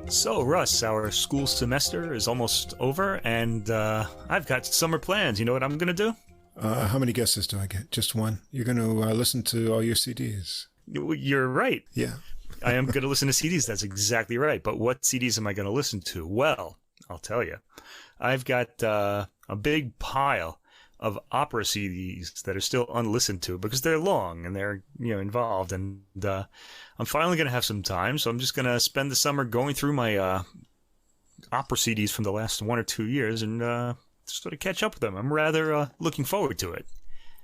So, Russ, our school semester is almost over, and I've got summer plans. You know what I'm going to do? How many guesses do I get? Just one? You're going to listen to all your CDs? You're right. Yeah. I am going to listen to CDs. That's exactly right. But what CDs am I going to listen to? Well, I'll tell you. I've got a big pile of opera CDs that are still unlistened to because they're long and they're involved, and I'm finally going to have some time, so I'm just going to spend the summer going through my opera CDs from the last 1 or 2 years and sort of catch up with them. I'm rather looking forward to it.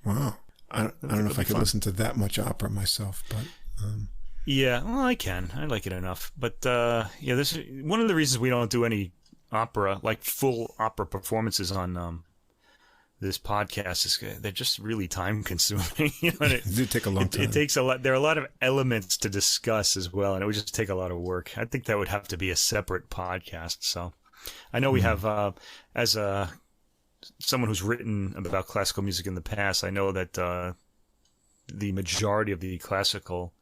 Wow. I don't know if I could listen to that much opera myself, but yeah, well, I can. I like it enough, but this is one of the reasons we don't do any opera, like full opera performances on this podcast is they're just really time consuming. It do take a long time. It takes a lot. There are a lot of elements to discuss as well, and it would just take a lot of work. I think that would have to be a separate podcast. So I know we have, as someone who's written about classical music in the past, I know that the majority of the classical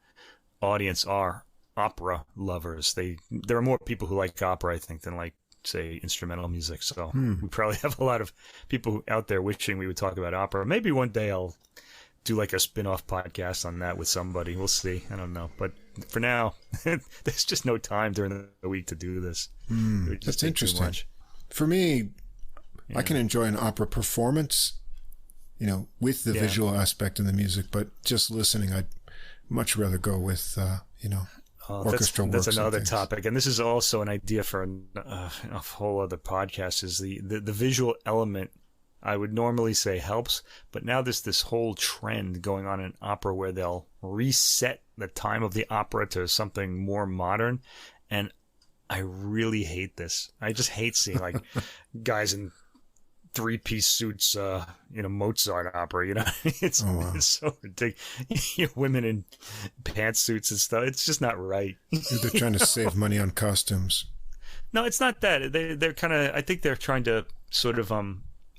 audience are opera lovers. There are more people who like opera, I think, than like, say, instrumental music. So we probably have a lot of people out there wishing we would talk about opera. Maybe one day I'll do like a spin-off podcast on that with somebody. We'll see. I don't know. But for now, there's just no time during the week to do this. That's interesting. For me, I can enjoy an opera performance, with the visual aspect and the music, but just listening, I'd much rather go with, orchestral works. That's another topic, and this is also an idea for a whole other podcast. Is the visual element? I would normally say helps, but now there's this whole trend going on in opera where they'll reset the time of the opera to something more modern, and I really hate this. I just hate seeing like guys in 3-piece suits, Mozart opera, it's so ridiculous. Women in pantsuits and stuff. It's just not right. They're trying to save money on costumes. No, it's not that. They're kind of, I think they're trying to sort of,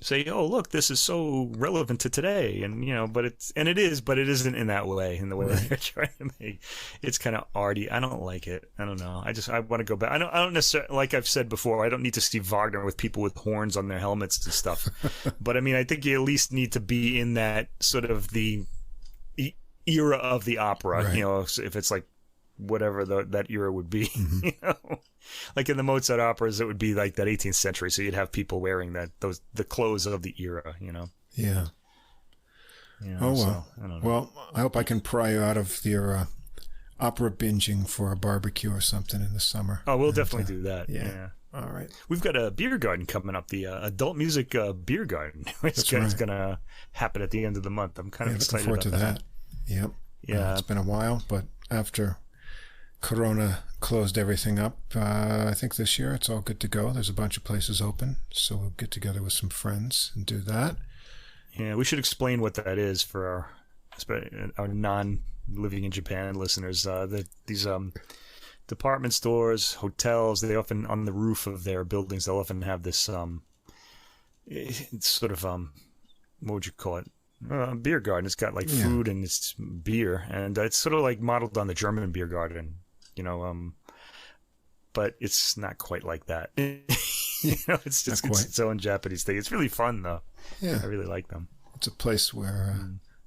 say, oh, look, this is so relevant to today. And, but it is, but it isn't in that way, in the way that they're trying to make. It's kind of arty. I don't like it. I don't know. I want to go back. I don't necessarily, like I've said before, I don't need to see Wagner with people with horns on their helmets and stuff. But I mean, I think you at least need to be in that sort of the era of the opera, right. If it's like whatever that era would be, like in the Mozart operas, it would be like that 18th century. So you'd have people wearing the clothes of the era, Yeah. Oh, well. So, I don't know. Well, I hope I can pry you out of your opera binging for a barbecue or something in the summer. Oh, we'll definitely do that. Yeah. All right. We've got a beer garden coming up, the adult music beer garden. It's going to happen at the end of the month. I'm kind of excited forward about to that. Yep. Yeah. It's been a while, but after Corona closed everything up, I think this year it's all good to go. There's a bunch of places open, so we'll get together with some friends and do that. Yeah, we should explain what that is for our non-living in Japan listeners. These department stores, hotels, they often, on the roof of their buildings, they'll often have this sort of, what would you call it? Beer garden. It's got like food and it's beer, and it's sort of like modeled on the German beer garden, but it's not quite like that. It's just it's its own Japanese thing. It's really fun though. Yeah, I really like them. It's a place where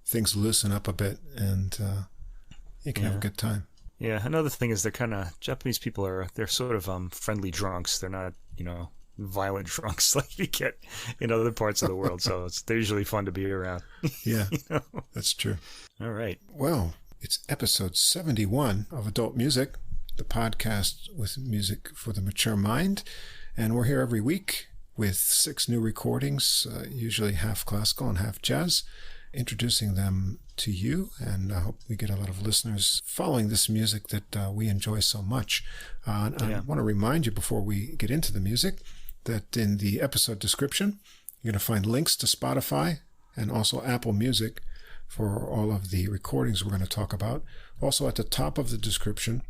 things loosen up a bit, and you can have a good time. Yeah, another thing is Japanese people they're sort of friendly drunks. They're not violent drunks like you get in other parts of the world. So they're usually fun to be around. Yeah, that's true. All right. Well, it's episode 71 of Adult Music, the podcast with music for the mature mind. And we're here every week with 6 new recordings, usually half classical and half jazz, introducing them to you. And I hope we get a lot of listeners following this music that we enjoy so much. I want to remind you before we get into the music that in the episode description, you're going to find links to Spotify and also Apple Music for all of the recordings we're going to talk about. Also, at the top of the description,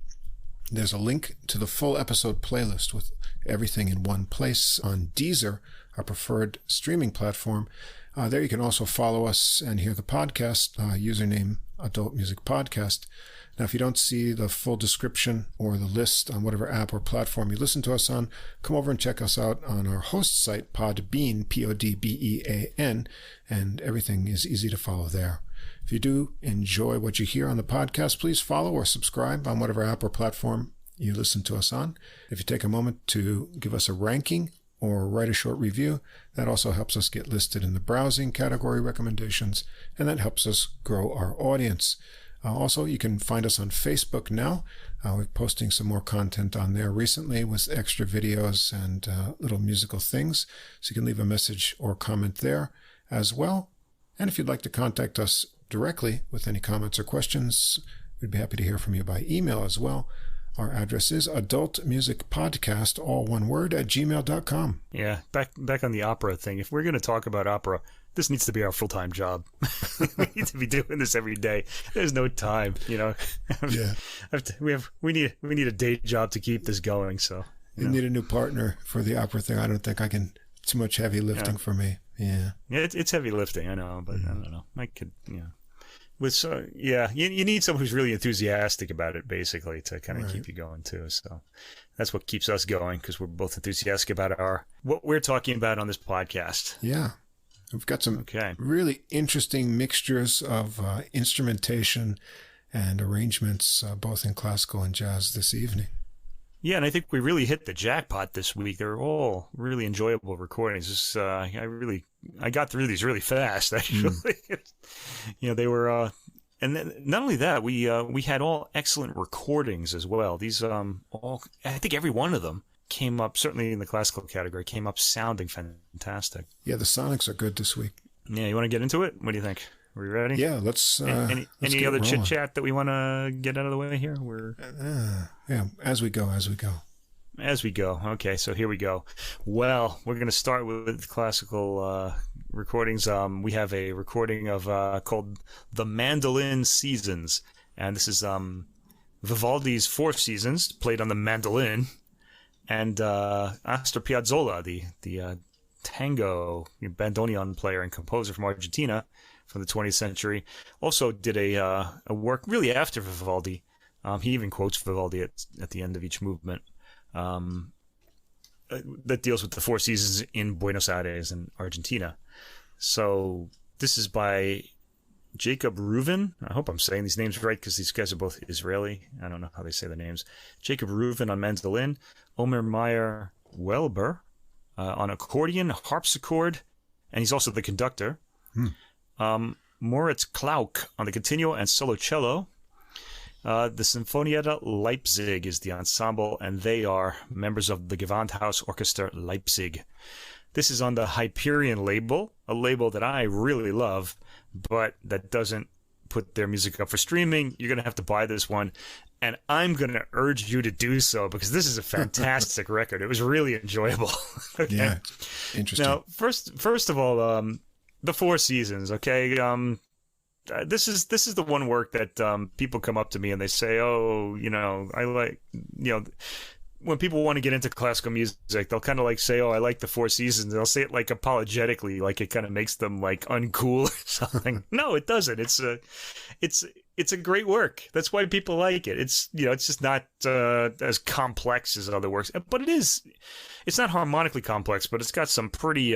there's a link to the full episode playlist with everything in one place on Deezer, our preferred streaming platform. There you can also follow us and hear the podcast, username Adult Music Podcast. Now, if you don't see the full description or the list on whatever app or platform you listen to us on, come over and check us out on our host site, Podbean, Podbean, and everything is easy to follow there. If you do enjoy what you hear on the podcast, please follow or subscribe on whatever app or platform you listen to us on. If you take a moment to give us a ranking or write a short review, that also helps us get listed in the browsing category recommendations, and that helps us grow our audience. Also, you can find us on Facebook now. We're posting some more content on there recently with extra videos and little musical things, so you can leave a message or comment there as well. And if you'd like to contact us directly with any comments or questions, we'd be happy to hear from you by email as well. Our address is adultmusicpodcast, all one word, @gmail.com. Yeah, back on the opera thing. If we're going to talk about opera, this needs to be our full-time job. We need to be doing this every day. There's no time, Yeah. We need a day job to keep this going. So you need a new partner for the opera thing. I don't think I can. Too much heavy lifting for me. Yeah. Yeah, it's heavy lifting. I know, but I don't know. I could, you need someone who's really enthusiastic about it, basically, to kind of keep you going too. So that's what keeps us going, because we're both enthusiastic about what we're talking about on this podcast. Yeah. We've got some really interesting mixtures of instrumentation and arrangements, both in classical and jazz this evening. Yeah, and I think we really hit the jackpot this week. They're all really enjoyable recordings. I got through these really fast, actually. They were, and then not only that, we had all excellent recordings as well. These I think every one of them came up, certainly in the classical category, came up sounding fantastic. Yeah, the sonics are good this week. Yeah, you want to get into it? What do you think? Are we ready? Yeah, let's. Any other chit chat that we want to get out of the way here? As we go. As we go. Okay, so here we go. Well, we're going to start with classical recordings. We have a recording of called "The Mandolin Seasons," and this is Vivaldi's Four Seasons played on the mandolin, and Astor Piazzolla, the tango bandoneon player and composer from Argentina from the 20th century, also did a work really after Vivaldi. He even quotes Vivaldi at the end of each movement. That deals with the Four Seasons in Buenos Aires in Argentina. So this is by Jacob Reuven. I hope I'm saying these names right, because these guys are both Israeli. I don't know how they say their names. Jacob Reuven on mandolin, Omer Meir Wellber on accordion, harpsichord, and he's also the conductor. Moritz Klauk on the continuo and solo cello. The Sinfonietta Leipzig is the ensemble, and they are members of the Gewandhaus Orchestra Leipzig. This is on the Hyperion label, a label that I really love, but that doesn't put their music up for streaming. You're going to have to buy this one, and I'm going to urge you to do so, because this is a fantastic record. It was really enjoyable. Okay? Yeah, interesting. Now, first of all, the Four Seasons, okay? This is the one work that people come up to me and they say, oh, I like, when people want to get into classical music, they'll kind of like say, oh, I like the Four Seasons. They'll say it like apologetically, like it kind of makes them like uncool or something. No, it doesn't. It's a great work. That's why people like it. It's just not as complex as other works, but it's not harmonically complex, but it's got some pretty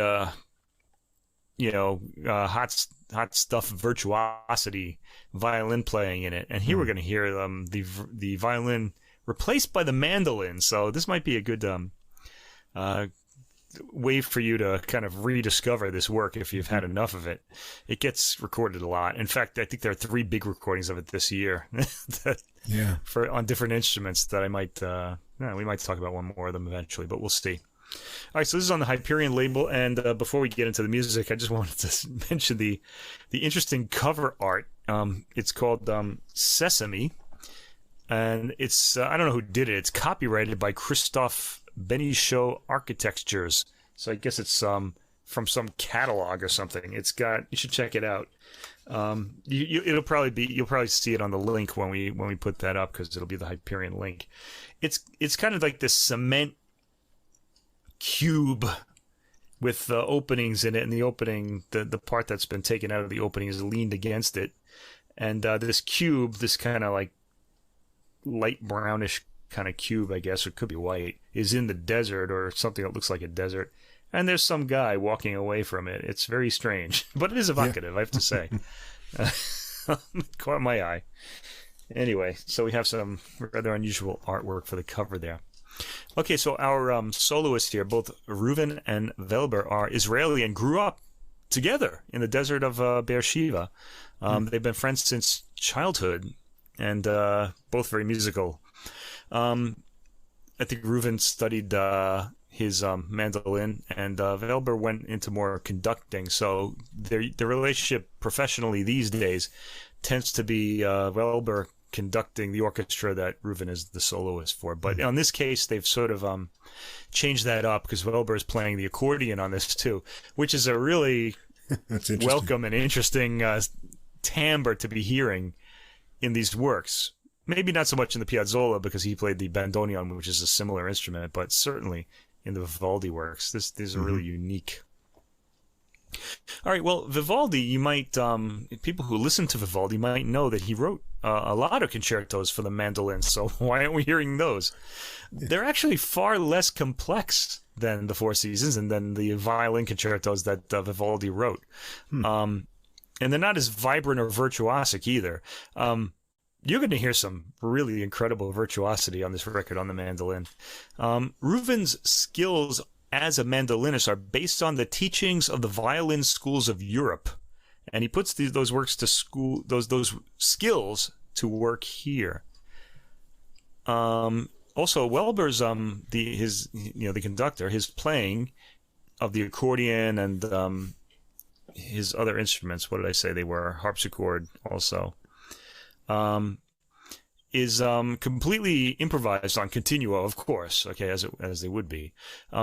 hot stuff virtuosity violin playing in it. And here we're going to hear the violin replaced by the mandolin. So this might be a good way for you to kind of rediscover this work if you've had enough of it. It gets recorded a lot. In fact, I think there are 3 big recordings of it this year on different instruments that I might we might talk about one more of them eventually, but we'll see. All right, so this is on the Hyperion label, and before we get into the music, I just wanted to mention the interesting cover art. It's called Sesame, and it's I don't know who did it. It's copyrighted by Christophe Benichot Architectures, so I guess it's from some catalog or something. You should check it out. You'll probably see it on the link when we put that up, because it'll be the Hyperion link. It's kind of like this cement cube with openings in it, and the opening, the part that's been taken out of the opening is leaned against it. And this cube, this kind of like light brownish kind of cube, I guess, or it could be white, is in the desert or something that looks like a desert. And there's some guy walking away from it. It's very strange, but it is evocative, I have to say. Caught my eye. Anyway, so we have some rather unusual artwork for the cover there. Okay, so our soloists here, both Reuven and Wellber, are Israeli and grew up together in the desert of Beersheba. They've been friends since childhood, and both very musical. I think Reuven studied his mandolin, and Wellber went into more conducting. So their relationship professionally these days tends to be Wellber conducting the orchestra that Reuven is the soloist for. But on this case, they've sort of changed that up because Wellber is playing the accordion on this too, which is a really welcome and interesting timbre to be hearing in these works. Maybe not so much in the Piazzolla because he played the bandoneon, which is a similar instrument, but certainly in the Vivaldi works. These are really unique. All right, well, Vivaldi, you might, people who listen to Vivaldi might know that he wrote a lot of concertos for the mandolin, so why aren't we hearing those? They're actually far less complex than the Four Seasons and than the violin concertos that Vivaldi wrote. And they're not as vibrant or virtuosic either. You're going to hear some really incredible virtuosity on this record on the mandolin. Reuven's skills as a mandolinist are based on the teachings of the violin schools of Europe, and he puts those works to school, those skills to work here. Also, Wellber's the conductor, his playing of the accordion and his other instruments. What did I say they were? Harpsichord also. Is completely improvised on continuo, of course, okay, as they would be.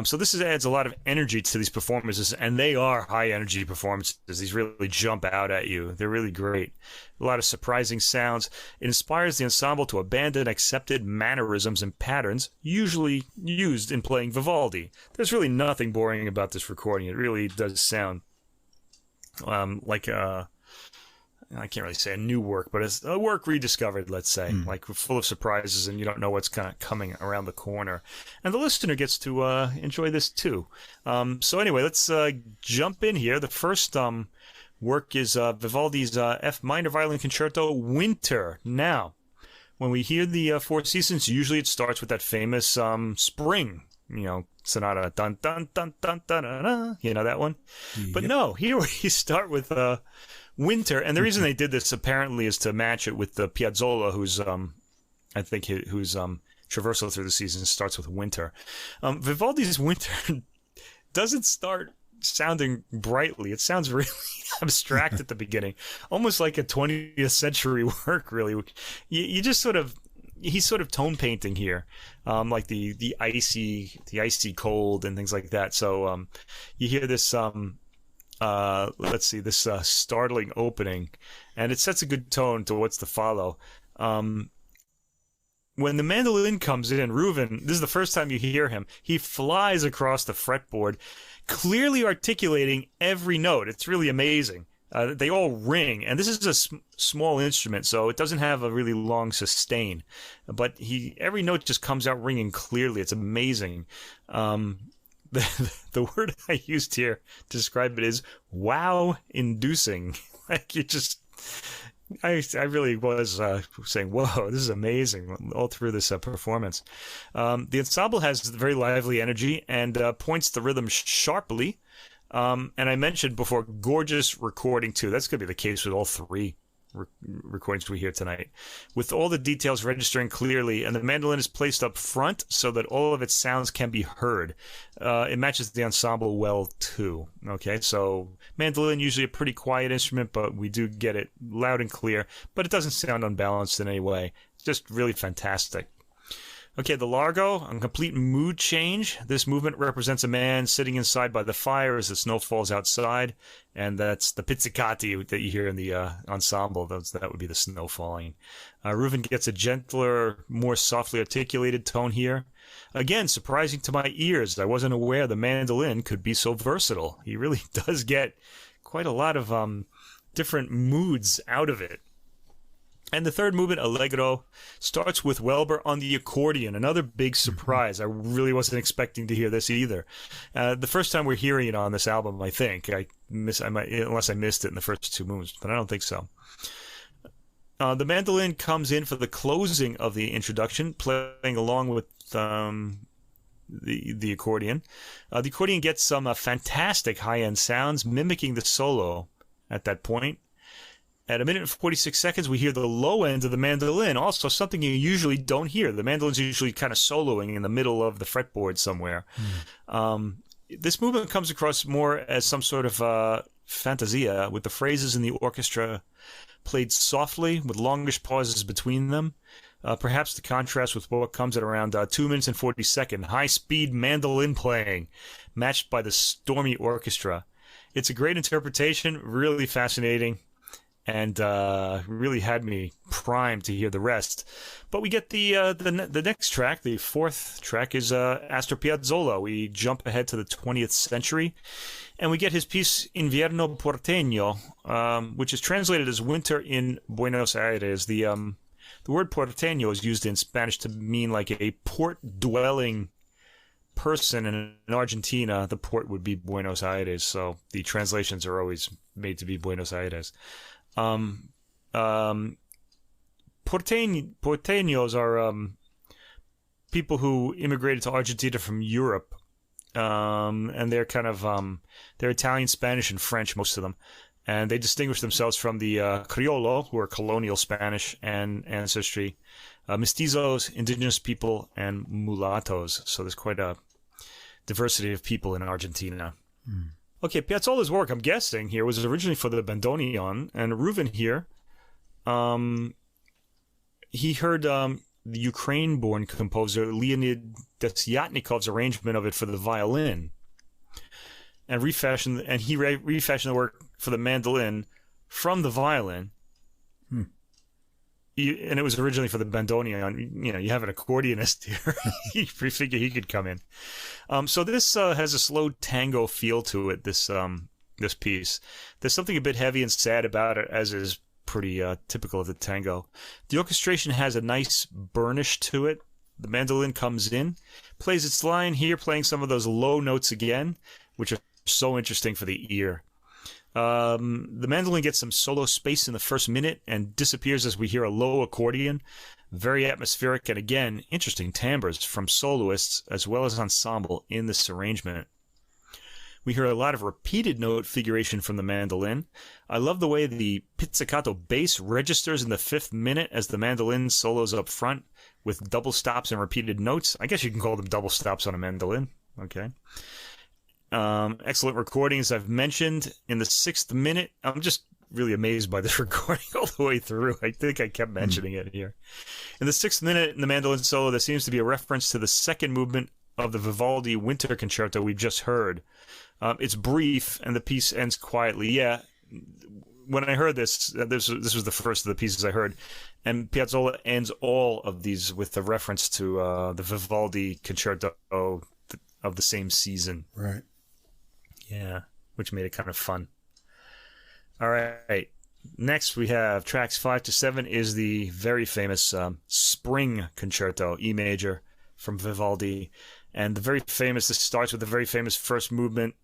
So this adds a lot of energy to these performances, and they are high-energy performances. These really jump out at you. They're really great. A lot of surprising sounds. It inspires the ensemble to abandon accepted mannerisms and patterns usually used in playing Vivaldi. There's really nothing boring about this recording. It really does sound like I can't really say a new work, but it's a work rediscovered, let's say, like full of surprises, and you don't know what's kind of coming around the corner. And the listener gets to enjoy this too. So anyway, let's jump in here. The first work is Vivaldi's F minor violin concerto, Winter. Now, when we hear the Four Seasons, usually it starts with that famous spring, sonata, dun dun dun dun dun dun, dun, that one. Yep. But no, here we start with Winter, and the reason they did this apparently is to match it with the Piazzolla, whose traversal through the seasons starts with Winter. Vivaldi's Winter doesn't start sounding brightly. It sounds really abstract at the beginning, almost like a 20th century work. Really, you just he's sort of tone painting here, like the icy cold and things like that. So you hear this. Let's see, this startling opening, and it sets a good tone to what's to follow. When the mandolin comes in, Reuven, this is the first time you hear him, he flies across the fretboard, clearly articulating every note. It's really amazing. They all ring, and this is a small instrument, so it doesn't have a really long sustain, but every note just comes out ringing clearly. It's amazing. The word I used here to describe it is wow-inducing. Like I really was saying, whoa, this is amazing all through this performance. The ensemble has very lively energy and points the rhythm sharply. And I mentioned before, gorgeous recording too. That's going to be the case with all three recordings we hear tonight, with all the details registering clearly, and the mandolin is placed up front so that all of its sounds can be heard. It matches the ensemble well too. Okay, so mandolin, usually a pretty quiet instrument, but we do get it loud and clear, but it doesn't sound unbalanced in any way. Just really fantastic. Okay, the Largo, a complete mood change. This movement represents a man sitting inside by the fire as the snow falls outside, and that's the pizzicati that you hear in the ensemble. That would be the snow falling. Reuven gets a gentler, more softly articulated tone here. Again, surprising to my ears. I wasn't aware the mandolin could be so versatile. He really does get quite a lot of different moods out of it. And the third movement, Allegro, starts with Wellber on the accordion. Another big surprise. I really wasn't expecting to hear this either. The first time we're hearing it on this album, I think. Unless I missed it in the first two movements, but I don't think so. The mandolin comes in for the closing of the introduction, playing along with the accordion. The accordion gets some fantastic high-end sounds, mimicking the solo at that point. At 1 minute and 46 seconds, we hear the low end of the mandolin, also something you usually don't hear. The mandolin's usually kind of soloing in the middle of the fretboard somewhere. This movement comes across more as some sort of fantasia, with the phrases in the orchestra played softly, with longish pauses between them. Perhaps the contrast with what comes at around 2 minutes and 40 seconds. High-speed mandolin playing, matched by the stormy orchestra. It's a great interpretation, really fascinating, and really had me primed to hear the rest. But we get the next track. The fourth track is Astor Piazzolla. We jump ahead to the 20th century, and we get his piece Invierno Porteño, which is translated as Winter in Buenos Aires. The word porteño is used in Spanish to mean like a port-dwelling person. In Argentina, the port would be Buenos Aires, so the translations are always made to be Buenos Aires. Porteños are people who immigrated to Argentina from Europe, and they're kind of they're Italian, Spanish, and French, most of them, and they distinguish themselves from the Criollo, who are colonial Spanish and ancestry, mestizos, indigenous people, and mulattoes. So there's quite a diversity of people in Argentina. Okay, Piazzolla's work, I'm guessing, here was originally for the bandoneon, and Reuven here, he heard the Ukraine-born composer Leonid Desyatnikov's arrangement of it for the violin, and he refashioned the work for the mandolin from the violin. And it was originally for the bandoneon. You know, you have an accordionist here. You figure he could come in. So this has a slow tango feel to it, this piece. There's something a bit heavy and sad about it, as is pretty typical of the tango. The orchestration has a nice burnish to it. The mandolin comes in, plays its line here, playing some of those low notes again, which are so interesting for the ear. The mandolin gets some solo space in the first minute and disappears as we hear a low accordion. Very atmospheric, and again, interesting timbres from soloists as well as ensemble in this arrangement. We hear a lot of repeated note figuration from the mandolin. I love the way the pizzicato bass registers in the 5th minute as the mandolin solos up front with double stops and repeated notes. I guess you can call them double stops on a mandolin. Okay. Excellent recording, as I've mentioned. In the 6th minute, I'm just really amazed by this recording all the way through. I think I kept mentioning it here. In the 6th minute, in the mandolin solo, there seems to be a reference to the second movement of the Vivaldi Winter Concerto we've just heard. It's brief, and the piece ends quietly. Yeah, when I heard this was the first of the pieces I heard, and Piazzolla ends all of these with the reference to the Vivaldi Concerto of the same season. Right. Yeah, which made it kind of fun. All right. Next, we have tracks 5 to 7 is the very famous Spring Concerto, E major, from Vivaldi. And this starts with the very famous first movement,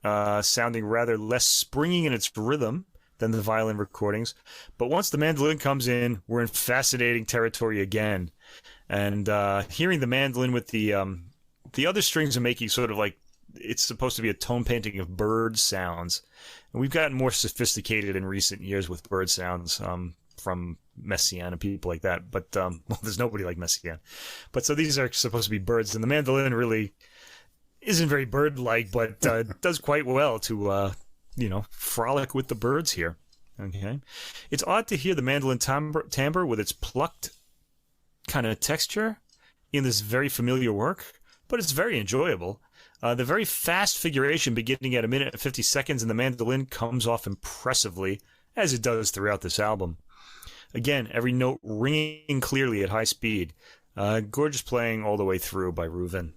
sounding rather less springy in its rhythm than the violin recordings. But once the mandolin comes in, we're in fascinating territory again. And hearing the mandolin with the other strings are making sort of like, it's supposed to be a tone painting of bird sounds. And we've gotten more sophisticated in recent years with bird sounds from Messiaen and people like that. But, well, there's nobody like Messiaen. But so these are supposed to be birds. And the mandolin really isn't very bird-like, but does quite well to, frolic with the birds here. Okay. It's odd to hear the mandolin timbre with its plucked kind of texture in this very familiar work, but it's very enjoyable. The very fast figuration beginning at 1 minute and 50 seconds in the mandolin comes off impressively, as it does throughout this album. Again, every note ringing clearly at high speed. Gorgeous playing all the way through by Reuven.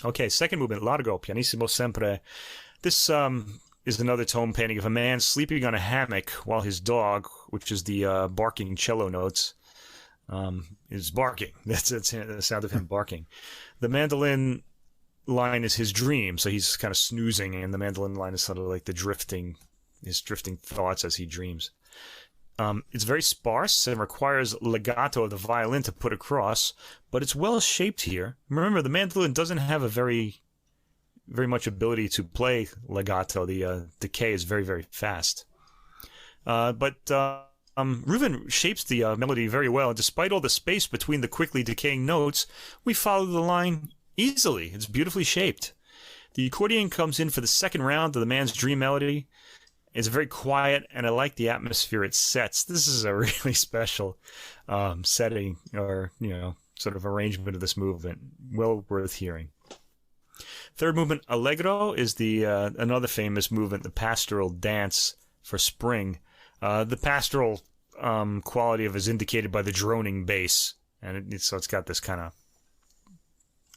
Okay, second movement, Largo, pianissimo sempre. This is another tone painting of a man sleeping on a hammock while his dog, which is the barking cello notes, is barking. That's the sound of him barking. The mandolin line is his dream, so he's kind of snoozing, and the mandolin line is sort of like his drifting thoughts as he dreams. It's very sparse and requires legato of the violin to put across, but it's well shaped here. Remember, the mandolin doesn't have a very much ability to play legato. The decay is very, very fast. But Reuven shapes the melody very well. Despite all the space between the quickly decaying notes, we follow the line easily. It's beautifully shaped. The accordion comes in for the second round of the man's dream melody. It's very quiet, and I like the atmosphere it sets. This is a really special setting, or sort of arrangement of this movement. Well worth hearing. Third movement, Allegro, is the another famous movement, the pastoral dance for spring. The pastoral quality of it is indicated by the droning bass, and so it's got this kind of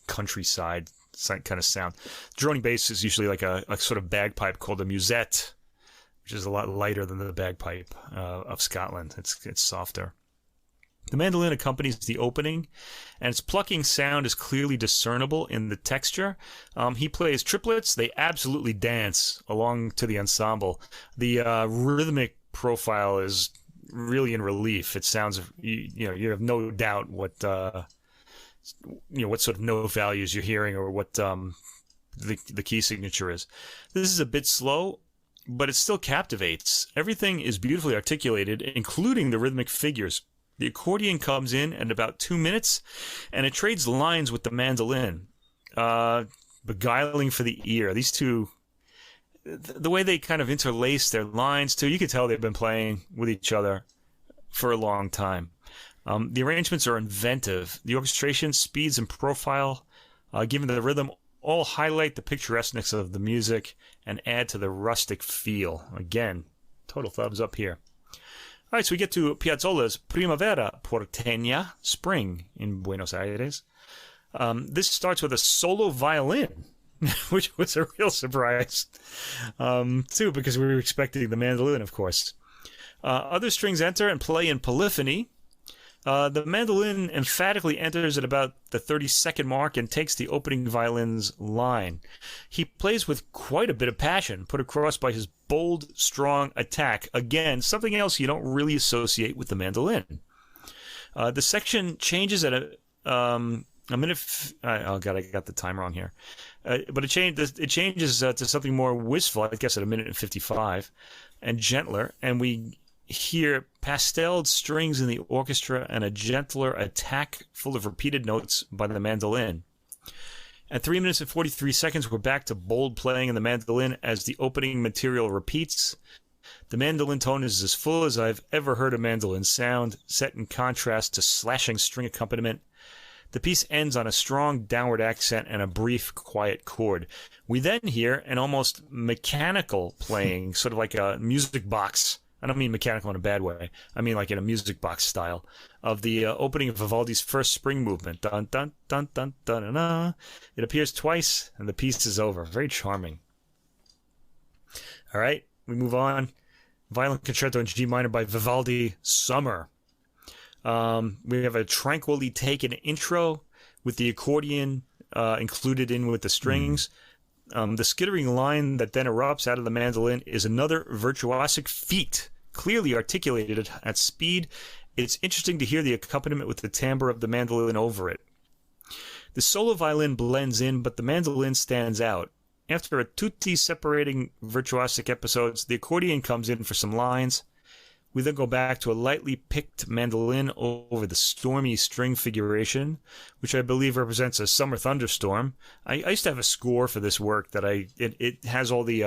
countryside kind of sound. Droning bass is usually like a sort of bagpipe called a musette, which is a lot lighter than the bagpipe of Scotland. It's softer. The mandolin accompanies the opening, and its plucking sound is clearly discernible in the texture. He plays triplets. They absolutely dance along to the ensemble. The rhythmic profile is really in relief. It sounds, you have no doubt what sort of note values you're hearing, or what the key signature is. This is a bit slow, but it still captivates. Everything is beautifully articulated, including the rhythmic figures. The accordion comes in at about 2 minutes, and it trades lines with the mandolin, beguiling for the ear. These two, the way they kind of interlace their lines, too, you can tell they've been playing with each other for a long time. The arrangements are inventive. The orchestration, speeds, and profile, given the rhythm, all highlight the picturesqueness of the music and add to the rustic feel. Again, total thumbs up here. All right, so we get to Piazzolla's Primavera Porteña, Spring in Buenos Aires. This starts with a solo violin, which was a real surprise, too, because we were expecting the mandolin, of course. Other strings enter and play in polyphony. The mandolin emphatically enters at about the 30-second mark and takes the opening violin's line. He plays with quite a bit of passion, put across by his bold, strong attack. Again, something else you don't really associate with the mandolin. The section changes at a minute. Oh God, I got the time wrong here. But it changes to something more wistful, I guess, at 1 minute and 55, and gentler. And we hear pasteled strings in the orchestra and a gentler attack full of repeated notes by the mandolin. At 3 minutes and 43 seconds, we're back to bold playing in the mandolin as the opening material repeats. The mandolin tone is as full as I've ever heard a mandolin sound, set in contrast to slashing string accompaniment. The piece ends on a strong downward accent and a brief, quiet chord. We then hear an almost mechanical playing, sort of like a music box. I don't mean mechanical in a bad way. I mean like in a music box style, of the opening of Vivaldi's first spring movement. Dun, dun, dun, dun, dun, dun, dun. It appears twice, and the piece is over. Very charming. All right, we move on. Violin Concerto in G minor by Vivaldi, Summer. We have a tranquilly taken intro with the accordion included in with the strings. The skittering line that then erupts out of the mandolin is another virtuosic feat, clearly articulated at speed. It's interesting to hear the accompaniment with the timbre of the mandolin over it. The solo violin blends in, but the mandolin stands out. After a tutti separating virtuosic episodes, the accordion comes in for some lines. We then go back to a lightly picked mandolin over the stormy string figuration, which I believe represents a summer thunderstorm. I used to have a score for this work that it has all the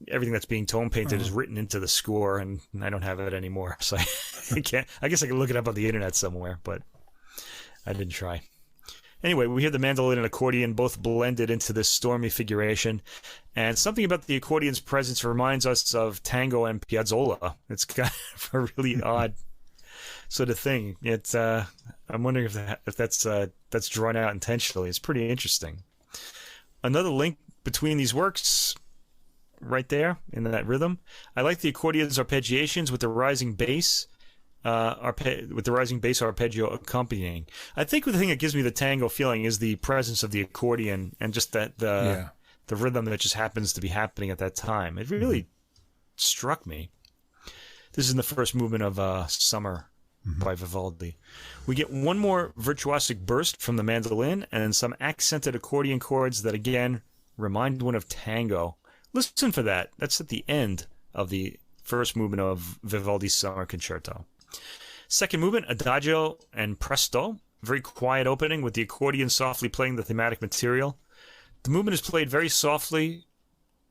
everything that's being tone painted is written into the score, and I don't have it anymore, so I can't. I guess I can look it up on the internet somewhere. But I didn't try. Anyway, we hear the mandolin and accordion both blended into this stormy figuration, and something about the accordion's presence reminds us of tango and Piazzolla. It's kind of a really odd sort of thing. It's I'm wondering if that's drawn out intentionally. It's pretty interesting. Another link between these works, right there in that rhythm. I like the accordion's arpeggiations with the rising bass. With the rising bass arpeggio accompanying. I think the thing that gives me the tango feeling is the presence of the accordion and just that the rhythm that just happens to be happening at that time. It really struck me. This is in the first movement of Summer by Vivaldi. We get one more virtuosic burst from the mandolin and some accented accordion chords that again remind one of tango. Listen for that. That's at the end of the first movement of Vivaldi's Summer Concerto. Second movement, Adagio and Presto. Very quiet opening with the accordion softly playing the thematic material. The movement is played very softly,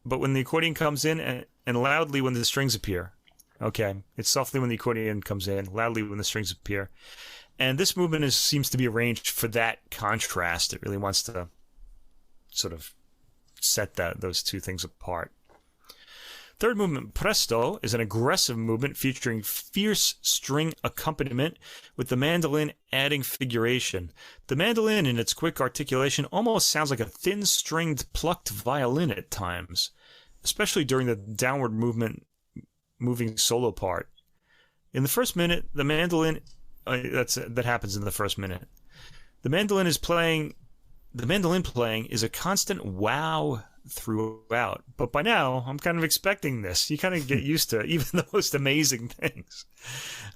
but when the accordion comes in and loudly when the strings appear. Okay, it's softly when the accordion comes in, loudly when the strings appear. And this movement seems to be arranged for that contrast. It really wants to sort of set those two things apart. Third movement, Presto, is an aggressive movement featuring fierce string accompaniment with the mandolin adding figuration. The mandolin, in its quick articulation, almost sounds like a thin-stringed plucked violin at times, especially during the downward moving solo part. In the first minute, the mandolin... that happens in the first minute. The mandolin playing is a constant wow throughout, but by now I'm kind of expecting this. You kind of get used to even the most amazing things.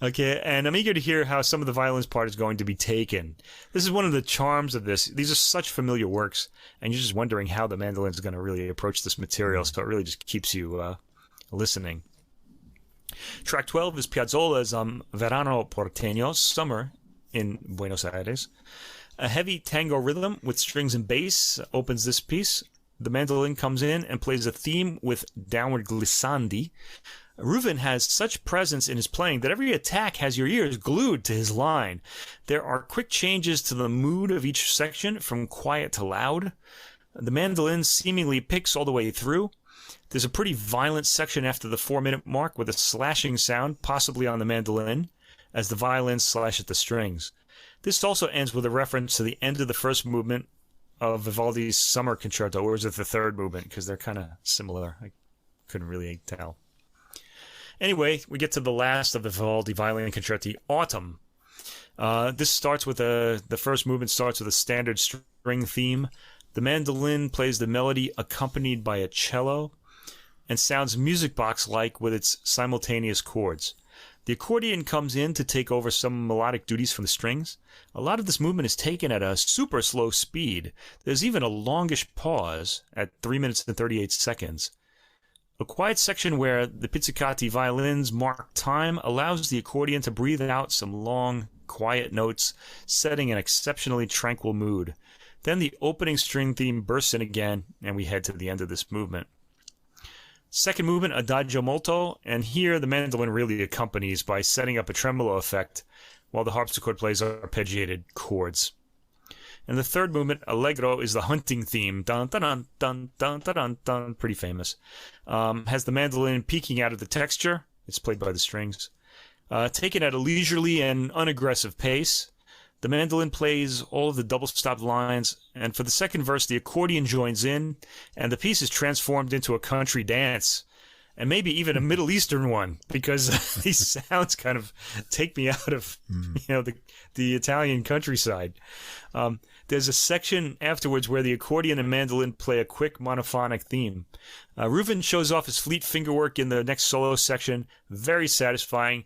Okay, and I'm eager to hear how some of the violin's part is going to be taken. This is one of the charms of this. These are such familiar works, and you're just wondering how the mandolin is going to really approach this material, so it really just keeps you listening. Track 12 is Piazzolla's Verano Porteño, Summer in Buenos Aires. A heavy tango rhythm with strings and bass opens this piece. The mandolin comes in and plays a theme with downward glissandi. Reuven has such presence in his playing that every attack has your ears glued to his line. There are quick changes to the mood of each section, from quiet to loud. The mandolin seemingly picks all the way through. There's a pretty violent section after the 4-minute mark with a slashing sound, possibly on the mandolin, as the violins slash at the strings. This also ends with a reference to the end of the first movement of Vivaldi's Summer Concerto, or is it the third movement? Because they're kind of similar. I couldn't really tell. Anyway, we get to the last of the Vivaldi Violin Concerti, Autumn. This starts with the first movement starts with a standard string theme. The mandolin plays the melody accompanied by a cello and sounds music box-like with its simultaneous chords. The accordion comes in to take over some melodic duties from the strings. A lot of this movement is taken at a super slow speed. There's even a longish pause at 3 minutes and 38 seconds. A quiet section where the pizzicati violins mark time allows the accordion to breathe out some long, quiet notes, setting an exceptionally tranquil mood. Then the opening string theme bursts in again, and we head to the end of this movement. Second movement, Adagio molto, and here the mandolin really accompanies by setting up a tremolo effect while the harpsichord plays arpeggiated chords. And the third movement, Allegro, is the hunting theme, dun dun dun dun dun dun dun, dun pretty famous. Has the mandolin peeking out of the texture. It's played by the strings. Taken at a leisurely and unaggressive pace. The mandolin plays all of the double-stopped lines, and for the second verse, the accordion joins in, and the piece is transformed into a country dance, and maybe even a Middle Eastern one, because these sounds kind of take me out of, the Italian countryside. There's a section afterwards where the accordion and mandolin play a quick monophonic theme. Reuven shows off his fleet fingerwork in the next solo section, very satisfying,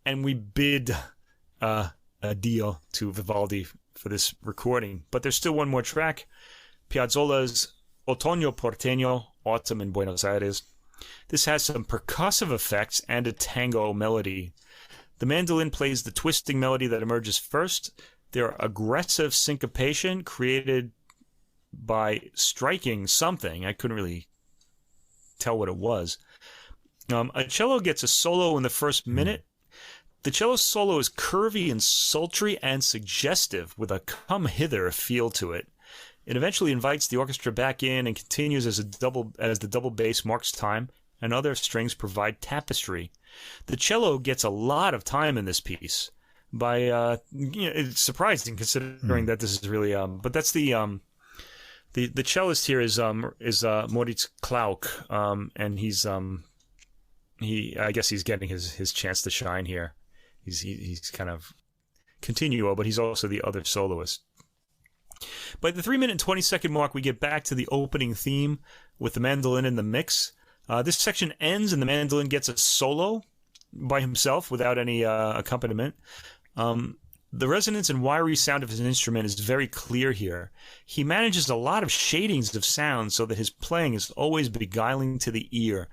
and we bid adieu to Vivaldi for this recording. But there's still one more track, Piazzolla's Otoño Porteño, Autumn in Buenos Aires. This has some percussive effects and a tango melody. The mandolin plays the twisting melody that emerges first. There are aggressive syncopation created by striking something. I couldn't really tell what it was. A cello gets a solo in the first minute. The cello solo is curvy and sultry and suggestive, with a come-hither feel to it. It eventually invites the orchestra back in and continues as the double bass marks time, and other strings provide tapestry. The cello gets a lot of time in this piece. It's surprising considering that this is really but that's the cellist here is Moritz Klauk, and he's I guess he's getting his chance to shine here. He's kind of continuo, but he's also the other soloist. By the 3 minute and 20-second mark, we get back to the opening theme with the mandolin in the mix. This section ends and the mandolin gets a solo by himself without any accompaniment. The resonance and wiry sound of his instrument is very clear here. He manages a lot of shadings of sound so that his playing is always beguiling to the ear.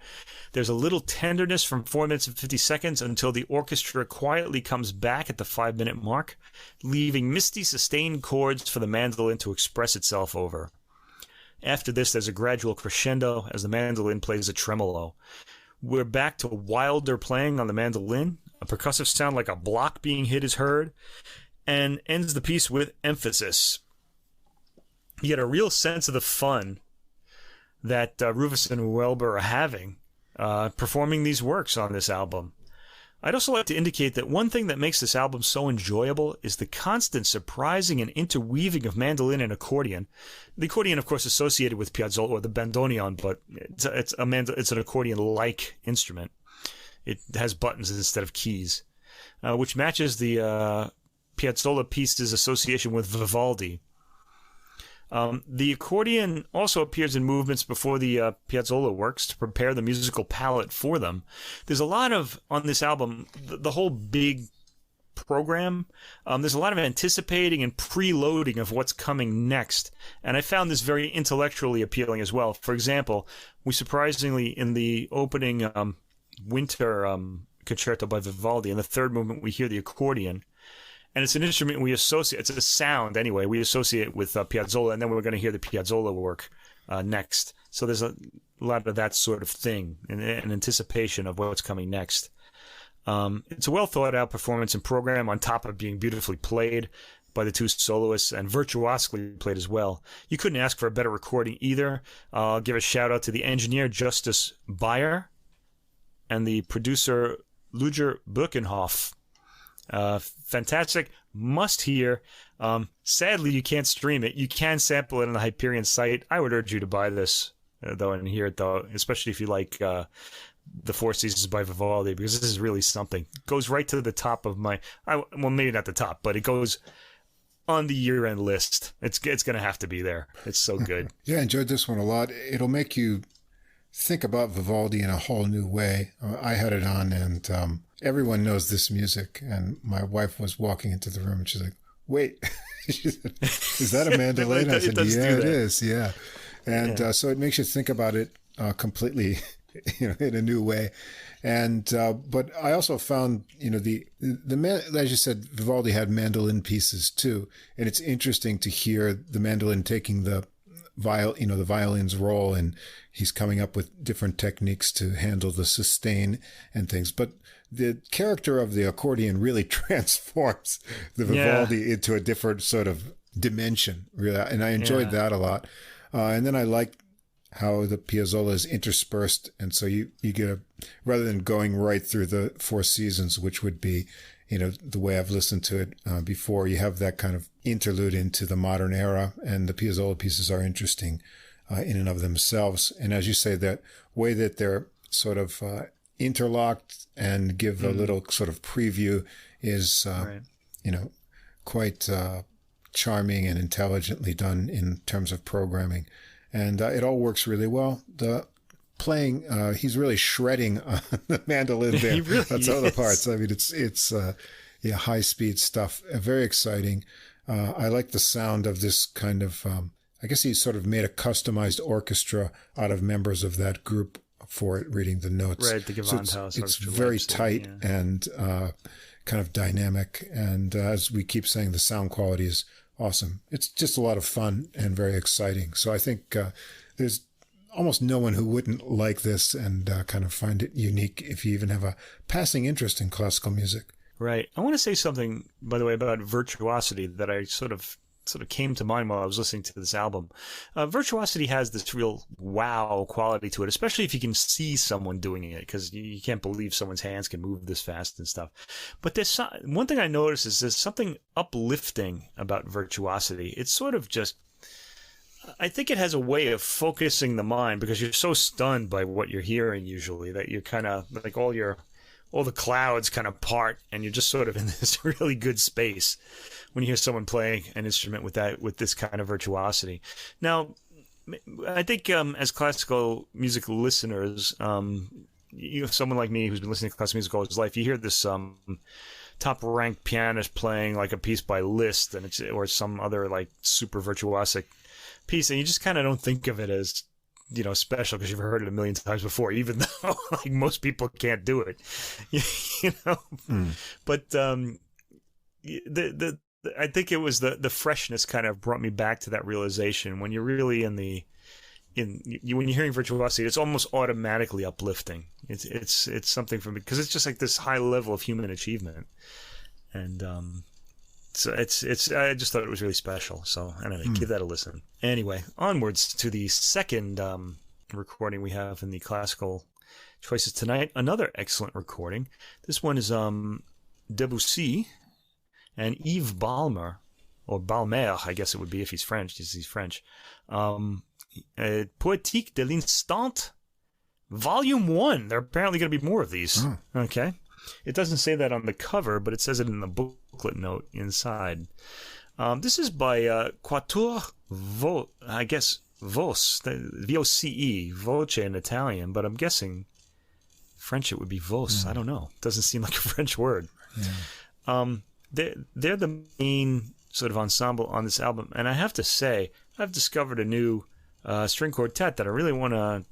There's a little tenderness from 4 minutes and 50 seconds until the orchestra quietly comes back at the 5 minute mark, leaving misty sustained chords for the mandolin to express itself over. After this, there's a gradual crescendo as the mandolin plays a tremolo. We're back to wilder playing on the mandolin. A percussive sound like a block being hit is heard, and ends the piece with emphasis. You get a real sense of the fun that Reuven and Wellber are having performing these works on this album. I'd also like to indicate that one thing that makes this album so enjoyable is the constant surprising and interweaving of mandolin and accordion. The accordion, of course, associated with Piazzolla or the bandoneon, but it's an accordion-like instrument. It has buttons instead of keys, which matches the Piazzolla piece's association with Vivaldi. The accordion also appears in movements before the Piazzolla works to prepare the musical palette for them. There's a lot of, on this album, the whole big program, there's a lot of anticipating and preloading of what's coming next. And I found this very intellectually appealing as well. For example, we surprisingly, in the opening Winter Concerto by Vivaldi, in the third movement, we hear the accordion. And it's an instrument we associate, it's a sound anyway, we associate with Piazzolla, and then we're going to hear the Piazzolla work next. So there's a lot of that sort of thing, an anticipation of what's coming next. It's a well thought out performance and program on top of being beautifully played by the two soloists and virtuosically played as well. You couldn't ask for a better recording either. I'll give a shout out to the engineer, Justus Bayer, and the producer, Luger Birkenhoff. Fantastic, must hear. Sadly, you can't stream it. You can sample it on the Hyperion site. I would urge you to buy this, though, and hear it, though, especially if you like the Four Seasons by Vivaldi, because this is really something. It goes right to the top of my, well, maybe not the top, but it goes on the year-end list. It's going to have to be there. It's so good. Yeah, I enjoyed this one a lot. It'll make you think about Vivaldi in a whole new way. I had it on, and everyone knows this music, and my wife was walking into the room, and she's like, wait, she said, is that a mandolin? I said, yeah, it is, yeah. And so it makes you think about it completely, in a new way. And but I also found, the as you said, Vivaldi had mandolin pieces too, and it's interesting to hear the mandolin taking the the violin's role, and he's coming up with different techniques to handle the sustain and things. But the character of the accordion really transforms the Vivaldi into a different sort of dimension, really, and I enjoyed that a lot. And then I liked how the Piazzolla is interspersed, and so you get rather than going right through the Four Seasons, which would be, the way I've listened to it before, you have that kind of interlude into the modern era, and the Piazzolla pieces are interesting in and of themselves. And as you say, that way that they're sort of interlocked and give a little sort of preview is, quite charming and intelligently done in terms of programming. And it all works really well. The playing, he's really shredding on the mandolin there. He really That's other parts. I mean, it's high speed stuff. Very exciting. I like the sound of this kind of, I guess he sort of made a customized orchestra out of members of that group for it, reading the notes. Right, the Gewandhaus. So it's very tight and kind of dynamic. And as we keep saying, the sound quality is awesome. It's just a lot of fun and very exciting. So I think there's almost no one who wouldn't like this and kind of find it unique if you even have a passing interest in classical music. Right. I want to say something, by the way, about virtuosity that I sort of came to mind while I was listening to this album. Virtuosity has this real wow quality to it, especially if you can see someone doing it, because you can't believe someone's hands can move this fast and stuff. But there's one thing I noticed is there's something uplifting about virtuosity. It's sort of just, I think it has a way of focusing the mind, because you're so stunned by what you're hearing usually that you're kind of like all the clouds kind of part, and you're just sort of in this really good space when you hear someone playing an instrument with this kind of virtuosity. Now, I think as classical music listeners, someone like me who's been listening to classical music all his life, you hear this top-ranked pianist playing like a piece by Liszt, or some other like super virtuosic piece, and you just kind of don't think of it as special because you've heard it a million times before, even though like most people can't do it, But I think it was the freshness kind of brought me back to that realization. When you're really when you're hearing virtuosity, it's almost automatically uplifting. It's something for me, because it's just like this high level of human achievement, and so it's I just thought it was really special. So anyway, give that a listen. Anyway, onwards to the second recording we have in the classical choices tonight. Another excellent recording. This one is Debussy and Yves Balmer, or Balmer, I guess it would be if he's French. He's French. Poétiques de l'Instant, Volume 1. There are apparently going to be more of these. Oh. Okay. It doesn't say that on the cover, but it says it in the booklet note inside. This is by Quatuor, I guess Voce, V-O-C-E, Voce in Italian, but I'm guessing French it would be Voce. I don't know. It doesn't seem like a French word. Yeah. They're the main sort of ensemble on this album, and I have to say, I've discovered a new string quartet that I really want to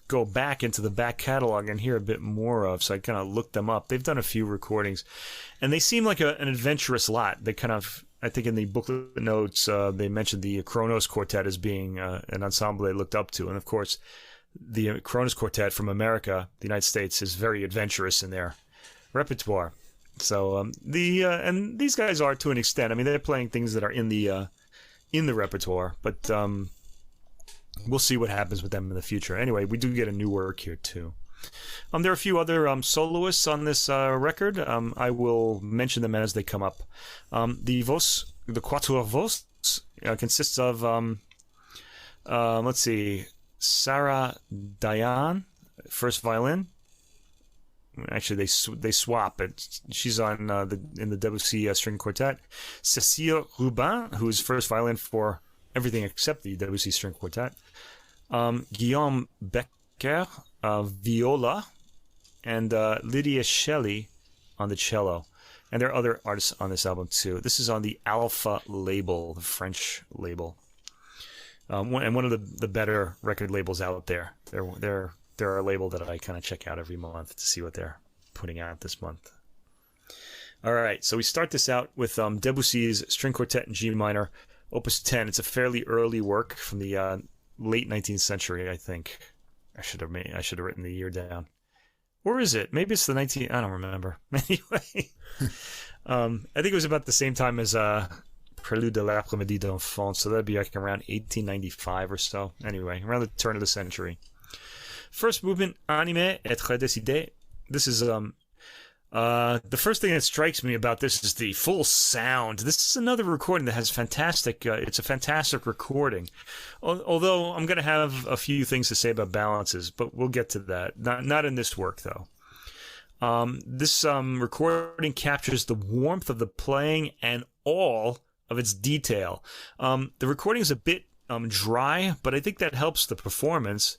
go back into the back catalog and hear a bit more of, so I kind of looked them up. They've done a few recordings, and they seem like an adventurous lot. They kind of, I think in the booklet notes, they mentioned the Kronos Quartet as being an ensemble they looked up to, and of course, the Kronos Quartet from America, the United States, is very adventurous in their repertoire. So and these guys are to an extent. I mean, they're playing things that are in the repertoire, but we'll see what happens with them in the future. Anyway, we do get a new work here too. There are a few other soloists on this record. I will mention them as they come up. The Voce, the Quatuor Voce, consists of let's see, Sarah Dayan, first violin. Actually, they swap it. She's on in the Debussy string quartet. Cécile Rubin, who's first violin for everything except the Debussy string quartet. Guillaume Becker, viola, and Lydia Shelley on the cello. And there are other artists on this album too. This is on the Alpha label, the French label, and one of the better record labels out there. They're a label that I kind of check out every month to see what they're putting out this month. All right, so we start this out with Debussy's String Quartet in G minor, Opus 10. It's a fairly early work from the late 19th century, I think. I should have written the year down. Or is it? Maybe it's the 19th. I don't remember. Anyway, I think it was about the same time as Prélude de l'Après-midi d'Enfant, so that'd be like around 1895 or so. Anyway, around the turn of the century. First movement, Animé et très décidé. This is the first thing that strikes me about this is the full sound. This is another recording that has fantastic. It's a fantastic recording. Although I'm going to have a few things to say about balances, but we'll get to that. Not in this work though. This recording captures the warmth of the playing and all of its detail. The recording is a bit dry, but I think that helps the performance,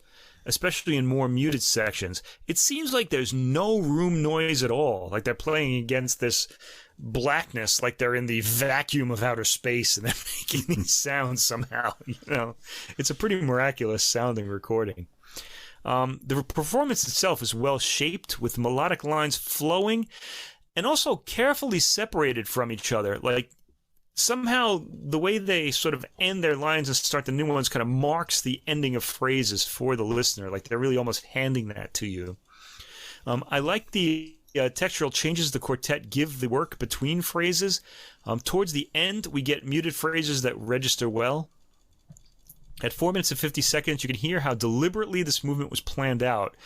especially in more muted sections. It seems like there's no room noise at all. Like they're playing against this blackness, like they're in the vacuum of outer space and they're making these sounds somehow. It's a pretty miraculous sounding recording. The performance itself is well shaped, with melodic lines flowing and also carefully separated from each other. Like somehow the way they sort of end their lines and start the new ones kind of marks the ending of phrases for the listener. Like they're really almost handing that to you. I like the textural changes the quartet give the work between phrases. Towards the end, we get muted phrases that register well. At 4 minutes and 50 seconds, you can hear how deliberately this movement was planned out.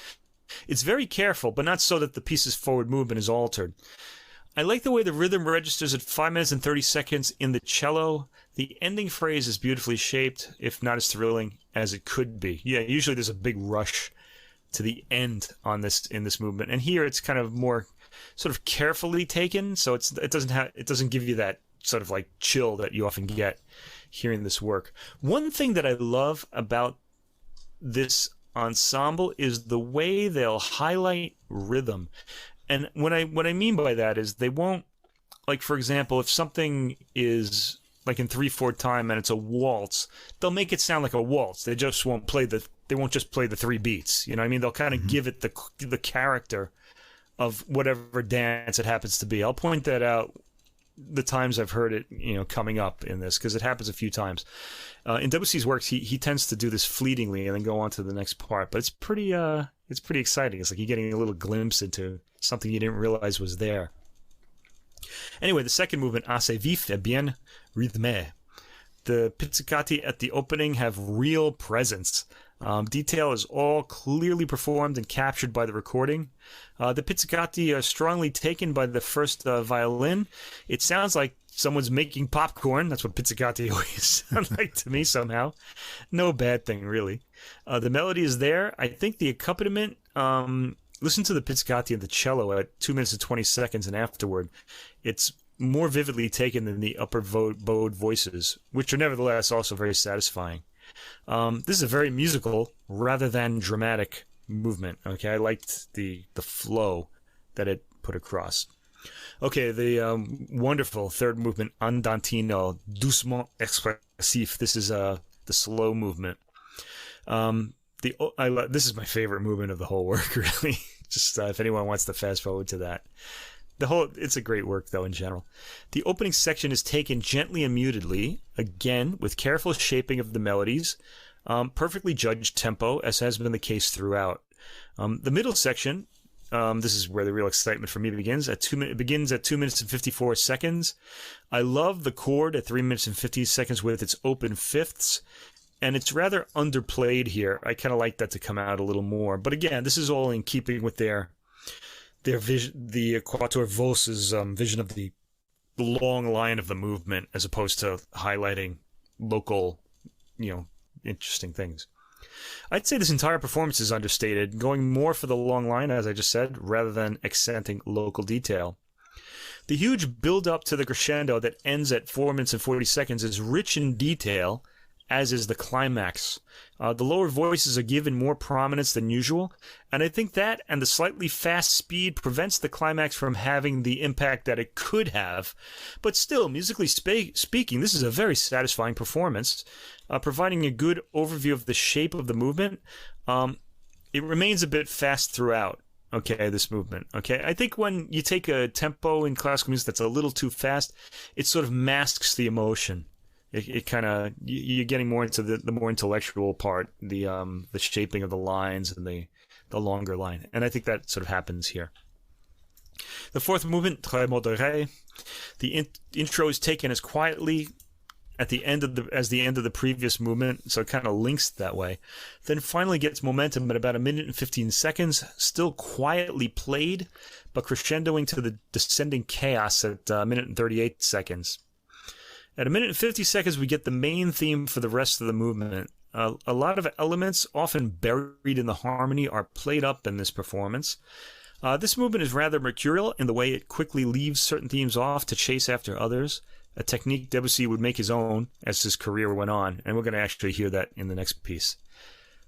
It's very careful, but not so that the piece's forward movement is altered. I like the way the rhythm registers at 5 minutes and 30 seconds in the cello. The ending phrase is beautifully shaped, if not as thrilling as it could be. Yeah, usually there's a big rush to the end in this movement, and here it's kind of more sort of carefully taken, so it doesn't give you that sort of like chill that you often get hearing this work. One thing that I love about this ensemble is the way they'll highlight rhythm. And what I mean by that is they won't, like, for example, if something is like in 3/4 time and it's a waltz, they'll make it sound like a waltz. They just won't they won't just play the 3 beats. You know what I mean? They'll kind of give it the character of whatever dance it happens to be. I'll point that out the times I've heard it, coming up in this, because it happens a few times. In Debussy's works, he tends to do this fleetingly and then go on to the next part. But it's pretty exciting. It's like you're getting a little glimpse into something you didn't realize was there. Anyway, the second movement, Assez vif et bien rythmé. The pizzicati at the opening have real presence. Detail is all clearly performed and captured by the recording. The pizzicati are strongly taken by the first violin. It sounds like someone's making popcorn. That's what pizzicati always sound like to me somehow. No bad thing, really. The melody is there. I think the accompaniment, listen to the pizzicati and the cello at 2 minutes and 20 seconds and afterward. It's more vividly taken than the upper bowed voices, which are nevertheless also very satisfying. This is a very musical rather than dramatic movement. Okay, I liked the flow that it put across. Okay, the wonderful third movement, Andantino, doucement expressif. This is the slow movement. This is my favorite movement of the whole work, really. Just if anyone wants to fast forward to that. It's a great work, though, in general. The opening section is taken gently and mutedly, again, with careful shaping of the melodies, perfectly judged tempo, as has been the case throughout. The middle section, this is where the real excitement for me begins. It begins at 2 minutes and 54 seconds. I love the chord at 3 minutes and 50 seconds with its open fifths, and it's rather underplayed here. I kind of like that to come out a little more. But again, this is all in keeping with their vision, the Quatuor Voce's vision of the long line of the movement, as opposed to highlighting local, interesting things. I'd say this entire performance is understated, going more for the long line, as I just said, rather than accenting local detail. The huge build-up to the crescendo that ends at 4 minutes and 40 seconds is rich in detail, as is the climax. The lower voices are given more prominence than usual, and I think that and the slightly fast speed prevents the climax from having the impact that it could have. But still, musically speaking, this is a very satisfying performance, providing a good overview of the shape of the movement. It remains a bit fast throughout. Okay, this movement. Okay, I think when you take a tempo in classical music that's a little too fast, it sort of masks the emotion. It kind of, you're getting more into the more intellectual part, the shaping of the lines and the longer line, and I think that sort of happens here. The fourth movement, très modéré, the intro is taken as quietly at the end of the previous movement, so it kind of links that way. Then finally gets momentum at about 1 minute and 15 seconds, still quietly played, but crescendoing to the descending chaos at 1 minute and 38 seconds. At 1 minute and 50 seconds, we get the main theme for the rest of the movement. A lot of elements, often buried in the harmony, are played up in this performance. This movement is rather mercurial in the way it quickly leaves certain themes off to chase after others, a technique Debussy would make his own as his career went on, and we're going to actually hear that in the next piece.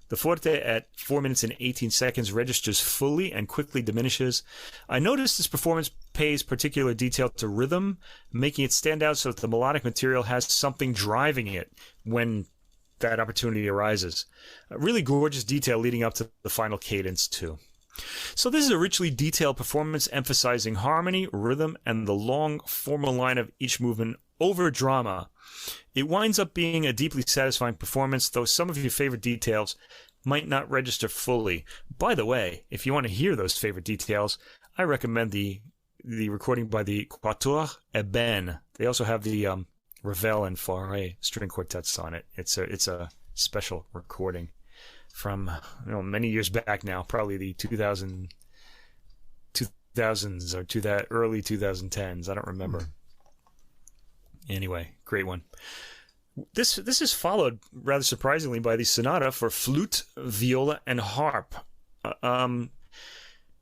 The forte at 4 minutes and 18 seconds registers fully and quickly diminishes. I noticed this performance pays particular detail to rhythm, making it stand out so that the melodic material has something driving it when that opportunity arises. A really gorgeous detail leading up to the final cadence, too. So this is a richly detailed performance emphasizing harmony, rhythm, and the long formal line of each movement over drama. It winds up being a deeply satisfying performance, though some of your favorite details might not register fully. By the way, if you want to hear those favorite details, I recommend the recording by the Quatuor Eben. They also have the Reuven and Fauré string quartets on it. It's a special recording from many years back now, probably the 2000s or to that early 2010s. I don't remember. Anyway, great one. This is followed rather surprisingly by the sonata for flute, viola, and harp.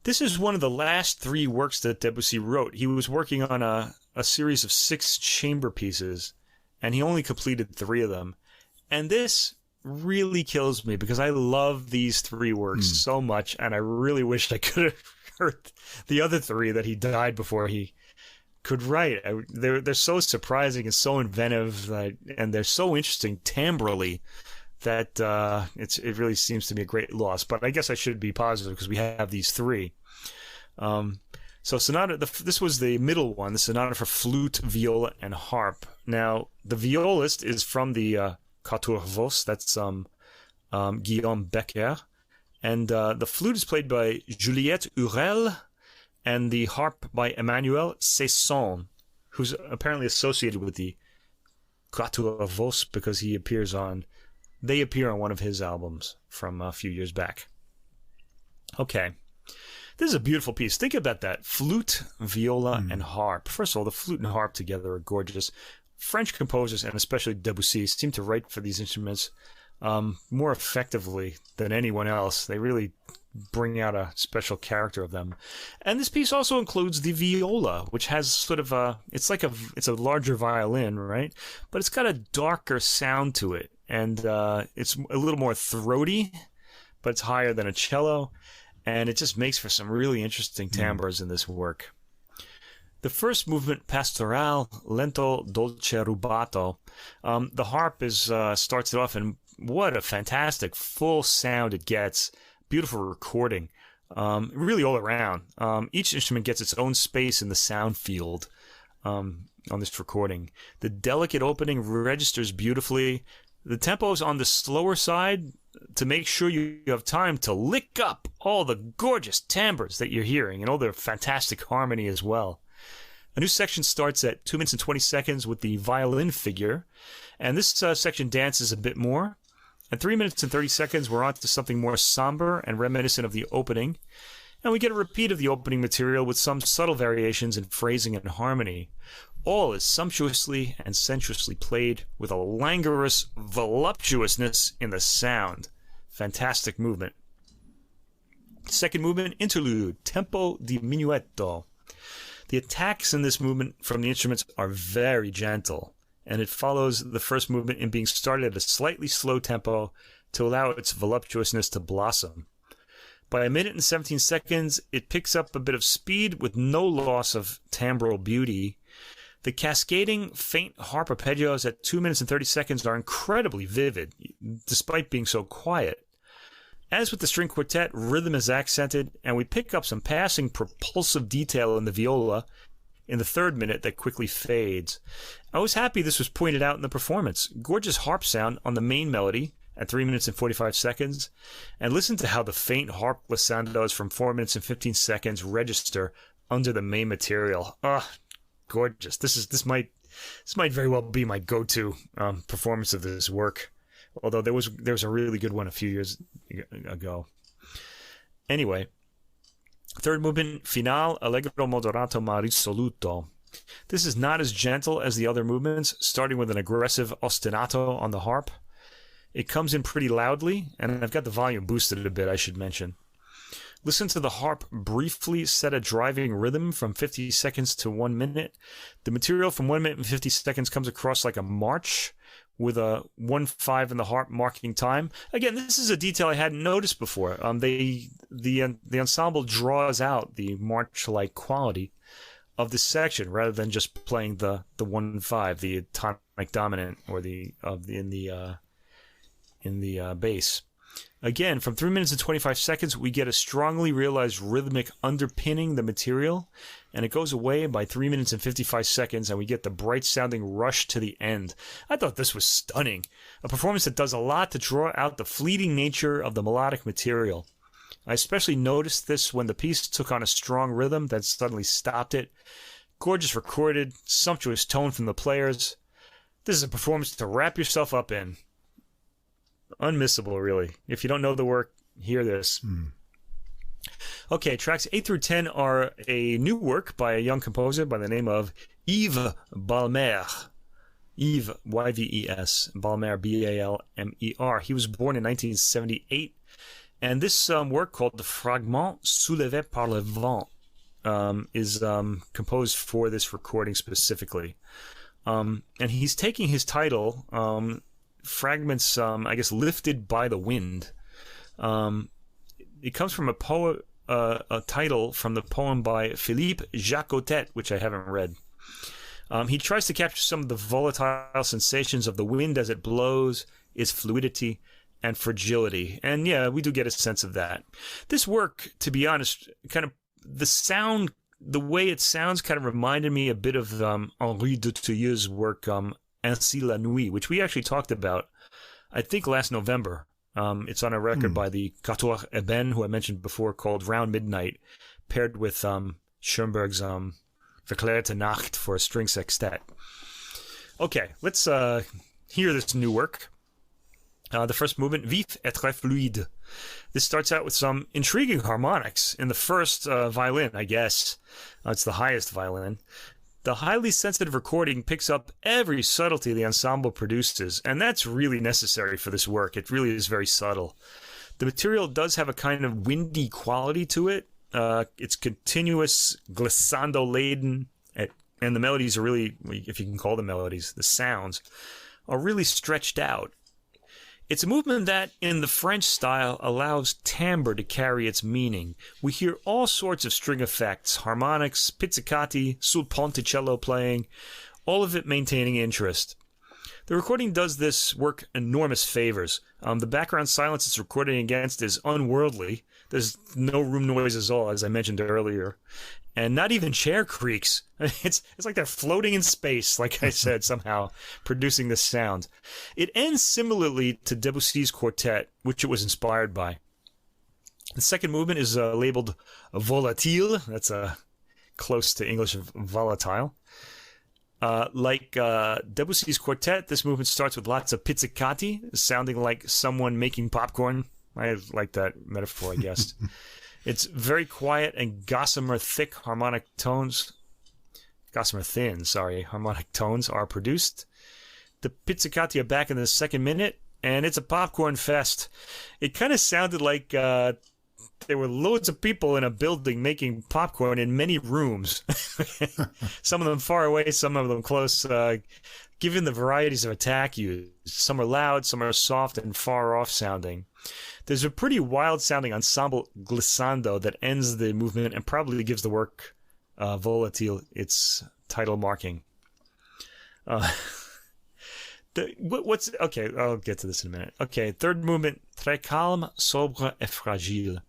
This is one of the last 3 works that Debussy wrote. He was working on a series of 6 chamber pieces, and he only completed 3 of them. And this really kills me because I love these 3 works so much, and I really wished I could have heard the other 3 that he died before he could write. They're so surprising and so inventive, and they're so interesting timbrally that it really seems to be a great loss. But I guess I should be positive because we have these 3. So sonata, this was the middle one, the sonata for flute, viola, and harp. Now the violist is from the Quatuor Voce. That's Guillaume Becker, and the flute is played by Juliette Hurel, and the harp by Emmanuel Ceysson, who's apparently associated with the Quatuor Voce because they appear on one of his albums from a few years back. Okay. This is a beautiful piece. Think about that. Flute, viola, and harp. First of all, the flute and harp together are gorgeous. French composers, and especially Debussy, seem to write for these instruments more effectively than anyone else. They really bring out a special character of them. And this piece also includes the viola, which has sort of it's a larger violin, right? But it's got a darker sound to it. And it's a little more throaty, but it's higher than a cello. And it just makes for some really interesting timbres in this work. The first movement, Pastoral, Lento, Dolce Rubato. The harp starts it off, and what a fantastic full sound it gets. Beautiful recording, really all around. Each instrument gets its own space in the sound field on this recording. The delicate opening registers beautifully. The tempo is on the slower side to make sure you have time to lick up all the gorgeous timbres that you're hearing and all their fantastic harmony as well. A new section starts at 2 minutes and 20 seconds with the violin figure, and this section dances a bit more. At 3 minutes and 30 seconds, we're on to something more somber and reminiscent of the opening, and we get a repeat of the opening material with some subtle variations in phrasing and harmony. All is sumptuously and sensuously played with a languorous voluptuousness in the sound. Fantastic movement. Second movement, interlude, tempo di minuetto. The attacks in this movement from the instruments are very gentle, and it follows the first movement in being started at a slightly slow tempo to allow its voluptuousness to blossom. By 1 minute and 17 seconds, it picks up a bit of speed with no loss of timbral beauty. The cascading, faint harp arpeggios at 2 minutes and 30 seconds are incredibly vivid, despite being so quiet. As with the string quartet, rhythm is accented, and we pick up some passing propulsive detail in the viola in the third minute that quickly fades. I was happy this was pointed out in the performance. Gorgeous harp sound on the main melody at 3 minutes and 45 seconds, and listen to how the faint harp glissandos from 4 minutes and 15 seconds register under the main material. Gorgeous. This might very well be my go-to performance of this work. Although there was a really good one a few years ago. Anyway, third movement, Finale, Allegro moderato ma risoluto. This is not as gentle as the other movements, starting with an aggressive ostinato on the harp. It comes in pretty loudly, and I've got the volume boosted a bit, I should mention. Listen to the harp briefly set a driving rhythm from 50 seconds to 1 minute. The material from 1 minute and 50 seconds comes across like a march, with a 1/5 in the harp marking time. Again, this is a detail I hadn't noticed before. The ensemble draws out the march-like quality of this section rather than just playing the 1/5, the tonic dominant, or in the bass. Again, from 3 minutes and 25 seconds, we get a strongly realized rhythmic underpinning the material, and it goes away by 3 minutes and 55 seconds, and we get the bright-sounding rush to the end. I thought this was stunning. A performance that does a lot to draw out the fleeting nature of the melodic material. I especially noticed this when the piece took on a strong rhythm that suddenly stopped it. Gorgeous recorded, sumptuous tone from the players. This is a performance to wrap yourself up in. Unmissable, really. If you don't know the work, hear this. Okay, tracks 8 through 10 are a new work by a young composer by the name of Yves Balmer. Yves, Y-V-E-S, Balmer, B-A-L-M-E-R. He was born in 1978, and this work called The Fragment Soulevé par le Vent is composed for this recording specifically. And he's taking his title, Fragments, I guess, Lifted by the Wind. It comes from a title from the poem by Philippe Jacotet, which I haven't read. He tries to capture some of the volatile sensations of the wind as it blows, its fluidity and fragility. And yeah, we do get a sense of that. This work, to be honest, kind of the sound, the way it sounds kind of reminded me a bit of Henri Dutilleux's work, Ainsi la Nuit, which we actually talked about, I think, last November. It's on a record by the Quatuor Eben, who I mentioned before, called Round Midnight, paired with Schoenberg's Verklärte Nacht for a string sextet. Okay, let's hear this new work. The first movement, Vif et très fluide. This starts out with some intriguing harmonics in the first violin, I guess. It's the highest violin. The highly sensitive recording picks up every subtlety the ensemble produces, and that's really necessary for this work. It really is very subtle. The material does have a kind of windy quality to it. It's continuous, glissando-laden, and the melodies are really, if you can call them melodies, the sounds, are really stretched out. It's a movement that, in the French style, allows timbre to carry its meaning. We hear all sorts of string effects, harmonics, pizzicati, sul ponticello playing, all of it maintaining interest. The recording does this work enormous favors. The background silence it's recording against is unworldly. There's no room noises at all, as I mentioned earlier. And not even chair creaks. It's like they're floating in space, like I said, somehow, producing this sound. It ends similarly to Debussy's quartet, which it was inspired by. The second movement is labeled Volatile. That's close to English of volatile. Like Debussy's quartet, this movement starts with lots of pizzicati, sounding like someone making popcorn. I like that metaphor, I guess. It's very quiet and gossamer thick harmonic tones. Gossamer thin, harmonic tones are produced. The pizzicati are back in the second minute, and it's a popcorn fest. It kind of sounded like there were loads of people in a building making popcorn in many rooms. Some of them far away, some of them close, given the varieties of attack used. Some are loud, some are soft and far off sounding. There's a pretty wild-sounding ensemble glissando that ends the movement and probably gives the work Volatile its title marking. Okay, I'll get to this in a minute. Okay, third movement, Très calme, sobre et fragile.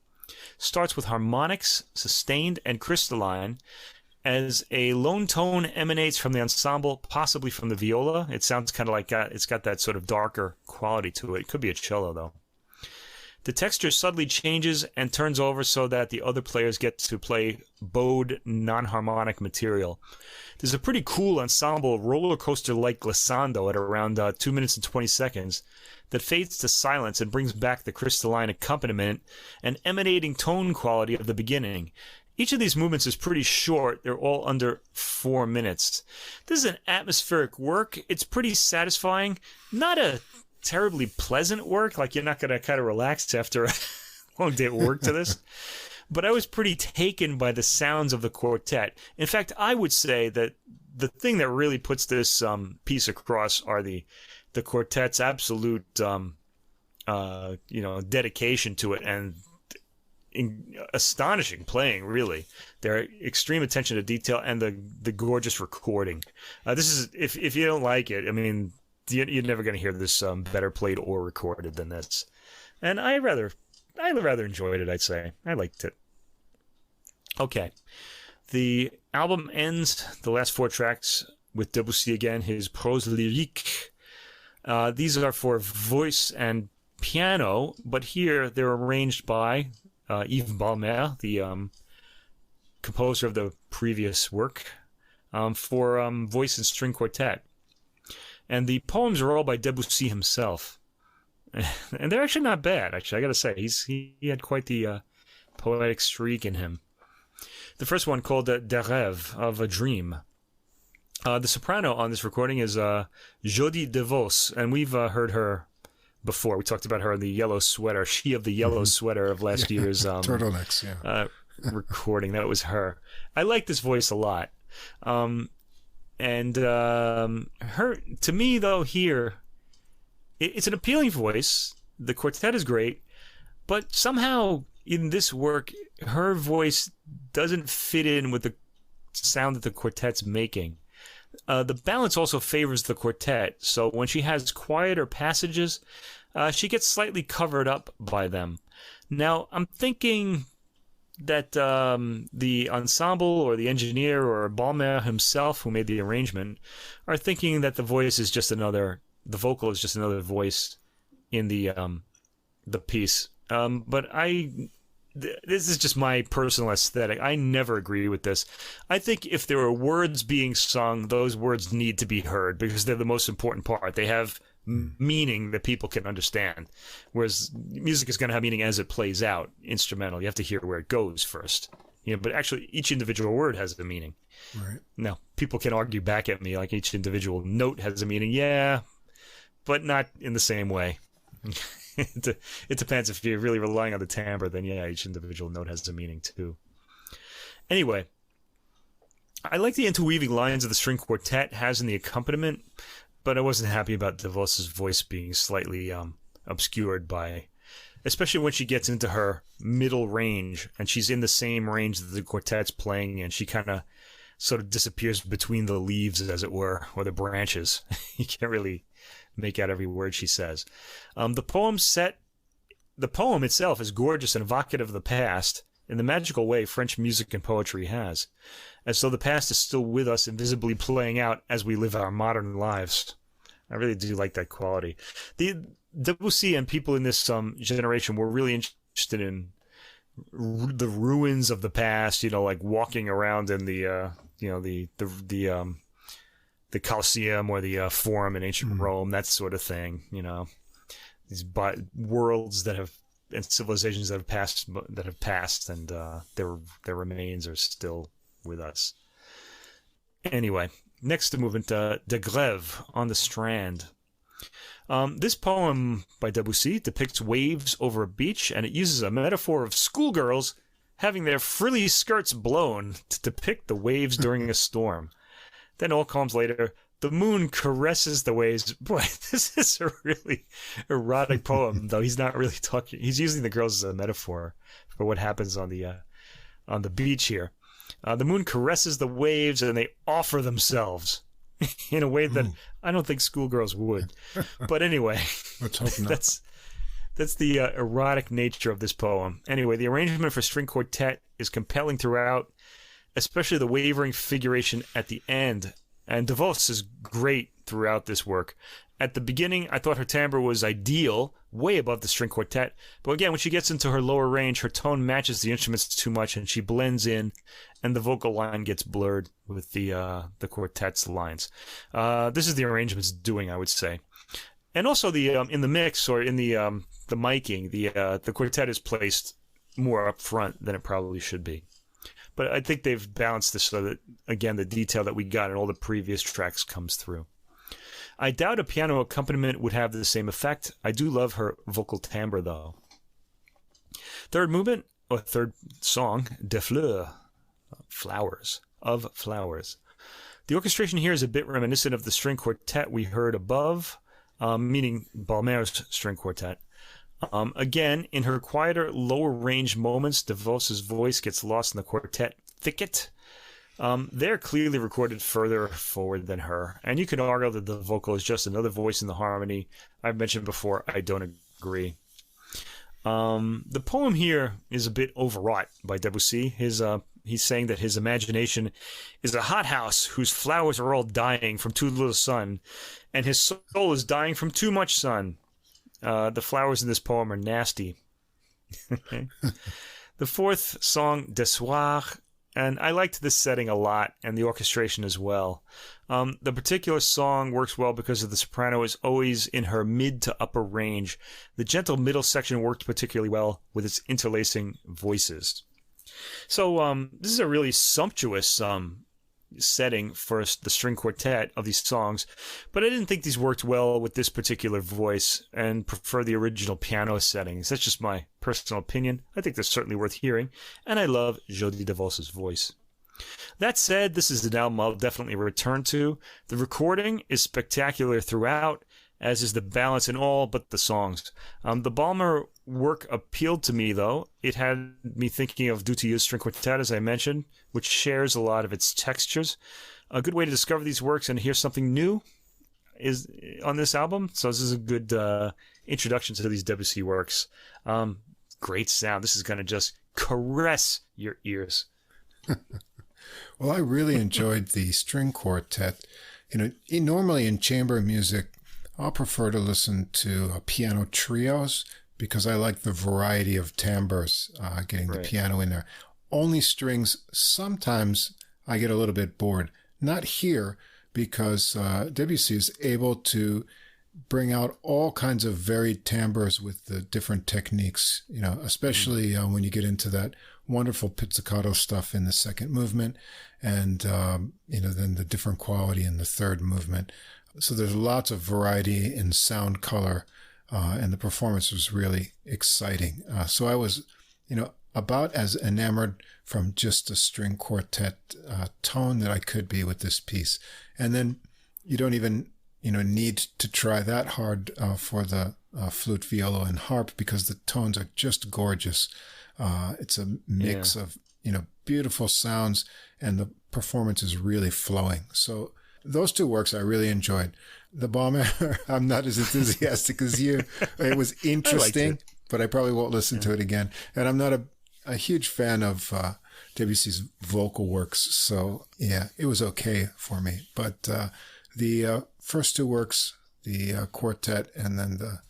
Starts with harmonics, sustained and crystalline, as a lone tone emanates from the ensemble, possibly from the viola. It sounds kind of like it's got that sort of darker quality to it. It could be a cello, though. The texture subtly changes and turns over so that the other players get to play bowed, non-harmonic material. There's a pretty cool ensemble roller coaster-like glissando at around 2 minutes and 20 seconds that fades to silence and brings back the crystalline accompaniment and emanating tone quality of the beginning. Each of these movements is pretty short. They're all under 4 minutes. This is an atmospheric work. It's pretty satisfying. Not a terribly pleasant work, like you're not going to kind of relax after a long day at work to this. But I was pretty taken by the sounds of the quartet. In fact, I would say that the thing that really puts this piece across are the quartet's absolute dedication to it and astonishing playing, really. Their extreme attention to detail and the gorgeous recording. This is, if you don't like it, I mean, you're never going to hear this better played or recorded than this. And I rather enjoyed it, I'd say. I liked it. Okay. The album ends, the last 4 tracks, with Debussy again, his prose lyrique. These are for voice and piano, but here they're arranged by Yves Balmer, the composer of the previous work, for voice and string quartet. And the poems are all by Debussy himself. And they're actually not bad, actually, I gotta say. He had quite the poetic streak in him. The first one, called Des Rêves, of a Dream. The soprano on this recording is Jodie Devos, and we've heard her before. We talked about her in the yellow sweater, She of the Yellow Sweater of last year's turtlenecks, recording. That was her. I like this voice a lot. And her, to me, though, here, it's an appealing voice. The quartet is great, but somehow in this work, her voice doesn't fit in with the sound that the quartet's making. The balance also favors the quartet, so when she has quieter passages, she gets slightly covered up by them. Now, I'm thinking that the ensemble or the engineer or Balmer himself, who made the arrangement, are thinking that the vocal is just another voice in the piece. But this is just my personal aesthetic. I never agree with this. I think if there are words being sung, those words need to be heard because they're the most important part. They have meaning that people can understand. Whereas music is going to have meaning as it plays out, instrumental. You have to hear where it goes first. But actually, each individual word has a meaning. Right. Now, people can argue back at me like each individual note has a meaning. Yeah, but not in the same way. It depends. If you're really relying on the timbre, then yeah, each individual note has a meaning too. Anyway, I like the interweaving lines of the string quartet has in the accompaniment, but I wasn't happy about Devos' voice being slightly obscured by, especially when she gets into her middle range and she's in the same range that the quartet's playing, and she kind of sort of disappears between the leaves, as it were, or the branches. You can't really make out every word she says. The poem itself is gorgeous and evocative of the past in the magical way French music and poetry has, as though the past is still with us, invisibly playing out as we live our modern lives. I really do like that quality. The Debussy and people in this generation were really interested in the ruins of the past, like walking around in the Colosseum or the Forum in ancient Rome, that sort of thing. These worlds and civilizations that have passed, and their remains are still with us. Anyway, next movement, De Grève, On the Strand. This poem by Debussy depicts waves over a beach, and it uses a metaphor of schoolgirls having their frilly skirts blown to depict the waves during a storm. Then all calms later, the moon caresses the waves. Boy, this is a really erotic poem, though he's not really talking. He's using the girls as a metaphor for what happens on the beach here. The moon caresses the waves, and they offer themselves in a way that I don't think schoolgirls would. But anyway, let's hope not. That's the erotic nature of this poem. Anyway, the arrangement for string quartet is compelling throughout, especially the wavering figuration at the end. And Devos is great throughout this work. At the beginning, I thought her timbre was ideal, way above the string quartet. But again, when she gets into her lower range, her tone matches the instruments too much, and she blends in, and the vocal line gets blurred with the quartet's lines. This is the arrangement's doing, I would say. And also the in the mix or in the miking, the quartet is placed more up front than it probably should be. But I think they've balanced this so that, again, the detail that we got in all the previous tracks comes through. I doubt a piano accompaniment would have the same effect. I do love her vocal timbre, though. Third movement, or third song, De Fleurs, Flowers, of Flowers. The orchestration here is a bit reminiscent of the string quartet we heard above, meaning Balmer's string quartet. Again, in her quieter, lower range moments, Devos' voice gets lost in the quartet thicket. They're clearly recorded further forward than her, and you can argue that the vocal is just another voice in the harmony. I've mentioned before, I don't agree. The poem here is a bit overwrought by Debussy. He's saying that his imagination is a hothouse whose flowers are all dying from too little sun, and his soul is dying from too much sun. The flowers in this poem are nasty. The fourth song, De Soir, and I liked this setting a lot, and the orchestration as well. The particular song works well because of the soprano is always in her mid to upper range. The gentle middle section worked particularly well with its interlacing voices. So this is a really sumptuous setting for the string quartet of these songs, but I didn't think these worked well with this particular voice and prefer the original piano settings. That's just my personal opinion. I think they're certainly worth hearing, and I love Jodie Devos' voice. That said, this is an album I'll definitely return to. The recording is spectacular throughout, as is the balance in all but the songs. The Balmer work appealed to me, though. It had me thinking of Dutilleux's string quartet, as I mentioned, which shares a lot of its textures. A good way to discover these works and hear something new is on this album. So this is a good introduction to these Debussy works. Great sound. This is going to just caress your ears. Well, I really enjoyed the string quartet. Normally in chamber music, I'll prefer to listen to piano trios because I like the variety of timbres, getting the piano in there. Only strings, sometimes I get a little bit bored. Not here, because Debussy is able to bring out all kinds of varied timbres with the different techniques, especially when you get into that wonderful pizzicato stuff in the second movement and, then the different quality in the third movement. So there's lots of variety in sound color, and the performance was really exciting. So I was, about as enamored from just a string quartet tone that I could be with this piece. And then you don't even, need to try that hard for the flute, viola, and harp because the tones are just gorgeous. It's a mix of, beautiful sounds, and the performance is really flowing. So those two works I really enjoyed. The Balmer, I'm not as enthusiastic as you. It was interesting, but I probably won't listen to it again. And I'm not a huge fan of Debussy's vocal works. So, yeah, it was okay for me. But the first two works, the quartet and then the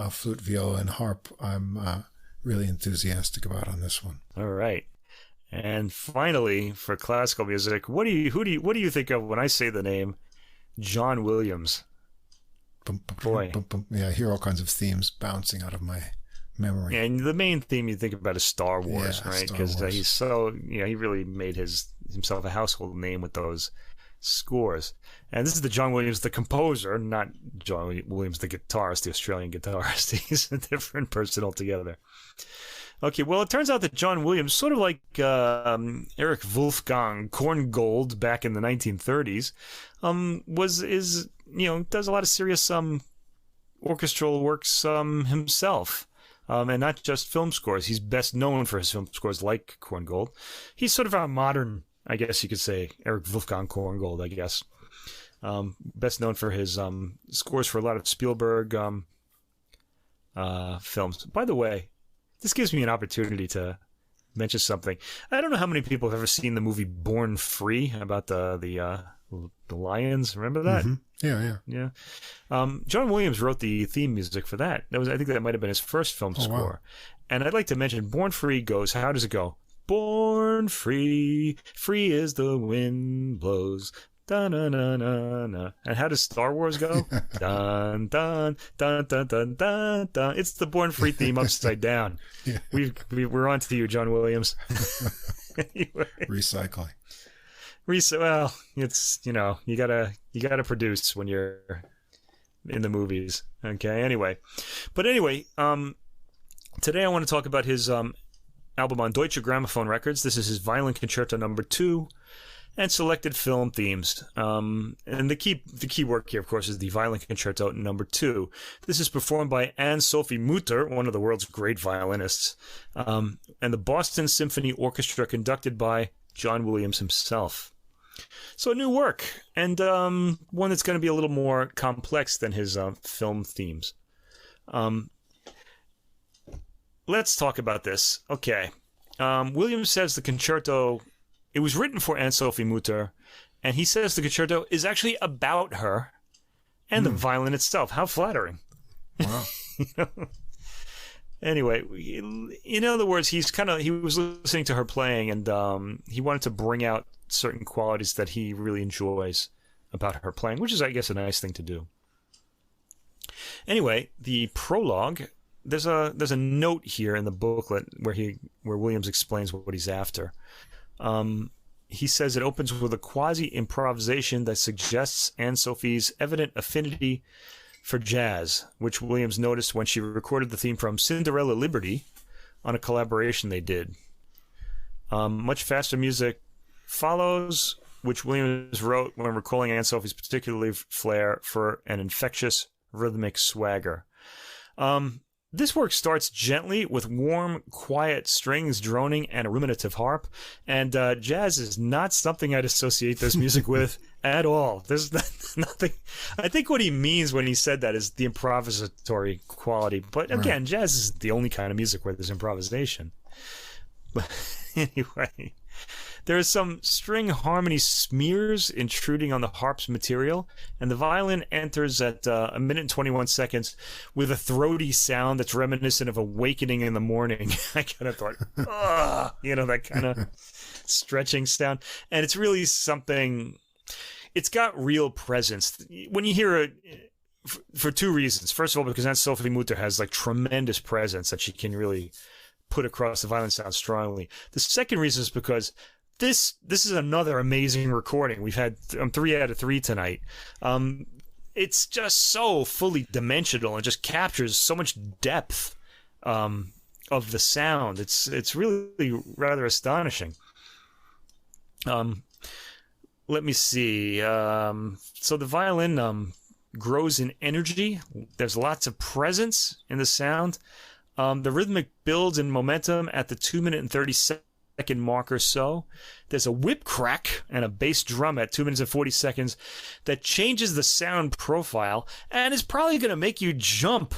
flute, viola, and harp, I'm really enthusiastic about on this one. All right. And finally, for classical music, what do you think of when I say the name John Williams? Boy, yeah, I hear all kinds of themes bouncing out of my memory. And the main theme you think about is Star Wars, right? Because he's so, he really made himself a household name with those scores. And this is the John Williams, the composer, not John Williams, the guitarist, the Australian guitarist. He's a different person altogether. Okay, well, it turns out that John Williams, sort of like Erich Wolfgang Korngold back in the 1930s, does a lot of serious orchestral works himself, and not just film scores. He's best known for his film scores, like Korngold. He's sort of a modern, I guess you could say, Erich Wolfgang Korngold, I guess. Best known for his scores for a lot of Spielberg films. By the way, this gives me an opportunity to mention something. I don't know how many people have ever seen the movie Born Free about the lions. Remember that? Mm-hmm. Yeah. John Williams wrote the theme music for that. I think that might have been his first film score. Wow. And I'd like to mention Born Free goes, how does it go? Born free, free as the wind blows. Dun, dun, dun, dun, dun. And how does Star Wars go? Dun, dun, dun, dun, dun, dun, dun. It's the Born Free theme upside down. Yeah. We're on to you, John Williams. Anyway. Recycling. Well, it's, you gotta produce when you're in the movies. Okay. Anyway, today I want to talk about his album on Deutsche Grammophon Records. This is his Violin Concerto No. 2. And selected film themes. And the key work here, of course, is the Violin Concerto No. 2. This is performed by Anne-Sophie Mutter, one of the world's great violinists, and the Boston Symphony Orchestra, conducted by John Williams himself. So a new work, and one that's going to be a little more complex than his film themes. Let's talk about this. Okay. Williams says the concerto... It was written for Anne-Sophie Mutter, and he says the concerto is actually about her and the violin itself. How flattering. Wow. Anyway, in other words, he was listening to her playing, and he wanted to bring out certain qualities that he really enjoys about her playing, which is, I guess, a nice thing to do. Anyway, the prologue, there's a note here in the booklet where Williams explains what he's after. He says it opens with a quasi-improvisation that suggests Anne-Sophie's evident affinity for jazz, which Williams noticed when she recorded the theme from Cinderella Liberty on a collaboration they did. Much faster music follows, which Williams wrote when recalling Anne-Sophie's particular flair for an infectious rhythmic swagger. This work starts gently with warm, quiet strings droning and a ruminative harp, and jazz is not something I'd associate this music with at all. There's nothing. I think what he means when he said that is the improvisatory quality. But again, jazz is the only kind of music where there's improvisation. But anyway, there are some string harmony smears intruding on the harp's material, and the violin enters at 1 minute and 21 seconds with a throaty sound that's reminiscent of Awakening in the Morning. I kind of thought, that kind of stretching sound. And it's really something, it's got real presence. When you hear it, for two reasons. First of all, because Anne-Sophie Mutter has like tremendous presence that she can really put across the violin sound strongly. The second reason is because this is another amazing recording. We've had 3 out of 3 tonight. It's just so fully dimensional and just captures so much depth of the sound. It's really rather astonishing. Let me see. So the violin grows in energy. There's lots of presence in the sound. The rhythmic builds in momentum at the 2 minute and 30 second mark or so. There's a whip crack and a bass drum at 2 minutes and 40 seconds that changes the sound profile and is probably going to make you jump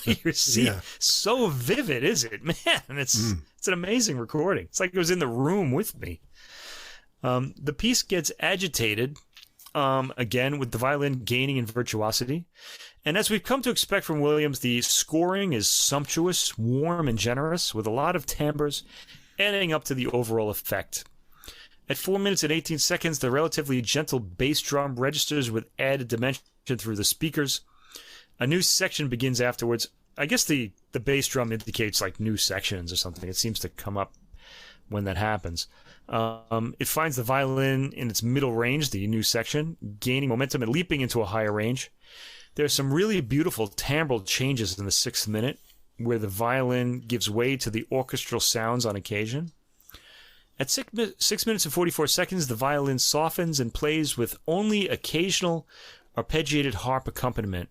in your seat. Yeah. So vivid is it, man? It's an amazing recording. It's like it was in the room with me. The piece gets agitated again with the violin gaining in virtuosity. And as we've come to expect from Williams, the scoring is sumptuous, warm, and generous, with a lot of timbres adding up to the overall effect. At 4 minutes and 18 seconds, the relatively gentle bass drum registers with added dimension through the speakers. A new section begins afterwards. I guess the bass drum indicates like new sections or something. It seems to come up when that happens. It finds the violin in its middle range, the new section, gaining momentum and leaping into a higher range. There's some really beautiful timbral changes in the 6th minute, where the violin gives way to the orchestral sounds on occasion. At 6 minutes and 44 seconds, the violin softens and plays with only occasional arpeggiated harp accompaniment.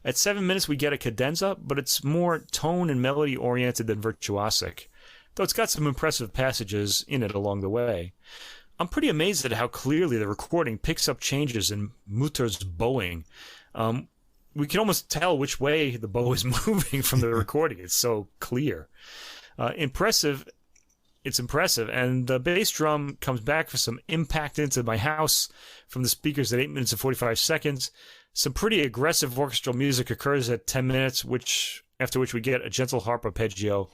At 7 minutes, we get a cadenza, but it's more tone and melody oriented than virtuosic, though it's got some impressive passages in it along the way. I'm pretty amazed at how clearly the recording picks up changes in Mutter's bowing. We can almost tell which way the bow is moving from the recording. It's so clear. It's impressive. And the bass drum comes back for some impact into my house from the speakers at 8 minutes and 45 seconds. Some pretty aggressive orchestral music occurs at 10 minutes, after which we get a gentle harp arpeggio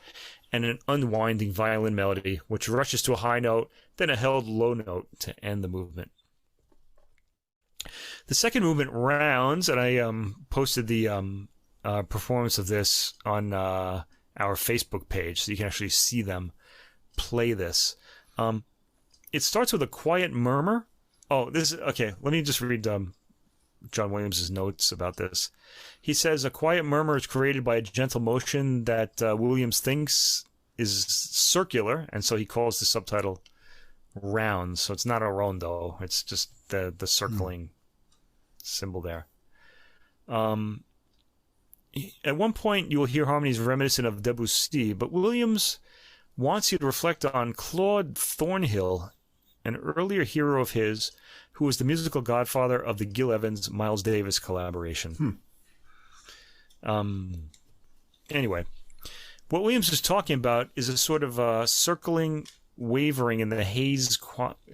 and an unwinding violin melody, which rushes to a high note, then a held low note to end the movement. The second movement, Rounds, and I posted the performance of this on our Facebook page, so you can actually see them play this. It starts with a quiet murmur. Okay, let me just read John Williams' notes about this. He says, a quiet murmur is created by a gentle motion that Williams thinks is circular, and so he calls the subtitle Rounds. So it's not a rondo, it's just the circling symbol there. At one point, you will hear harmonies reminiscent of Debussy, but Williams wants you to reflect on Claude Thornhill, an earlier hero of his, who was the musical godfather of the Gil Evans-Miles Davis collaboration. Anyway, what Williams is talking about is a sort of circling, wavering in the haze quality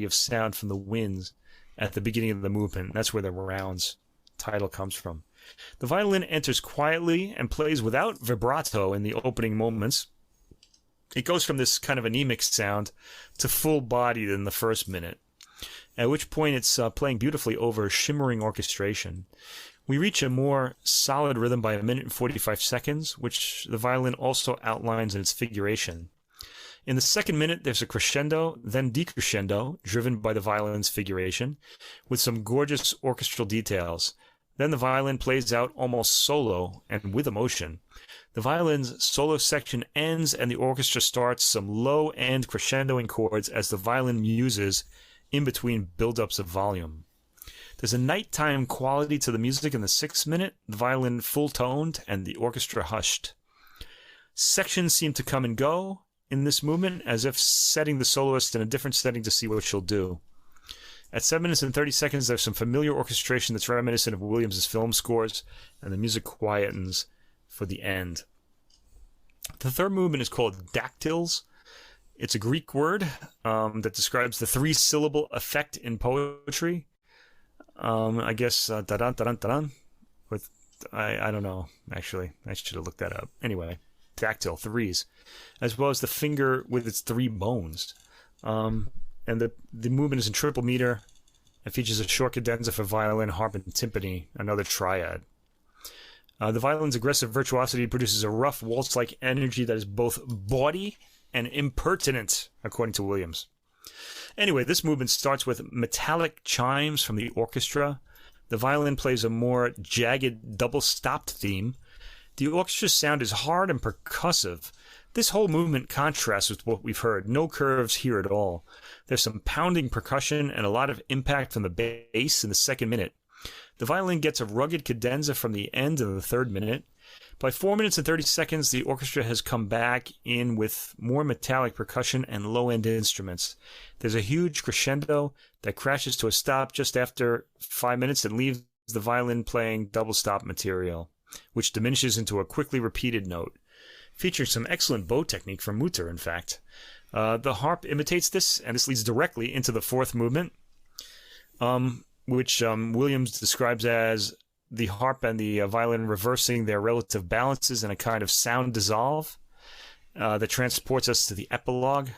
of sound from the winds at the beginning of the movement. That's where the Rounds title comes from. The violin enters quietly and plays without vibrato in the opening moments. It goes from this kind of anemic sound to full-bodied in the first minute, at which point it's playing beautifully over shimmering orchestration. We reach a more solid rhythm by 1 minute and 45 seconds, which the violin also outlines in its figuration. In the second minute, there's a crescendo, then decrescendo, driven by the violin's figuration, with some gorgeous orchestral details. Then the violin plays out almost solo and with emotion. The violin's solo section ends and the orchestra starts some low-end crescendoing chords as the violin muses in between build-ups of volume. There's a nighttime quality to the music in the 6th minute, the violin full-toned and the orchestra hushed. Sections seem to come and go in this movement, as if setting the soloist in a different setting to see what she'll do. At 7 minutes and 30 seconds, there's some familiar orchestration that's reminiscent of Williams' film scores, and the music quietens for the end. The third movement is called dactyls. It's a Greek word that describes the 3-syllable effect in poetry. I guess da-dun, da-dun, da-dun, with, I don't know, actually. I should have looked that up. Anyway, dactyl, 3s, as well as the finger with its 3 bones. And the movement is in triple meter and features a short cadenza for violin, harp, and timpani, another triad. The violin's aggressive virtuosity produces a rough waltz-like energy that is both bawdy and impertinent, according to Williams. Anyway, this movement starts with metallic chimes from the orchestra. The violin plays a more jagged, double-stopped theme. The orchestra's sound is hard and percussive. This whole movement contrasts with what we've heard. No curves here at all. There's some pounding percussion and a lot of impact from the bass in the 2nd minute. The violin gets a rugged cadenza from the end of the 3rd minute. By 4 minutes and 30 seconds, the orchestra has come back in with more metallic percussion and low-end instruments. There's a huge crescendo that crashes to a stop just after 5 minutes and leaves the violin playing double-stop material, which diminishes into a quickly repeated note, featuring some excellent bow technique from Mutter, in fact. The harp imitates this, and this leads directly into the 4th movement, which Williams describes as the harp and the violin reversing their relative balances in a kind of sound dissolve that transports us to the epilogue.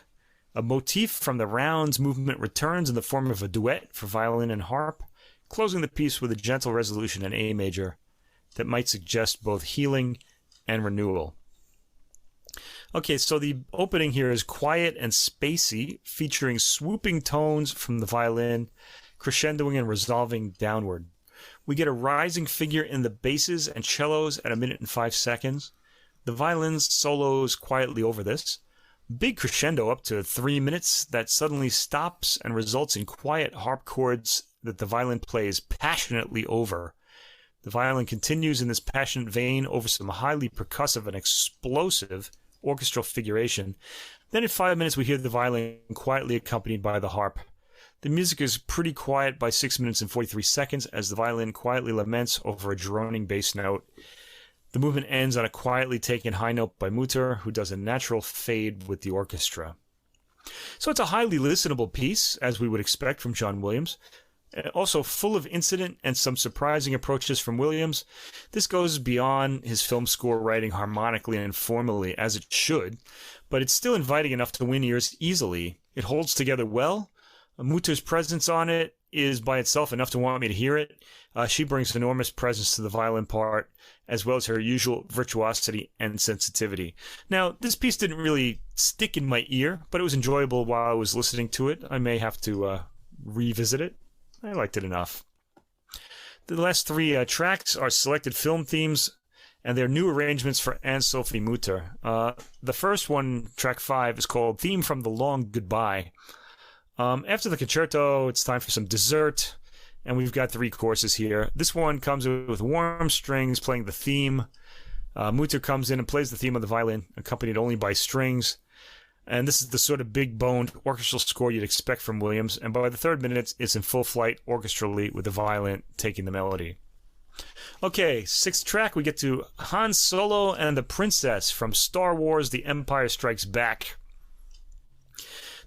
A motif from the rounds movement returns in the form of a duet for violin and harp, closing the piece with a gentle resolution in A major that might suggest both healing and renewal. Okay, so the opening here is quiet and spacey, featuring swooping tones from the violin, crescendoing and resolving downward. We get a rising figure in the basses and cellos at 1 minute and 5 seconds. The violin solos quietly over this. Big crescendo up to 3 minutes that suddenly stops and results in quiet harp chords that the violin plays passionately over. The violin continues in this passionate vein over some highly percussive and explosive orchestral figuration. Then at 5 minutes we hear the violin quietly accompanied by the harp. The music is pretty quiet by 6 minutes and 43 seconds as the violin quietly laments over a droning bass note. The movement ends on a quietly taken high note by Mutter, who does a natural fade with the orchestra. So it's a highly listenable piece, as we would expect from John Williams. Also full of incident and some surprising approaches from Williams. This goes beyond his film score writing harmonically and formally, as it should, but it's still inviting enough to win ears easily. It holds together well. Mutter's presence on it is by itself enough to want me to hear it. She brings enormous presence to the violin part, as well as her usual virtuosity and sensitivity. Now, this piece didn't really stick in my ear, but it was enjoyable while I was listening to it. I may have to revisit it. I liked it enough. The last 3 tracks are selected film themes, and they're new arrangements for Anne-Sophie Mutter. The first one, track 5, is called Theme from the Long Goodbye. After the concerto, it's time for some dessert, and we've got 3 courses here. This one comes with warm strings playing the theme. Mutter comes in and plays the theme of the violin, accompanied only by strings. And this is the sort of big-boned orchestral score you'd expect from Williams. And by the 3rd minute, it's in full flight orchestrally with the violin taking the melody. Okay, 6th track, we get to Han Solo and the Princess from Star Wars: The Empire Strikes Back.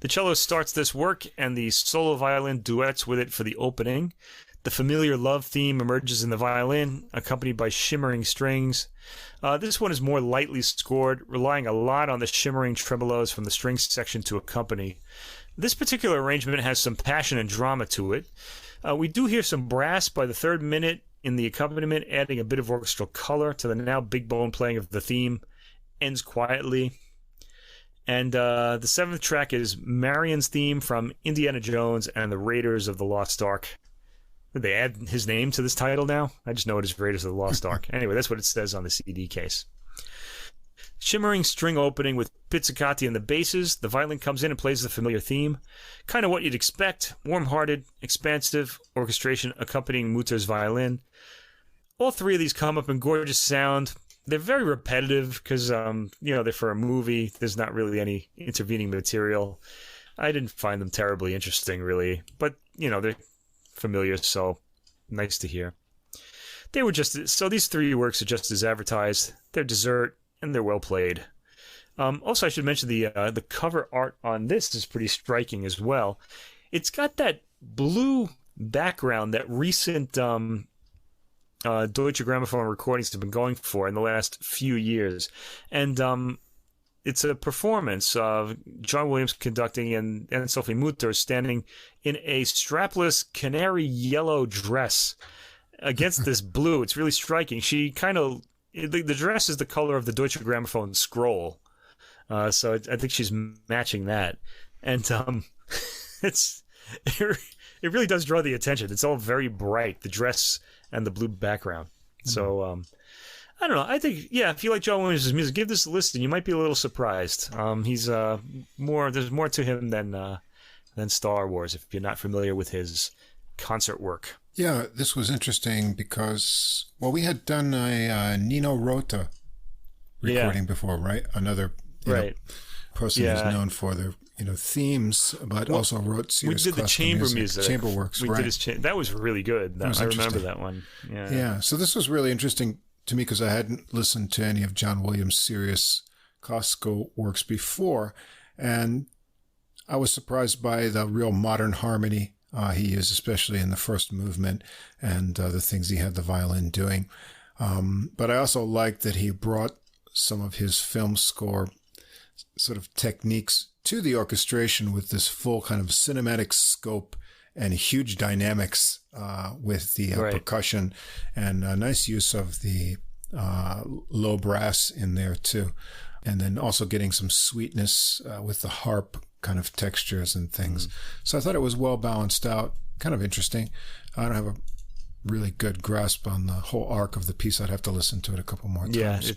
The cello starts this work, and the solo violin duets with it for the opening. The familiar love theme emerges in the violin, accompanied by shimmering strings. This one is more lightly scored, relying a lot on the shimmering tremolos from the strings section to accompany. This particular arrangement has some passion and drama to it. We do hear some brass by the third minute in the accompaniment, adding a bit of orchestral color to the now big bone playing of the theme. Ends quietly. And the seventh track is Marion's theme from Indiana Jones and the Raiders of the Lost Ark. Did they add his name to this title now? I just know it is Raiders of the Lost Ark. Anyway, that's what it says on the CD case. Shimmering string opening with pizzicati in the basses. The violin comes in and plays the familiar theme. Kind of what you'd expect. Warm-hearted, expansive orchestration accompanying Mutter's violin. All three of these come up in gorgeous sound. They're very repetitive because, they're for a movie. There's not really any intervening material. I didn't find them terribly interesting, really. But, they're familiar, so nice to hear. These three works are just as advertised. They're dessert, and they're well played. Also, I should mention the cover art on this is pretty striking as well. It's got that blue background that recent Deutsche Grammophon recordings have been going for in the last few years. And it's a performance of John Williams conducting and Anne-Sophie Mutter standing in a strapless canary yellow dress against this blue. It's really striking. She the dress is the color of the Deutsche Grammophon scroll. So I think she's matching that. And it really does draw the attention. It's all very bright, the dress and the blue background. So I don't know. I think, if you like John Williams' music, give this a listen. You might be a little surprised. There's more to him than Star Wars, if you're not familiar with his concert work. Yeah, this was interesting because, we had done a Nino Rota recording before, right? Another person who's known for their themes, but also wrote serious we did the chamber music. Chamber works, we did his that was really good. I remember that one. Yeah. So this was really interesting to me because I hadn't listened to any of John Williams' serious classical works before, and I was surprised by the real modern harmony he used, especially in the first movement and the things he had the violin doing. But I also liked that he brought some of his film score sort of techniques to the orchestration with this full kind of cinematic scope and huge dynamics with the percussion and a nice use of the low brass in there too. And then also getting some sweetness with the harp kind of textures and things. So I thought it was well balanced out, kind of interesting. I don't have a really good grasp on the whole arc of the piece. I'd have to listen to it a couple more times.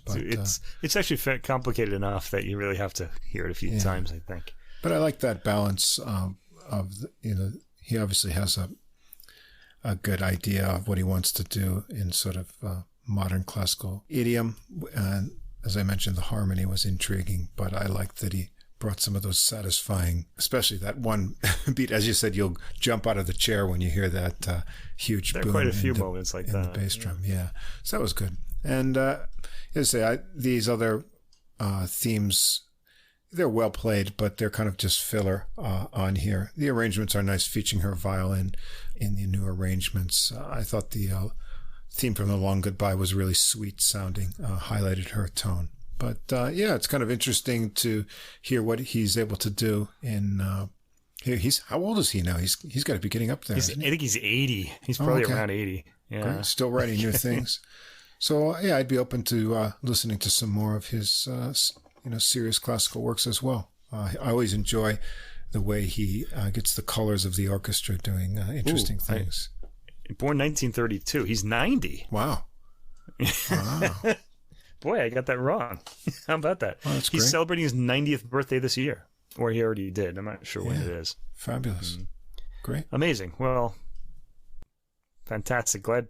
It's actually complicated enough that you really have to hear it a few times, I think. But I like that balance he obviously has a good idea of what he wants to do in sort of modern classical idiom. And as I mentioned, the harmony was intriguing, but I liked that he brought some of those satisfying, especially that one beat. As you said, you'll jump out of the chair when you hear that huge boom. There are quite a few moments like that. In the bass drum, So that was good. And as I say, these other themes, they're well played, but they're kind of just filler on here. The arrangements are nice, featuring her violin in the new arrangements. I thought the theme from The Long Goodbye was really sweet sounding, highlighted her tone. But it's kind of interesting to hear what he's able to do in. How old is he now? He's got to be getting up there. I think he's 80. He's probably around 80. Yeah, great. Still writing new things. So I'd be open to listening to some more of his serious classical works as well. I always enjoy the way he gets the colors of the orchestra doing interesting things. Born 1932. He's 90. Wow. Boy, I got that wrong. How about that? Oh, that's He's great. celebrating his 90th birthday this year. Or he already did. I'm not sure when it is. Fabulous. Great. Amazing. Well, fantastic. Glad.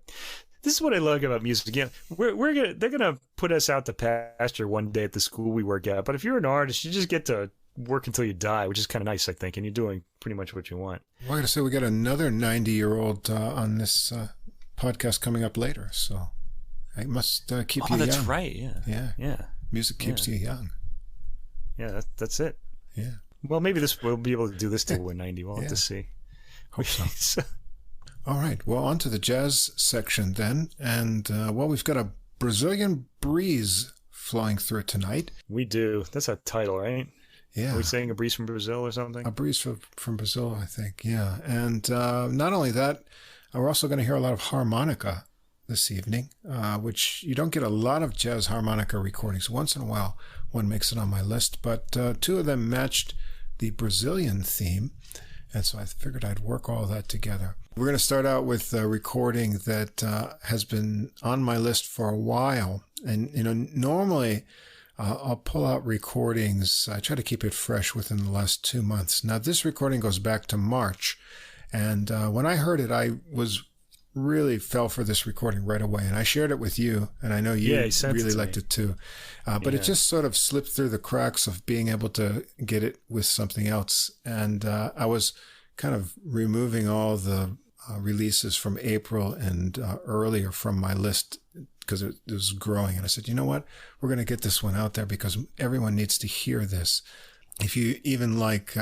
This is what I love about music. Again, they're gonna put us out to pasture one day at the school we work at. But if you're an artist, you just get to work until you die, which is kind of nice, I think. And you're doing pretty much what you want. Well, I gotta say, we got another 90-year-old on this podcast coming up later. So I must keep you young. Oh, that's right. Yeah. Music keeps you young. Yeah, that's it. Yeah. Well, maybe we'll be able to do this till we're 90. We'll have to see. Hope so. All right. Well, on to the jazz section then. And, we've got a Brazilian breeze flowing through tonight. We do. That's a title, right? Yeah. Are we saying a breeze from Brazil or something? A breeze from Brazil, I think. Yeah. And not only that, we're also going to hear a lot of harmonica this evening, which you don't get a lot of jazz harmonica recordings. Once in a while, one makes it on my list. But two of them matched the Brazilian theme. And so I figured I'd work all that together. We're going to start out with a recording that has been on my list for a while. And, normally I'll pull out recordings. I try to keep it fresh within the last 2 months. Now, this recording goes back to March. And when I heard it, I really fell for this recording right away. And I shared it with you. And I know you really liked it too. But it just sort of slipped through the cracks of being able to get it with something else. And I was kind of removing all the releases from April and earlier from my list because it was growing. And I said, you know what? We're going to get this one out there because everyone needs to hear this. If you even like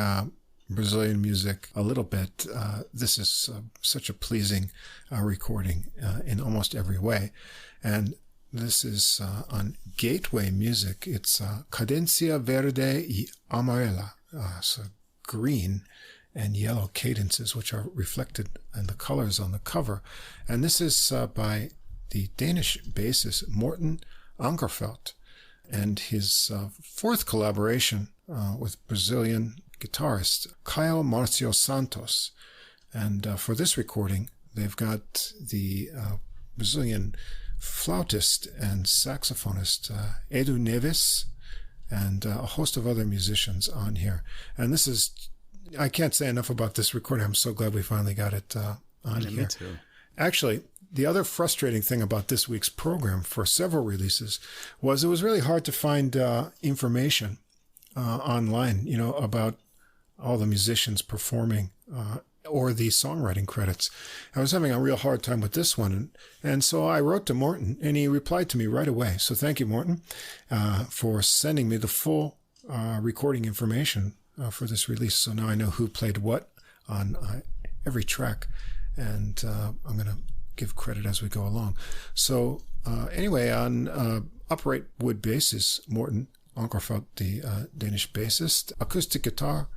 Brazilian music a little bit, this is such a pleasing recording in almost every way. And this is on Gateway Music. It's Cadência, Verde y Amarela, so green and yellow cadences, which are reflected in the colors on the cover. And this is by the Danish bassist Morten Ankarfeldt and his fourth collaboration with Brazilian guitarist Caio Marcio Santos. And for this recording, they've got the Brazilian flautist and saxophonist Edu Neves and a host of other musicians on here. And this is, I can't say enough about this recording. I'm so glad we finally got it on here. Me too. Actually, the other frustrating thing about this week's program for several releases was it was really hard to find information online, about all the musicians performing or the songwriting credits. I was having a real hard time with this one. And so I wrote to Morten, and he replied to me right away. So thank you, Morten, for sending me the full recording information for this release. So now I know who played what on every track. And I'm going to give credit as we go along. So anyway, on upright wood bass is Morten Ankarfeldt, the Danish bassist. Acoustic guitar,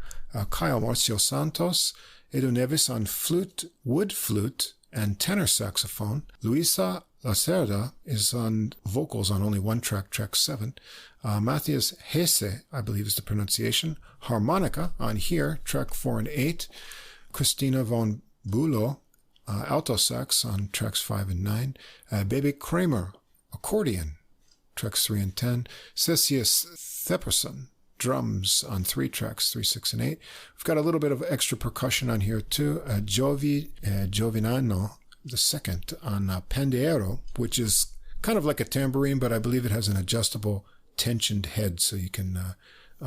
Caio Marcio Santos. Edu Neves on flute, wood flute, and tenor saxophone. Luisa Lacerda is on vocals on only one track, track 7. Matthias Hesse, I believe is the pronunciation. Harmonica on here, track 4 and 8. Christina von Bülow, alto sax on tracks 5 and 9. Baby Kramer, accordion, tracks 3 and 10. Cecius Thepperson, drums on 3 tracks, 3, 6, and 8. We've got a little bit of extra percussion on here too. Giovinano, the second, on Pandeiro, which is kind of like a tambourine, but I believe it has an adjustable tensioned head, so you can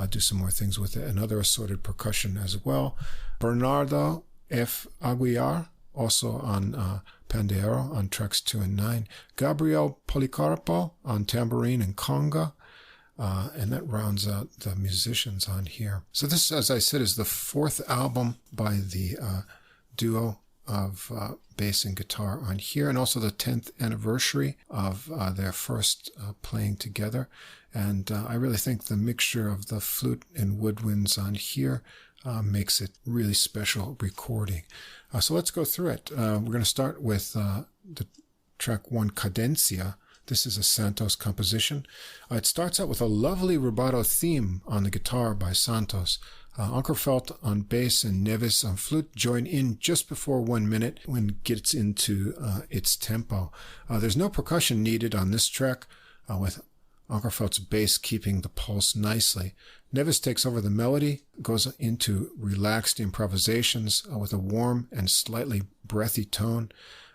do some more things with it. And other assorted percussion as well. Bernardo F. Aguiar, also on Pandeiro, on tracks 2 and 9. Gabriel Policarpo on tambourine and conga. And that rounds out the musicians on here. So this, as I said, is the 4th album by the duo of bass and guitar on here, and also the 10th anniversary of their first playing together. And I really think the mixture of the flute and woodwinds on here makes it really special recording. So let's go through it. We're going to start with the track 1, Cadência. This is a Santos composition. It starts out with a lovely rubato theme on the guitar by Santos. Ankarfeldt on bass and Neves on flute join in just before 1 minute when it gets into its tempo. There's no percussion needed on this track, with Ankarfeldt's bass keeping the pulse nicely. Neves takes over the melody, goes into relaxed improvisations with a warm and slightly breathy tone.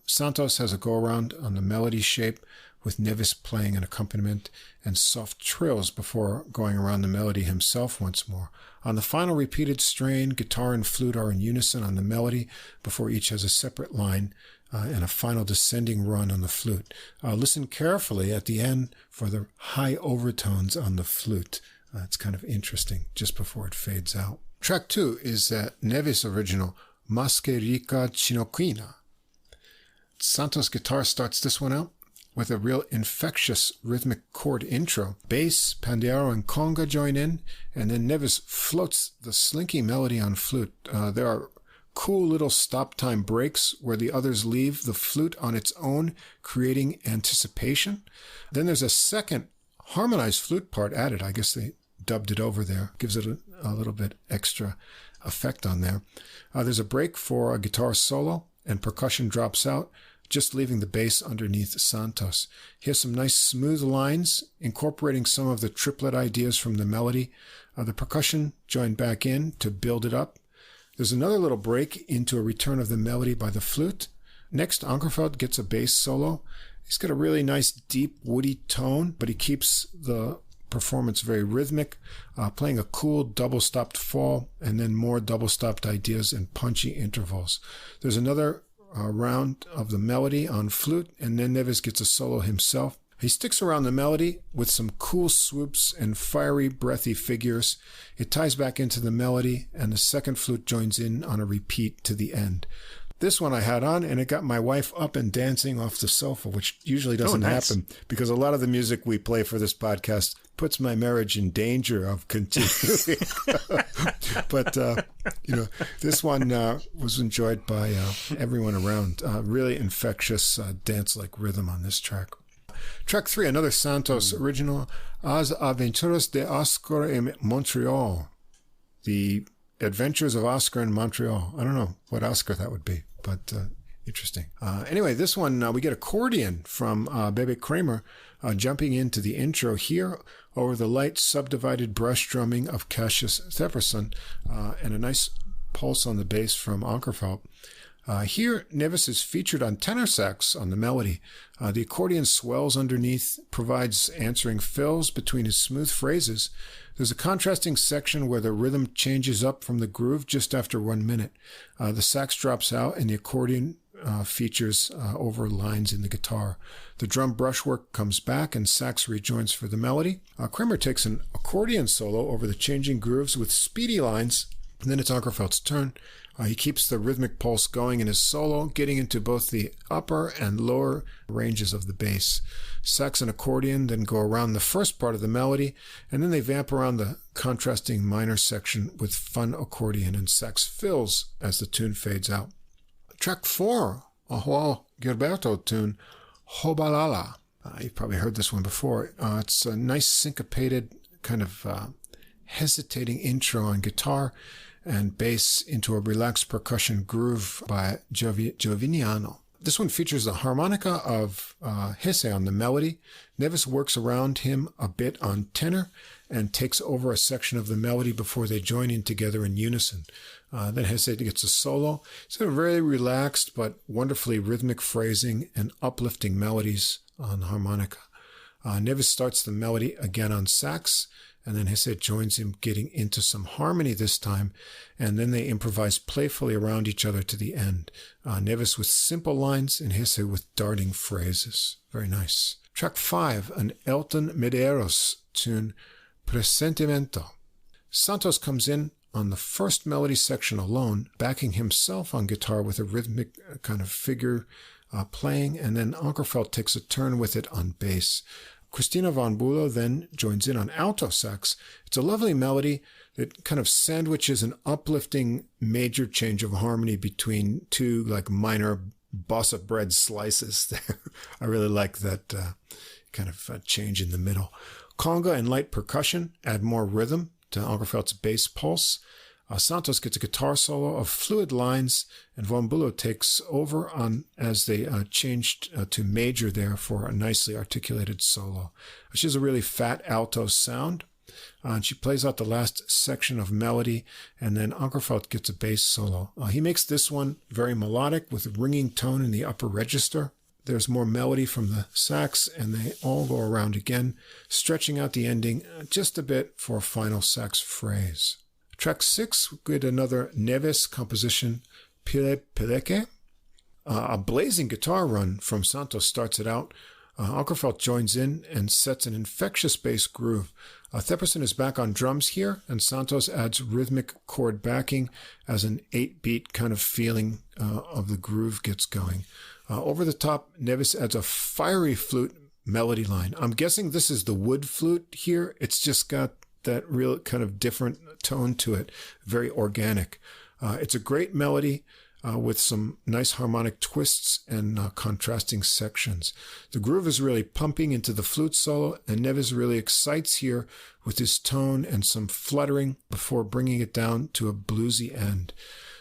Santos has a go-around on the melody shape, with Neves playing an accompaniment and soft trills before going around the melody himself once more. On the final repeated strain, guitar and flute are in unison on the melody before each has a separate line and a final descending run on the flute. Listen carefully at the end for the high overtones on the flute. It's kind of interesting just before it fades out. Track 2 is Neves' original Masquerica Chinoquina. Santos' guitar starts this one out with a real infectious rhythmic chord intro. Bass, pandeiro, and conga join in, and then Neves floats the slinky melody on flute. There are cool little stop-time breaks where the others leave the flute on its own, creating anticipation. Then there's a second harmonized flute part added. I guess they dubbed it over there. Gives it a little bit extra effect on there. There's a break for a guitar solo, and percussion drops out, just leaving the bass underneath Santos. He has some nice smooth lines, incorporating some of the triplet ideas from the melody. The percussion joined back in to build it up. There's another little break into a return of the melody by the flute. Next, Ankarfeldt gets a bass solo. He's got a really nice, deep, woody tone, but he keeps the performance very rhythmic, playing a cool double-stopped fall, and then more double-stopped ideas and punchy intervals. There's another round of the melody on flute, and then Neves gets a solo himself. He sticks around the melody with some cool swoops and fiery, breathy figures. It ties back into the melody, and the second flute joins in on a repeat to the end. This one I had on, and it got my wife up and dancing off the sofa, which usually doesn't happen, because a lot of the music we play for this podcast puts my marriage in danger of continuing. But, this one was enjoyed by everyone around. Really infectious dance-like rhythm on this track. Track 3, another Santos original, As Aventuras de Oscar en Montreal. The Adventures of Oscar in Montreal. I don't know what Oscar that would be, but interesting. Anyway, this one, we get accordion from Bebe Kramer jumping into the intro here over the light subdivided brush drumming of Cassius Thepperson and a nice pulse on the bass from Ankarfeldt. Here, Neves is featured on tenor sax on the melody. The accordion swells underneath, provides answering fills between his smooth phrases. There's a contrasting section where the rhythm changes up from the groove just after 1 minute. The sax drops out and the accordion features over lines in the guitar. The drum brushwork comes back and sax rejoins for the melody. Kramer takes an accordion solo over the changing grooves with speedy lines, and then it's Ankarfeldt's turn. He keeps the rhythmic pulse going in his solo, getting into both the upper and lower ranges of the bass. Sax and accordion then go around the first part of the melody, and then they vamp around the contrasting minor section with fun accordion and sax fills as the tune fades out. Track 4, a João Gilberto tune, Hobalala. You've probably heard this one before. It's a nice syncopated kind of hesitating intro on guitar and bass into a relaxed percussion groove by Giovignano. This one features the harmonica of Hesse on the melody. Neves works around him a bit on tenor and takes over a section of the melody before they join in together in unison. Then Hesse gets a solo. It's a very relaxed but wonderfully rhythmic phrasing and uplifting melodies on harmonica. Neves starts the melody again on sax, and then Hesse joins him, getting into some harmony this time, and then they improvise playfully around each other to the end. Neves with simple lines and Hesse with darting phrases. Very nice. Track 5, an Elton Medeiros tune, Presentimento. Santos comes in on the first melody section alone, backing himself on guitar with a rhythmic kind of figure playing, and then Ankarfeldt takes a turn with it on bass. Christina von Bülow then joins in on alto sax. It's a lovely melody that kind of sandwiches an uplifting major change of harmony between two like minor bossa bread slices there. I really like that kind of change in the middle. Conga and light percussion add more rhythm to Ankarfeldt's bass pulse. Santos gets a guitar solo of fluid lines, and von Bülow takes over on as they changed to major there for a nicely articulated solo. She has a really fat alto sound, and she plays out the last section of melody, and then Ankarfeldt gets a bass solo. He makes this one very melodic with a ringing tone in the upper register. There's more melody from the sax, and they all go around again, stretching out the ending just a bit for a final sax phrase. Track 6, we get another Neves composition, Pile Peleke. A blazing guitar run from Santos starts it out. Ankarfeldt joins in and sets an infectious bass groove. Thepperson is back on drums here, and Santos adds rhythmic chord backing as an 8-beat kind of feeling of the groove gets going. Over the top, Neves adds a fiery flute melody line. I'm guessing this is the wood flute here. It's just got that real kind of different tone to it, very organic. It's a great melody with some nice harmonic twists and contrasting sections. The groove is really pumping into the flute solo, and Neves really excites here with his tone and some fluttering before bringing it down to a bluesy end.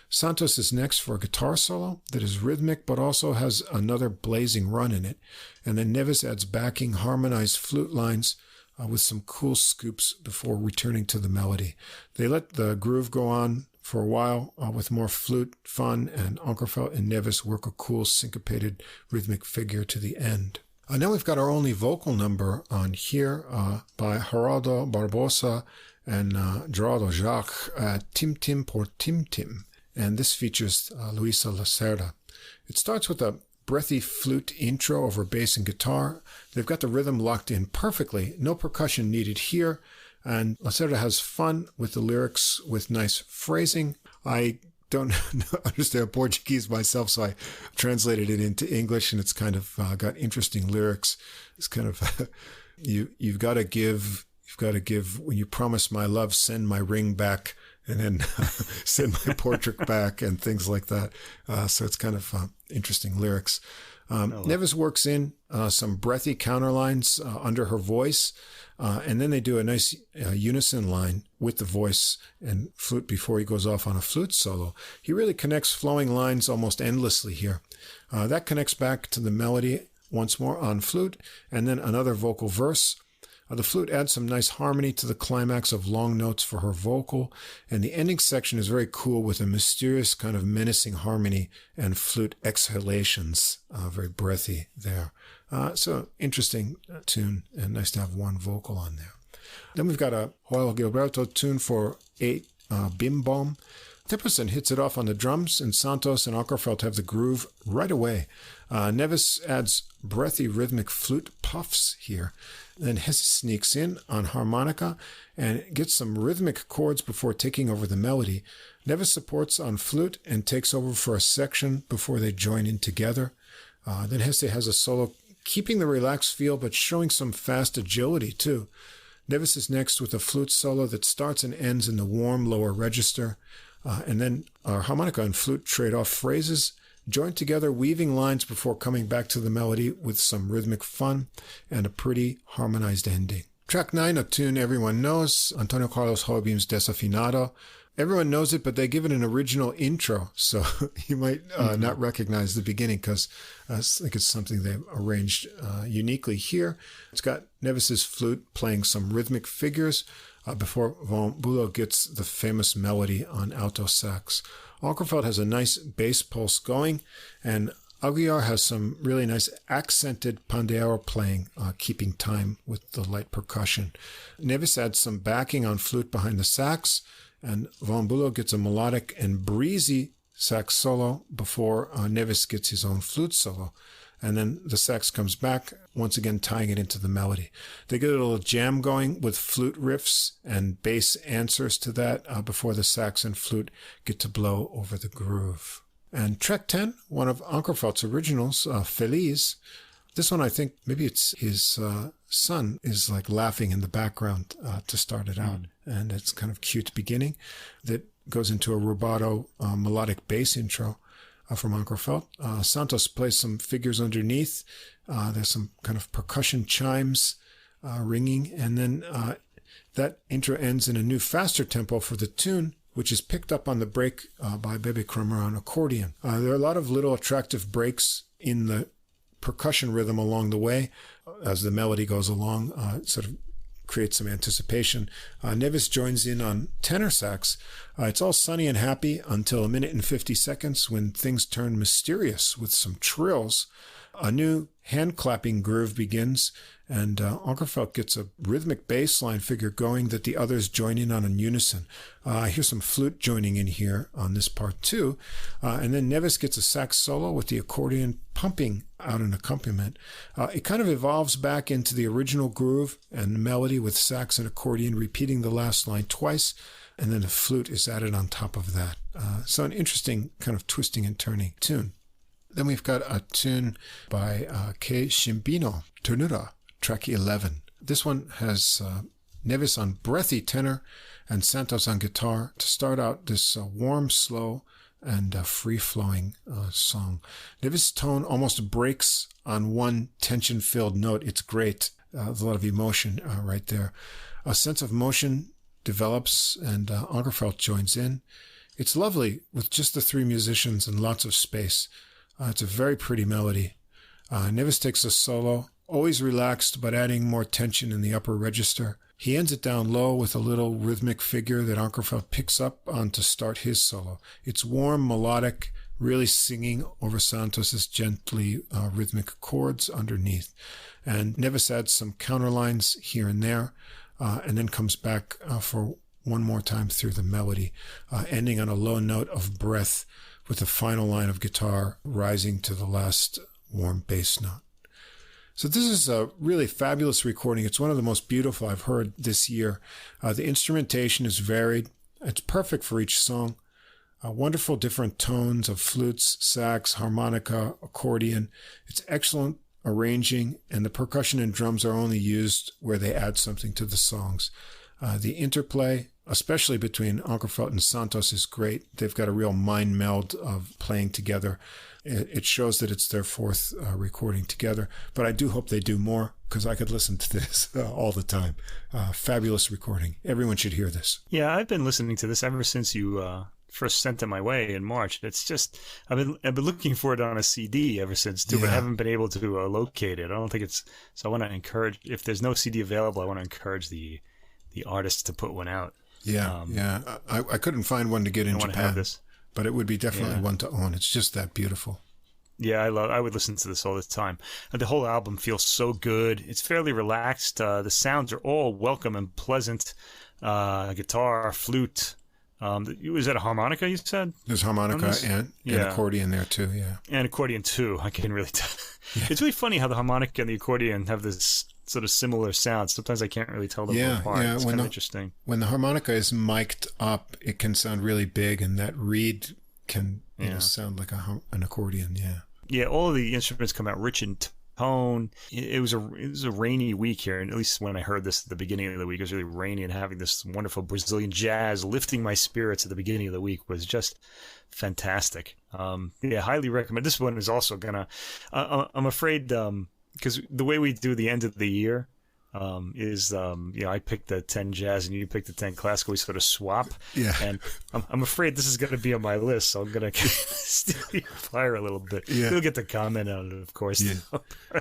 Santos is next for a guitar solo that is rhythmic but also has another blazing run in it, and then Neves adds backing harmonized flute lines with some cool scoops before returning to the melody. They let the groove go on for a while with more flute fun, and Ankarfeldt and Neves work a cool syncopated rhythmic figure to the end. Now we've got our only vocal number on here by Geraldo Barbosa and Geraldo Jacques, Tim Tim por Tim Tim, and this features Luisa Lacerda. It starts with a breathy flute intro over bass and guitar. They've got the rhythm locked in perfectly, no percussion needed here, and Lacerda has fun with the lyrics with nice phrasing. I don't understand Portuguese myself, so I translated it into English, and it's kind of got interesting lyrics. It's kind of you've got to give, when you promise my love, send my ring back, and then send my portrait back, and things like that. So it's kind of interesting lyrics. Neves works in some breathy counterlines under her voice, and then they do a nice unison line with the voice and flute before he goes off on a flute solo. He really connects flowing lines almost endlessly here. That connects back to the melody once more on flute, and then another vocal verse. The flute adds some nice harmony to the climax of long notes for her vocal, and the ending section is very cool with a mysterious kind of menacing harmony and flute exhalations, very breathy there. So interesting tune, and nice to have one vocal on there. Then we've got a Joel Gilberto tune for 8 Bim Bom. Tepperson hits it off on the drums, and Santos and Ankarfeldt have the groove right away. Neves adds breathy rhythmic flute puffs here. Then Hesse sneaks in on harmonica and gets some rhythmic chords before taking over the melody. Neves supports on flute and takes over for a section before they join in together. Then Hesse has a solo, keeping the relaxed feel but showing some fast agility too. Neves is next with a flute solo that starts and ends in the warm lower register. And then harmonica and flute trade off phrases, join together, weaving lines before coming back to the melody with some rhythmic fun and a pretty harmonized ending. Track 9, a tune everyone knows, Antonio Carlos Jobim's Desafinado. Everyone knows it, but they give it an original intro, so you might not recognize the beginning because I think it's something they've arranged uniquely here. It's got Neves's flute playing some rhythmic figures before Von Bülow gets the famous melody on alto sax. Ankarfeldt has a nice bass pulse going, and Aguiar has some really nice accented pandeiro playing, keeping time with the light percussion. Neves adds some backing on flute behind the sax, and Von Bülow gets a melodic and breezy sax solo before Neves gets his own flute solo. And then the sax comes back, once again tying it into the melody. They get a little jam going with flute riffs and bass answers to that before the sax and flute get to blow over the groove. And track 10, one of Ankarfeldt's originals, Feliz. This one, I think maybe it's his son is like laughing in the background to start it out. And it's kind of cute beginning that goes into a rubato melodic bass intro from Ankarfeldt. Santos plays some figures underneath. There's some kind of percussion chimes ringing, and then that intro ends in a new faster tempo for the tune, which is picked up on the break by Bebe Kramer on accordion. There are a lot of little attractive breaks in the percussion rhythm along the way as the melody goes along. It sort of creates some anticipation. Neves joins in on tenor sax. It's all sunny and happy until 1 minute and 50 seconds when things turn mysterious with some trills. A new hand-clapping groove begins, and Ankarfeldt gets a rhythmic bass line figure going that the others join in on in unison. I hear some flute joining in here on this part too. And then Neves gets a sax solo with the accordion pumping out an accompaniment. It kind of evolves back into the original groove and melody with sax and accordion repeating the last line twice, and then the flute is added on top of that. So an interesting kind of twisting and turning tune. Then we've got a tune by Che Scimbino, Ternura, track 11. This one has Neves on breathy tenor and Santos on guitar to start out this warm, slow, and free-flowing song. Neves' tone almost breaks on one tension-filled note. It's great. There's a lot of emotion right there. A sense of motion develops, and Ankarfeldt joins in. It's lovely with just the three musicians and lots of space. It's a very pretty melody. Neves takes a solo, always relaxed, but adding more tension in the upper register. He ends it down low with a little rhythmic figure that Ankarfeldt picks up on to start his solo. It's warm, melodic, really singing over Santos's gently rhythmic chords underneath. And Neves adds some counterlines here and there, and then comes back for one more time through the melody, ending on a low note of breath, with the final line of guitar rising to the last warm bass note. So this is a really fabulous recording. It's one of the most beautiful I've heard this year. The instrumentation is varied. It's perfect for each song. Wonderful different tones of flutes, sax, harmonica, accordion. It's excellent arranging, and the percussion and drums are only used where they add something to the songs. The interplay, especially between Ankarfeldt and Santos, is great. They've got a real mind meld of playing together. It shows that it's their fourth recording together. But I do hope they do more, because I could listen to this all the time. Fabulous recording. Everyone should hear this. Yeah, I've been listening to this ever since you first sent it my way in March. It's just I've been looking for it on a CD ever since too, but I haven't been able to locate it. I don't think it's. So I want to encourage, if there's no CD available, I want to encourage the artists to put one out. Yeah. I couldn't find one to get in Japan, but it would be definitely one to own. It's just that beautiful. Yeah, I would listen to this all the time. And the whole album feels so good. It's fairly relaxed. The sounds are all welcome and pleasant. Guitar, flute. Was that a harmonica, you said? There's harmonica and accordion there too, yeah. And accordion too. I can't really tell. Yeah. It's really funny how the harmonica and the accordion have this sort of similar sound. Sometimes I can't really tell them apart. Yeah, it's kind of interesting. When the harmonica is mic'd up, it can sound really big, and that reed can sound like an accordion. Yeah. Yeah, all of the instruments come out rich in tone. It was a rainy week here, and at least when I heard this at the beginning of the week, it was really rainy, and having this wonderful Brazilian jazz lifting my spirits at the beginning of the week was just fantastic. Highly recommend. This one is also gonna. I'm afraid. Because the way we do the end of the year is, I pick the 10 jazz and you pick the 10 classical. We sort of swap. Yeah. And I'm afraid this is going to be on my list, so I'm going to steal your fire a little bit. Yeah. You'll get to comment on it, of course. Yeah.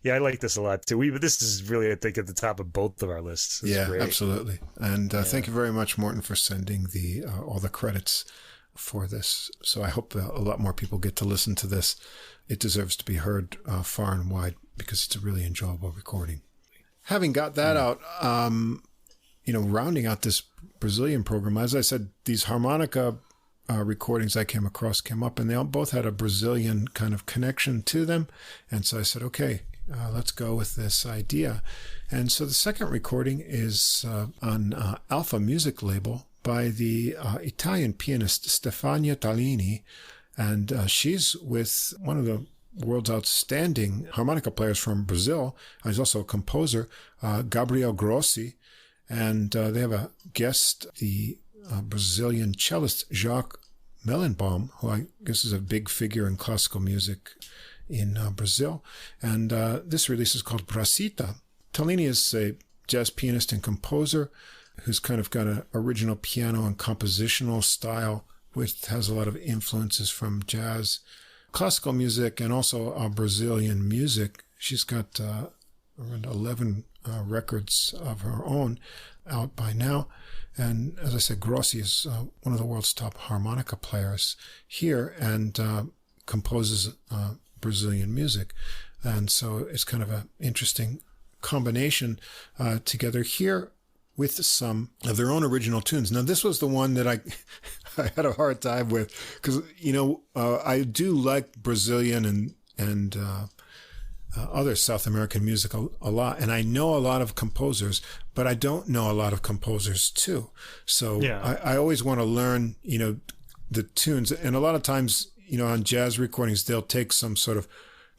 Yeah, I like this a lot too. But this is really, I think, at the top of both of our lists. It's great. Absolutely. And thank you very much, Morten, for sending all the credits for this. So I hope a lot more people get to listen to this. It deserves to be heard far and wide, because it's a really enjoyable recording. Having got that out, rounding out this Brazilian program, as I said, these harmonica recordings I came up, and they both had a Brazilian kind of connection to them. And so I said, okay, let's go with this idea. And so the second recording is on Alpha Music label by the Italian pianist Stefania Tallini. And she's with one of the world's outstanding harmonica players from Brazil. He's also a composer, Gabriel Grossi. And they have a guest, the Brazilian cellist Jacques Mellenbaum, who I guess is a big figure in classical music in Brazil. And this release is called Brasita. Tallini is a jazz pianist and composer who's kind of got an original piano and compositional style, which has a lot of influences from jazz, classical music, and also Brazilian music. She's got around 11 records of her own out by now. And as I said, Grossi is one of the world's top harmonica players here, and composes Brazilian music. And so it's kind of an interesting combination together here with some of their own original tunes. Now, this was the one that I had a hard time with because, I do like Brazilian and other South American music a lot. And I know a lot of composers, but I don't know a lot of composers too. So I always want to learn, the tunes. And a lot of times, on jazz recordings, they'll take some sort of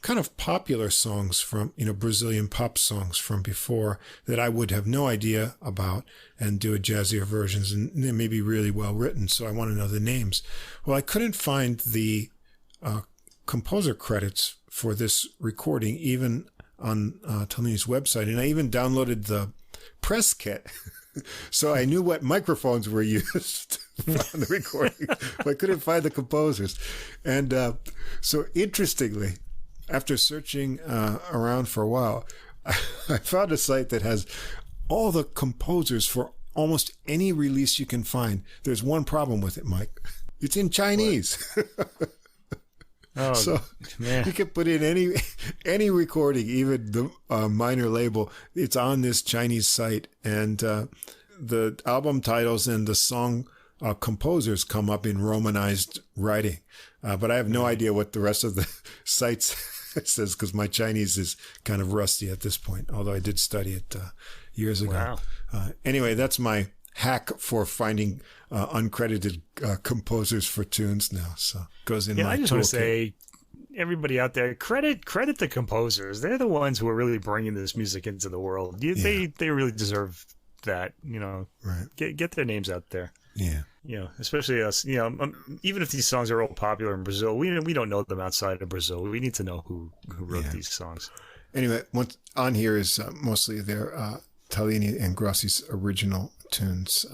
kind of popular songs from, Brazilian pop songs from before that I would have no idea about and do a jazzier versions, and they may be really well written. So I want to know the names. Well, I couldn't find the composer credits for this recording, even on Tellini's website. And I even downloaded the press kit. So I knew what microphones were used on the recording, but I couldn't find the composers. And so interestingly, after searching around for a while, I found a site that has all the composers for almost any release you can find. There's one problem with it, Mike. It's in Chinese. Oh, so man. You can put in any recording, even the minor label. It's on this Chinese site, and the album titles and the song composers come up in Romanized writing. But I have no idea what the rest of the sites says because my Chinese is kind of rusty at this point, although I did study it years ago. Wow. Anyway, that's my hack for finding uncredited composers for tunes now. So it goes in my I just toolkit. want to say, everybody out there, credit the composers. They're the ones who are really bringing this music into the world. They really deserve that. Right. Get their names out there. Yeah. Especially us. Even if these songs are all popular in Brazil, we don't know them outside of Brazil. We need to know who wrote these songs. Anyway, what's on here is mostly their Tellini and Grossi's original tunes,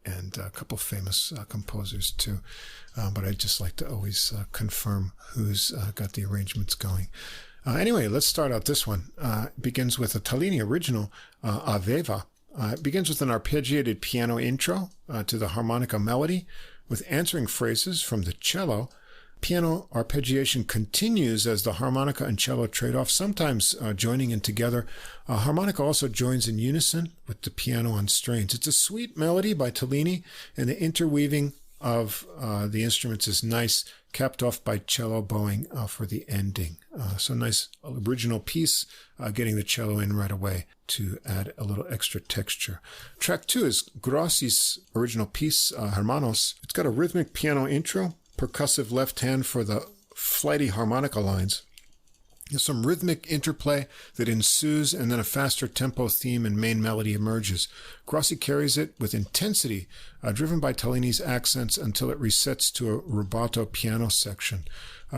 and a couple famous composers too. But I just like to always confirm who's got the arrangements going. Anyway, let's start out this one. It begins with a Tellini original, Aveva. It begins with an arpeggiated piano intro to the harmonica melody with answering phrases from the cello. Piano arpeggiation continues as the harmonica and cello trade off, sometimes joining in together. Harmonica also joins in unison with the piano on strains. It's a sweet melody by Tellini, and the interweaving of the instruments is nice, capped off by cello bowing for the ending. So nice original piece, getting the cello in right away to add a little extra texture. Track 2 is Grossi's original piece, Hermanos. It's got a rhythmic piano intro, percussive left hand for the flighty harmonica lines. There's some rhythmic interplay that ensues, and then a faster tempo theme and main melody emerges. Grossi carries it with intensity, driven by Tellini's accents until it resets to a rubato piano section.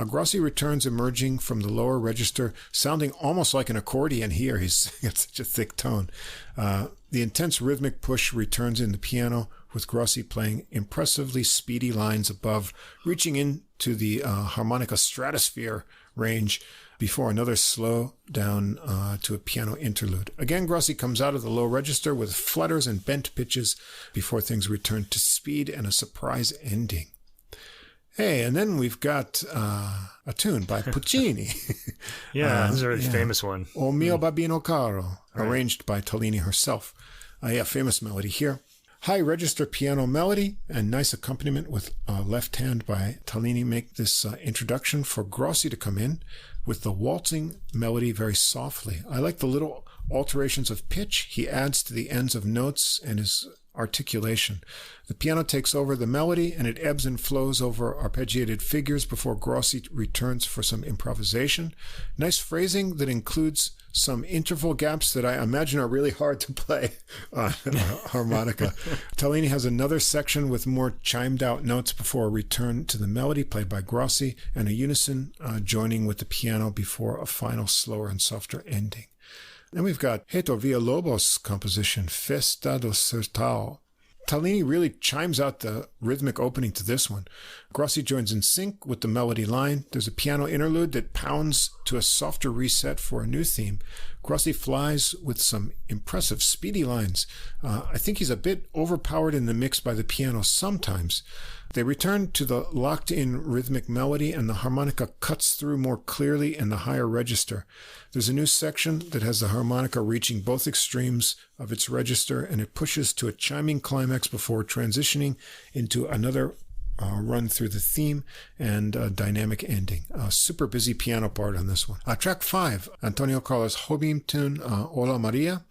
Grossi returns emerging from the lower register, sounding almost like an accordion here. He's got such a thick tone. The intense rhythmic push returns in the piano, with Grossi playing impressively speedy lines above, reaching into the harmonica stratosphere range before another slow down to a piano interlude. Again, Grossi comes out of the low register with flutters and bent pitches before things return to speed and a surprise ending. Hey, and then we've got a tune by Puccini. This is a really famous one. O mio babbino caro, arranged by Tellini herself. Famous melody here. High register piano melody and nice accompaniment with left hand by Tellini make this introduction for Grossi to come in with the waltzing melody very softly. I like the little alterations of pitch he adds to the ends of notes and his articulation. The piano takes over the melody and it ebbs and flows over arpeggiated figures before Grossi returns for some improvisation. Nice phrasing that includes some interval gaps that I imagine are really hard to play on harmonica. Tellini has another section with more chimed out notes before a return to the melody played by Grossi and a unison joining with the piano before a final slower and softer ending. Then we've got Heitor Villalobos' composition, Festa do Sertão. Tellini really chimes out the rhythmic opening to this one. Grossi joins in sync with the melody line. There's a piano interlude that pounds to a softer reset for a new theme. Grossi flies with some impressive speedy lines. I think he's a bit overpowered in the mix by the piano sometimes. They return to the locked-in rhythmic melody, and the harmonica cuts through more clearly in the higher register. There's a new section that has the harmonica reaching both extremes of its register, and it pushes to a chiming climax before transitioning into another run through the theme and a dynamic ending. A super busy piano part on this one. Track 5, Antonio Carlos Jobim tune, Hola Maria.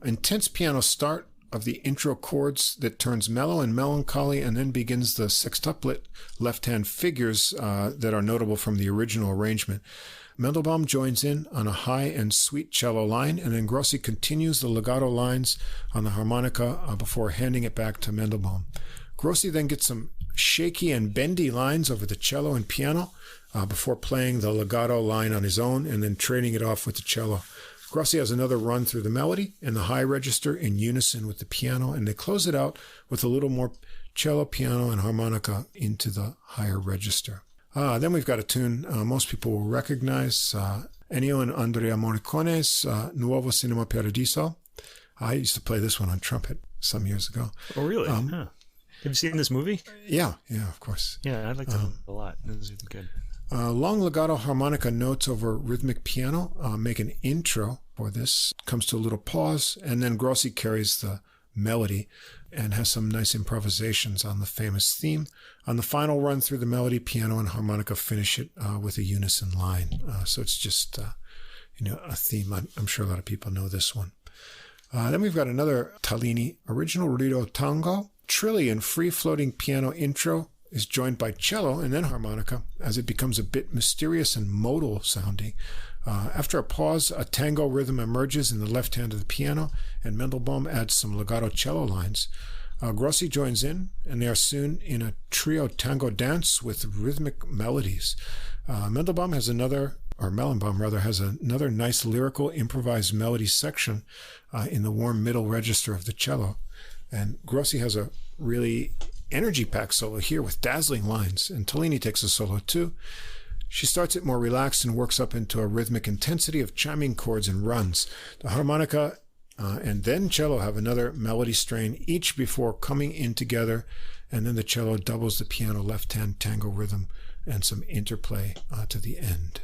Intense piano start of the intro chords that turns mellow and melancholy and then begins the sextuplet left-hand figures that are notable from the original arrangement. Mandelbaum joins in on a high and sweet cello line, and then Grossi continues the legato lines on the harmonica before handing it back to Mandelbaum. Grossi then gets some shaky and bendy lines over the cello and piano before playing the legato line on his own and then trading it off with the cello. Grossi has another run through the melody and the high register in unison with the piano, and they close it out with a little more cello, piano, and harmonica into the higher register. Then we've got a tune most people will recognize, Ennio and Andrea Morricone's Nuovo Cinema Paradiso. I used to play this one on trumpet some years ago. Oh, really? Have you seen this movie? Yeah, of course. Yeah, I liked it a lot. It was good. Long legato harmonica notes over rhythmic piano make an intro for this. Comes to a little pause, and then Grossi carries the melody and has some nice improvisations on the famous theme. On the final run through the melody, piano and harmonica finish it with a unison line. So it's just a theme. I'm sure a lot of people know this one. Then we've got another Tallini original, Rido Tango. Trilly and free-floating piano intro is joined by cello and then harmonica as it becomes a bit mysterious and modal sounding. After a pause, a tango rhythm emerges in the left hand of the piano, and Mandelbaum adds some legato cello lines. Grossi joins in, and they are soon in a trio tango dance with rhythmic melodies. Mellenbaum has another nice lyrical improvised melody section in the warm middle register of the cello. And Grossi has a really energy-packed solo here with dazzling lines, and Tallini takes a solo too. She starts it more relaxed and works up into a rhythmic intensity of chiming chords and runs. The harmonica and then cello have another melody strain, each before coming in together, and then the cello doubles the piano left-hand tango rhythm and some interplay to the end.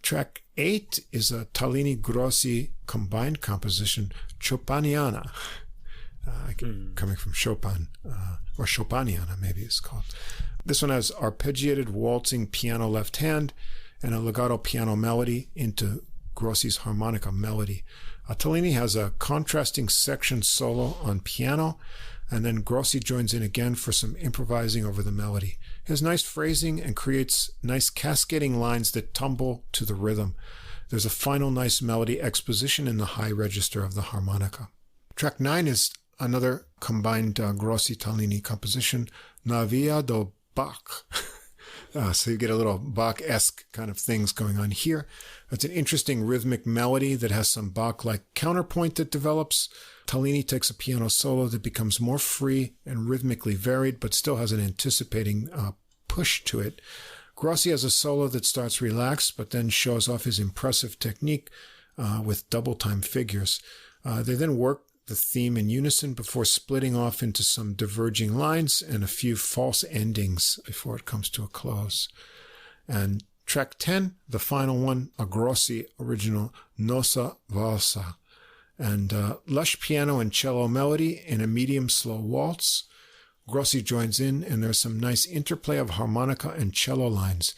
Track 8 is a Tallini-Grossi combined composition, Chopiniana. Coming from Chopin, or Chopiniana maybe it's called. This one has arpeggiated waltzing piano left hand and a legato piano melody into Grossi's harmonica melody. Tallini has a contrasting section solo on piano, and then Grossi joins in again for some improvising over the melody. He has nice phrasing and creates nice cascading lines that tumble to the rhythm. There's a final nice melody exposition in the high register of the harmonica. Track 9 is another combined Grossi-Tallini composition, Na Via do Bach. So you get a little Bach-esque kind of things going on here. It's an interesting rhythmic melody that has some Bach-like counterpoint that develops. Tallini takes a piano solo that becomes more free and rhythmically varied, but still has an anticipating push to it. Grossi has a solo that starts relaxed, but then shows off his impressive technique with double-time figures. They then work the theme in unison before splitting off into some diverging lines and a few false endings before it comes to a close. And track 10, the final one, a Grossi original, Nossa Valsa, and lush piano and cello melody in a medium slow waltz. Grossi joins in, and there's some nice interplay of harmonica and cello lines.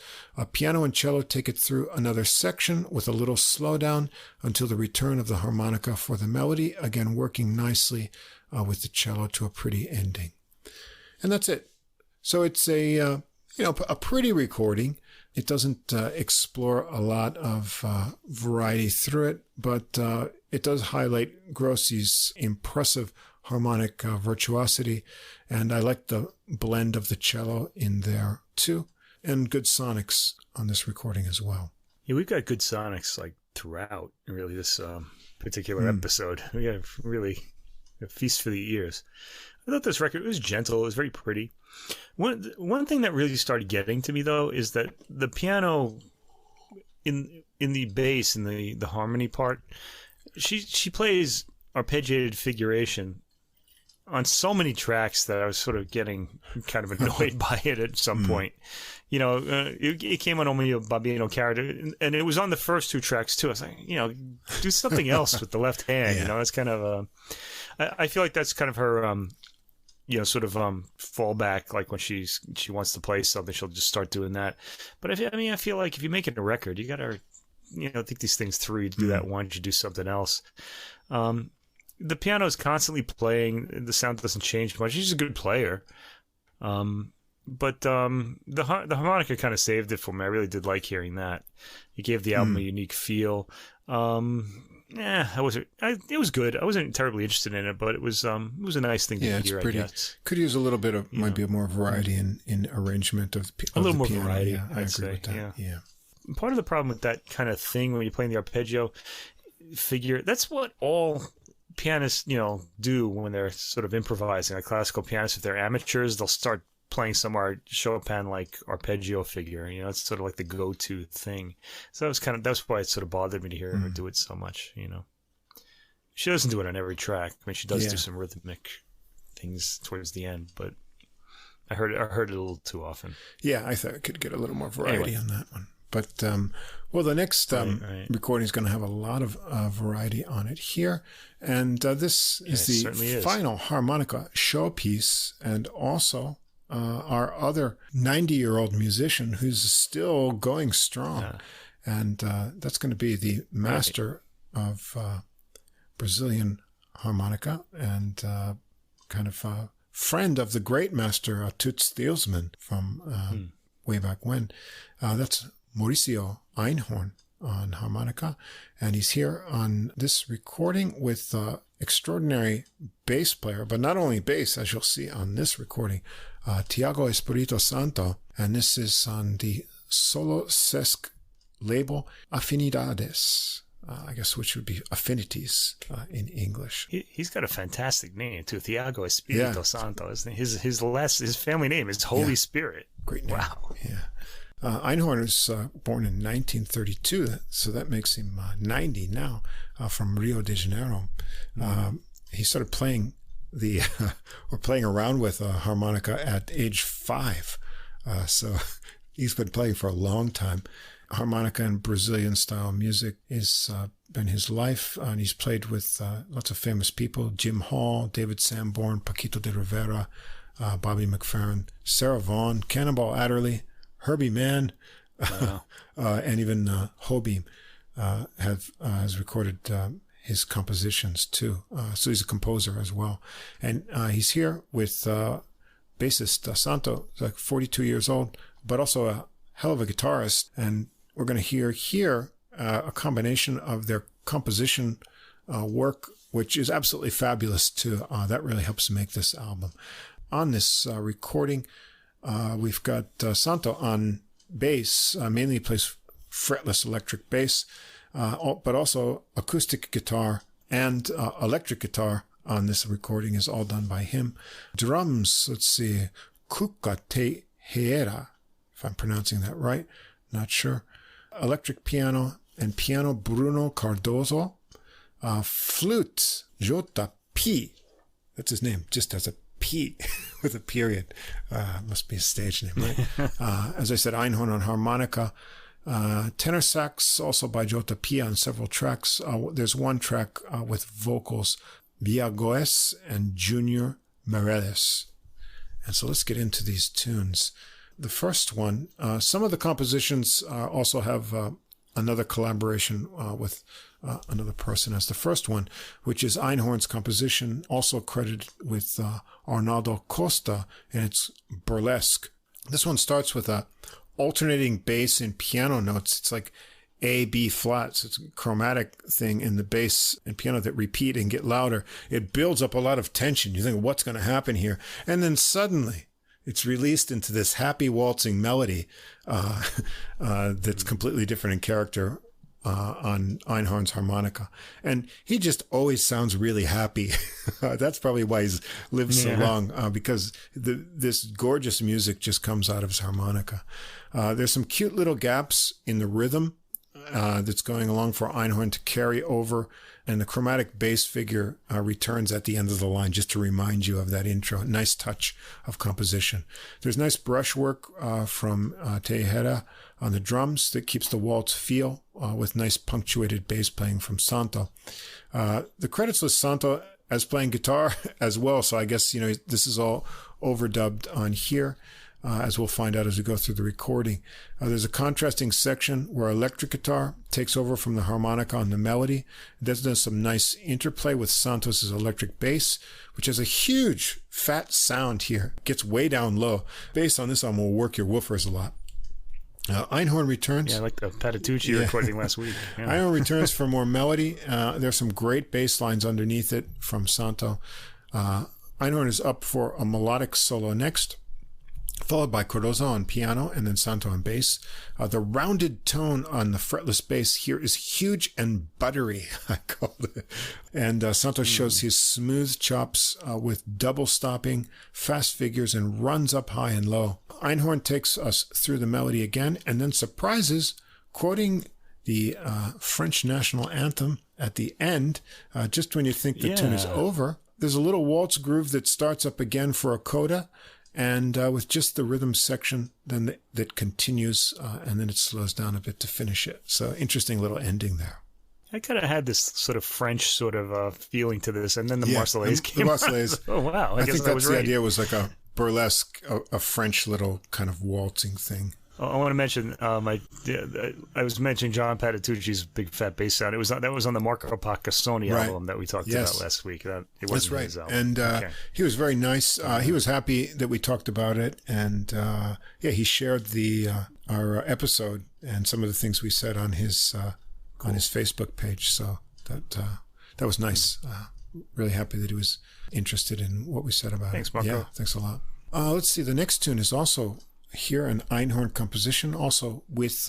Piano and cello take it through another section with a little slowdown until the return of the harmonica for the melody, again working nicely with the cello to a pretty ending. And that's it. So it's a pretty recording. It doesn't explore a lot of variety through it, but it does highlight Grossi's impressive harmonic virtuosity, and I like the blend of the cello in there too, and good sonics on this recording as well. Yeah, we've got good sonics like throughout really this particular episode. We have really a feast for the ears. I thought this record was gentle. It was very pretty. One thing that really started getting to me though is that the piano in the bass, in the harmony part, she plays arpeggiated figuration on so many tracks that I was sort of getting kind of annoyed by it at some point. It came on Only a Babino character, and it was on the first two tracks too. I was like, do something else with the left hand. Yeah. It's kind of I feel like that's kind of her sort of fallback. Like when she wants to play something, she'll just start doing that. But I feel like if you're making a record, you gotta think these things through. You do that once, you do something else. The piano is constantly playing. The sound doesn't change much. She's a good player. But the harmonica kind of saved it for me. I really did like hearing that. It gave the album a unique feel. It was good. I wasn't terribly interested in it, but it was a nice thing to hear. It's pretty. I guess. Could use a little bit of might be more variety in arrangement of the a little more piano. variety. Yeah, I I'd agree say. with that. Yeah. Part of the problem with that kind of thing when you're playing the arpeggio figure, that's what all pianists, do when they're sort of improvising. Like classical pianists, if they're amateurs, they'll start playing some Chopin-like arpeggio figure. It's sort of like the go-to thing. So that's why it sort of bothered me to hear her do it so much. She doesn't do it on every track. I mean, she does do some rhythmic things towards the end, but I heard it a little too often. Yeah, I thought I could get a little more variety on that one. But, the next recording is going to have a lot of variety on it here. And this is the final harmonica showpiece, and also our other 90-year-old musician who's still going strong. Yeah. And that's going to be the master of Brazilian harmonica and kind of a friend of the great master Toots Thielsman from way back when. That's Mauricio Einhorn on harmonica, and he's here on this recording with extraordinary bass player, but not only bass, as you'll see on this recording, Tiago Espirito Santo, and this is on the Solo Sesc label Afinidades, I guess, which would be affinities in English. He's got a fantastic name too, Tiago Espirito Santo. His family name is Holy Spirit. Great name. Wow. Yeah. Einhorn was born in 1932, so that makes him 90 now, from Rio de Janeiro. He started playing playing around with a harmonica at age 5. So he's been playing for a long time. Harmonica and Brazilian style music has been his life, and he's played with lots of famous people: Jim Hall, David Sanborn, Paquito de Rivera, Bobby McFerrin, Sarah Vaughan, Cannonball Adderley, Herbie Mann, and even Hobie has recorded his compositions too. So he's a composer as well. And he's here with bassist Santo, like 42 years old, but also a hell of a guitarist. And we're going to hear here a combination of their composition work, which is absolutely fabulous too. That really helps make this album. On this recording, we've got Santo on bass, mainly plays fretless electric bass, but also acoustic guitar and electric guitar on this recording is all done by him. Drums, let's see, Cuca Teixeira, if I'm pronouncing that right, not sure. Electric piano and piano Bruno Cardozo. Flute, Jota P. That's his name, just as a P with a period. Must be a stage name, right? As I said, Einhorn on harmonica. Tenor sax, also by Jota P on several tracks. There's one track with vocals, Villagoes and Junior Mireles. And so let's get into these tunes. The first one, some of the compositions also have another collaboration with another person as the first one, which is Einhorn's composition, also credited with Arnaldo Costa, and it's Burlesque. This one starts with a alternating bass and piano notes. It's like A, B flats. It's a chromatic thing in the bass and piano that repeat and get louder. It builds up a lot of tension. You think, what's going to happen here? And then suddenly it's released into this happy waltzing melody that's completely different in character on Einhorn's harmonica. And he just always sounds really happy. That's probably why he's lived so long, because this gorgeous music just comes out of his harmonica. There's some cute little gaps in the rhythm that's going along for Einhorn to carry over, and the chromatic bass figure returns at the end of the line just to remind you of that intro. Nice touch of composition. There's nice brushwork from Tejera on the drums that keeps the waltz feel with nice punctuated bass playing from Santo. The credits list Santo as playing guitar as well, so I guess this is all overdubbed on here. As we'll find out as we go through the recording. There's a contrasting section where electric guitar takes over from the harmonica on the melody. That does some nice interplay with Santos's electric bass, which has a huge fat sound here. It gets way down low. Bass on this album will work your woofers a lot. Einhorn returns. Yeah, like the Patitucci recording last week. Yeah. Einhorn returns for more melody. There's some great bass lines underneath it from Santo. Einhorn is up for a melodic solo next, followed by Cardozo on piano and then Santo on bass. The rounded tone on the fretless bass here is huge and buttery, I call it. And Santo shows his smooth chops with double stopping, fast figures, and runs up high and low. Einhorn takes us through the melody again and then surprises, quoting the French national anthem at the end, just when you think the tune is over. There's a little waltz groove that starts up again for a coda, and with just the rhythm section then that continues, and then it slows down a bit to finish it. So interesting little ending there. I kind of had this sort of French sort of feeling to this, and then the Marseillaise came. The Marseillaise. Oh wow! I think that's the idea. Was like a burlesque, a French little kind of waltzing thing. I want to mention I was mentioning John Patitucci's big fat bass sound. That was on the Marco Paccassoni album that we talked about last week. That's right. And he was very nice. He was happy that we talked about it, and he shared our episode and some of the things we said on his Facebook page. So that was nice. Really happy that he was interested in what we said about it. Thanks, Marco. Yeah, thanks a lot. Let's see. The next tune is also here an Einhorn composition, also with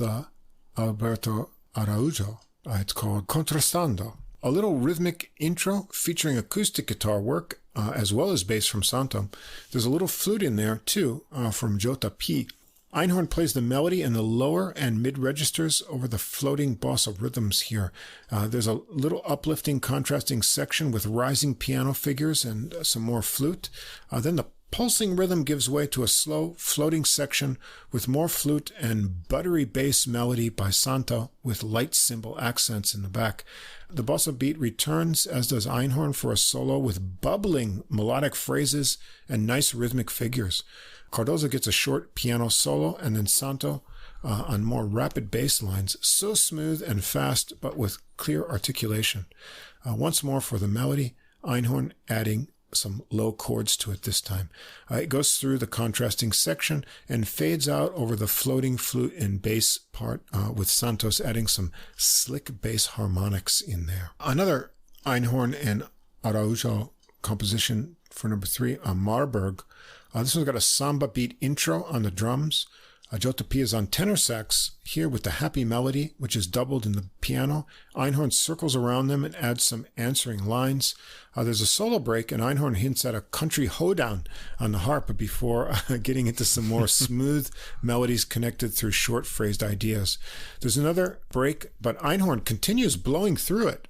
Alberto Araujo. It's called Contrastando. A little rhythmic intro featuring acoustic guitar work as well as bass from Santo. There's a little flute in there too from Jodie. Einhorn plays the melody in the lower and mid registers over the floating bossa rhythms here. There's a little uplifting contrasting section with rising piano figures and some more flute. Then the pulsing rhythm gives way to a slow, floating section with more flute and buttery bass melody by Santo with light cymbal accents in the back. The bossa beat returns, as does Einhorn, for a solo with bubbling melodic phrases and nice rhythmic figures. Cardozo gets a short piano solo, and then Santo on more rapid bass lines, so smooth and fast, but with clear articulation. Once more for the melody, Einhorn adding some low chords to it this time. It goes through the contrasting section and fades out over the floating flute and bass part with Santos adding some slick bass harmonics in there. Another Einhorn and Araujo composition for number 3, Marburg. This one's got a samba beat intro on the drums. Jodie is on tenor sax here with the happy melody, which is doubled in the piano. Einhorn circles around them and adds some answering lines. There's a solo break, and Einhorn hints at a country hoedown on the harp before getting into some more smooth melodies connected through short phrased ideas. There's another break, but Einhorn continues blowing through it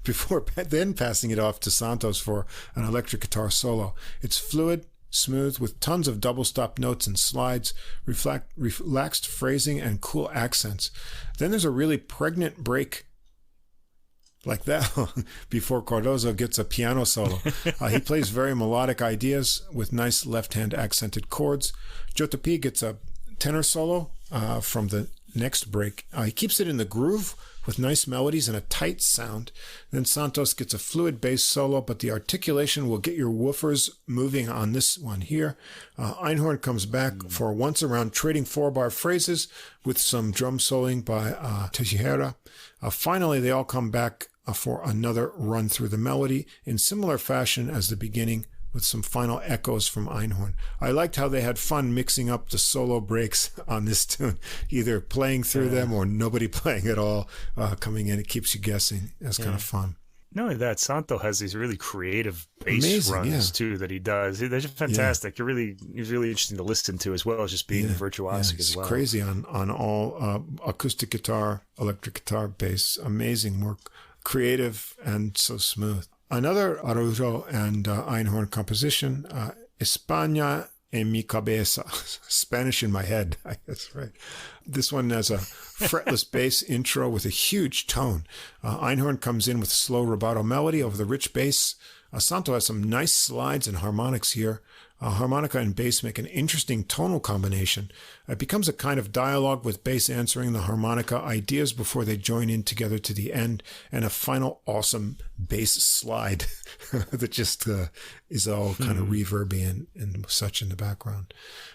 before then passing it off to Santos for an electric guitar solo. It's fluid, smooth, with tons of double stop notes and slides, relaxed phrasing, and cool accents. Then there's a really pregnant break like that before Cardozo gets a piano solo. He plays very melodic ideas with nice left-hand accented chords. Jodie gets a tenor solo from the next break. He keeps it in the groove with nice melodies and a tight sound. Then Santos gets a fluid bass solo, but the articulation will get your woofers moving on this one here. Einhorn comes back for a once-around trading 4-bar phrases with some drum soloing by Tejera. Finally, they all come back for another run through the melody in similar fashion as the beginning, with some final echoes from Einhorn. I liked how they had fun mixing up the solo breaks on this tune, either playing through them or nobody playing at all coming in. It keeps you guessing. That's kind of fun. Not only that, Santo has these really creative bass runs too that he does. They're just fantastic. He's really interesting to listen to, as well as just being virtuosic as well. It's crazy on all acoustic guitar, electric guitar, bass. Amazing work, creative and so smooth. Another Araujo and Einhorn composition, España en mi cabeza, Spanish in my head, I guess, right? This one has a fretless bass intro with a huge tone. Einhorn comes in with slow rubato melody over the rich bass. Santo has some nice slides and harmonics here. Harmonica and bass make an interesting tonal combination. It becomes a kind of dialogue with bass answering the harmonica ideas before they join in together to the end, and a final awesome bass slide that just is all kind of reverby and such in the background.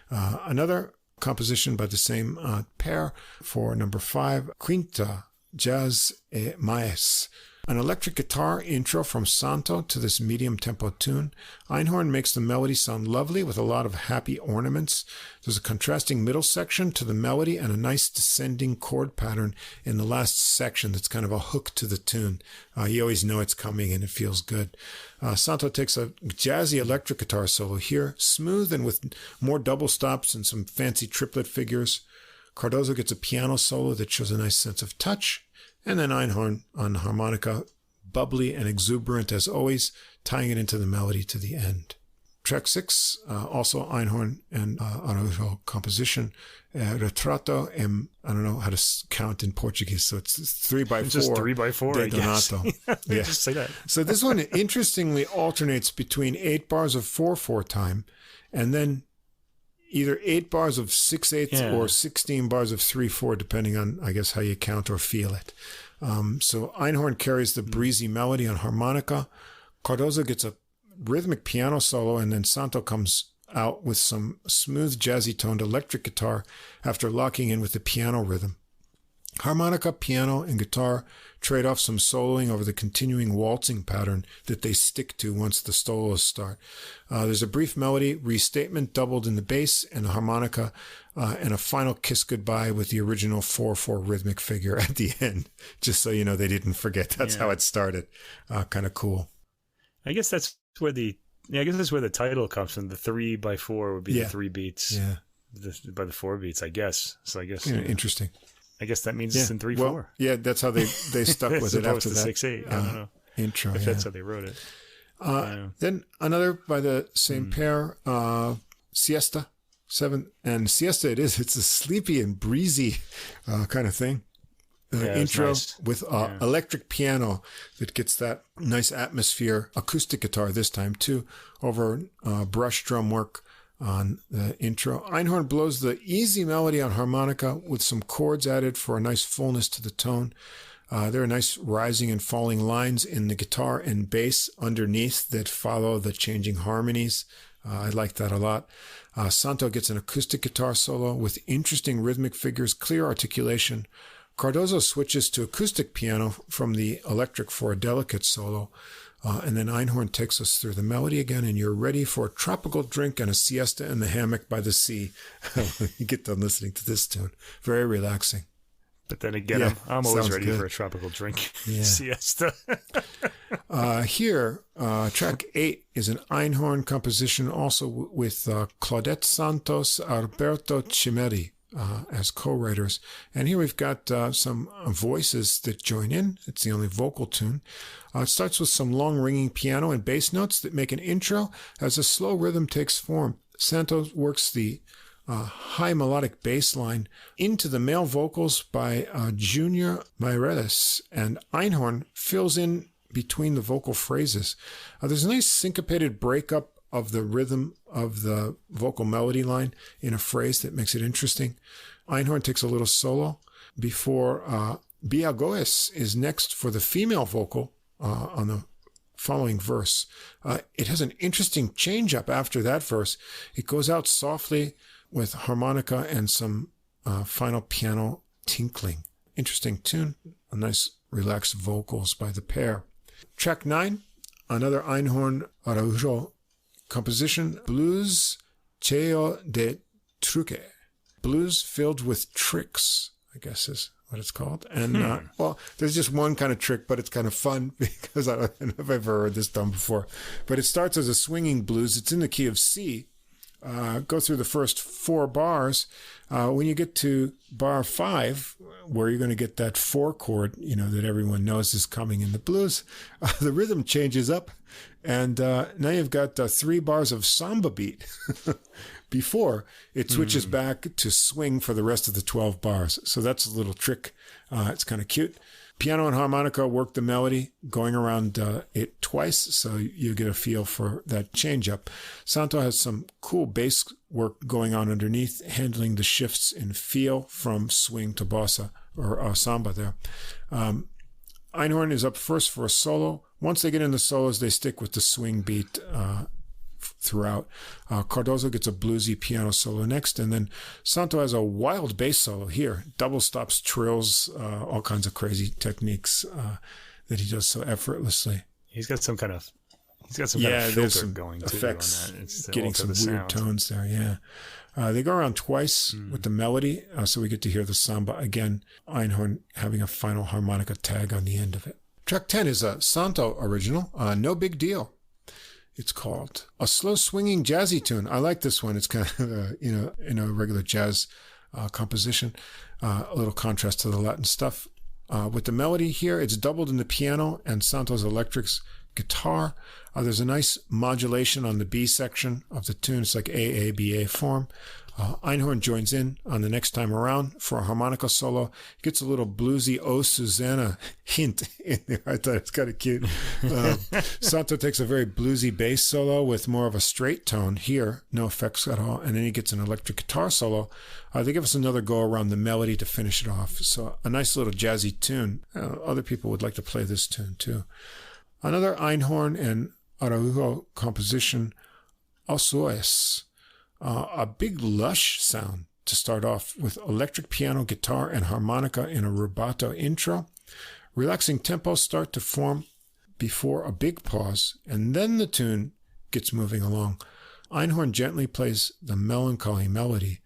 Another composition by the same pair for number 5, Quinta, Jazz e Maes. An electric guitar intro from Santo to this medium tempo tune. Einhorn makes the melody sound lovely with a lot of happy ornaments. There's a contrasting middle section to the melody and a nice descending chord pattern in the last section that's kind of a hook to the tune. You always know it's coming and it feels good. Santo takes a jazzy electric guitar solo here, smooth and with more double stops and some fancy triplet figures. Cardozo gets a piano solo that shows a nice sense of touch. And then Einhorn on harmonica, bubbly and exuberant as always, tying it into the melody to the end. Track 6, also Einhorn and Araujo composition, Retrato em, I don't know how to count in Portuguese, so it's 3x4. Just 3x4, I guess. Yeah. Just say that. So this one interestingly alternates between 8 bars of 4/4 time, and then either 8 bars of 6/8 or 16 bars of 3/4, depending on, I guess, how you count or feel it. So Einhorn carries the breezy melody on harmonica. Cardozo gets a rhythmic piano solo, and then Santo comes out with some smooth, jazzy-toned electric guitar after locking in with the piano rhythm. Harmonica, piano, and guitar trade off some soloing over the continuing waltzing pattern that they stick to once the solos start. There's a brief melody restatement doubled in the bass and the harmonica, and a final kiss goodbye with the original 4/4 rhythmic figure at the end, just so you know they didn't forget. That's how it started. Kind of cool. I guess that's where the title comes from. The 3x4 would be the 3 beats. Yeah. By the 4 beats, I guess. So I guess interesting. I guess that means it's in 3/4. Well, yeah, that's how they stuck with it after that 6/8. I don't know. Intro. If that's how they wrote it. Then another by the same pair, Siesta 7, and Siesta it is. It's a sleepy and breezy kind of thing. Intro nice. With electric piano that gets that nice atmosphere. Acoustic guitar this time too, over brush drum work on the intro. Einhorn blows the easy melody on harmonica with some chords added for a nice fullness to the tone. There are nice rising and falling lines in the guitar and bass underneath that follow the changing harmonies. I like that a lot. Santo gets an acoustic guitar solo with interesting rhythmic figures, clear articulation. Cardozo switches to acoustic piano from the electric for a delicate solo. And then Einhorn takes us through the melody again, and you're ready for a tropical drink and a siesta in the hammock by the sea. You get done listening to this tune. Very relaxing. But then again, I'm always ready for a tropical drink. Siesta. Here, track 8 is an Einhorn composition, also with Claudette Santos, Alberto Cimeri as co-writers. And here we've got some voices that join in. It's the only vocal tune. It starts with some long ringing piano and bass notes that make an intro as a slow rhythm takes form. Santos works the high melodic bass line into the male vocals by Junior Meireles, and Einhorn fills in between the vocal phrases. There's a nice syncopated breakup of the rhythm of the vocal melody line in a phrase that makes it interesting. Einhorn takes a little solo before Biagoes is next for the female vocal on the following verse. It has an interesting change up after that verse. It goes out softly with harmonica and some final piano tinkling. Interesting tune. A nice relaxed vocals by the pair. Track 9, another Einhorn Araujo composition, Blues Cheio de Truque. Blues filled with tricks. I guess is what it's called. And, well, there's just one kind of trick, but it's kind of fun because I don't know if I've ever heard this done before. But it starts as a swinging blues. It's in the key of C. Go through the first 4 bars. When you get to bar 5, where you're going to get that 4 chord, that everyone knows is coming in the blues, the rhythm changes up. And now you've got 3 bars of samba beat before it switches back to swing for the rest of the 12 bars. So that's a little trick. It's kind of cute. Piano and harmonica work the melody, going around it twice, so you get a feel for that change-up. Santo has some cool bass work going on underneath, handling the shifts in feel from swing to bossa, or samba there. Einhorn is up first for a solo. Once they get in the solos, they stick with the swing beat throughout. Cardozo gets a bluesy piano solo next, and then Santo has a wild bass solo here. Double stops, trills, all kinds of crazy techniques that he does so effortlessly. He's got some kind of filter going too effects, on that. It's getting some weird tones there. Yeah, they go around twice with the melody, so we get to hear the samba again. Einhorn having a final harmonica tag on the end of it. Track 10 is a Santo original, No Big Deal. It's called a slow swinging jazzy tune. I like this one. It's kind of, in a regular jazz composition, a little contrast to the Latin stuff. With the melody here, it's doubled in the piano and Santos electric's guitar. There's a nice modulation on the B section of the tune. It's like AABA form. Einhorn joins in on the next time around for a harmonica solo. He gets a little bluesy "Oh Susanna" hint in there. I thought it's kind of cute. Santo takes a very bluesy bass solo with more of a straight tone here, no effects at all, and then he gets an electric guitar solo. They give us another go around the melody to finish it off. So a nice little jazzy tune. Other people would like to play this tune too. Another Einhorn and Araujo composition, Alçoes. A big lush sound to start off with electric piano, guitar, and harmonica in a rubato intro. Relaxing tempos start to form before a big pause, and then the tune gets moving along. Einhorn gently plays the melancholy melody.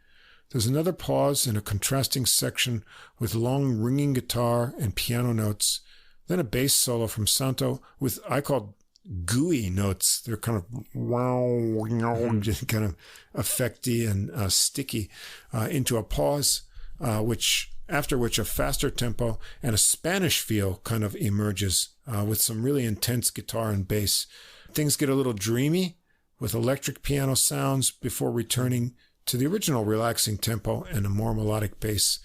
There's another pause in a contrasting section with long ringing guitar and piano notes, then a bass solo from Santo with, I call, gooey notes. They're kind of wow, kind of effecty and sticky, into a pause, after which a faster tempo and a Spanish feel kind of emerges, with some really intense guitar and bass. Things get a little dreamy with electric piano sounds before returning to the original relaxing tempo and a more melodic bass.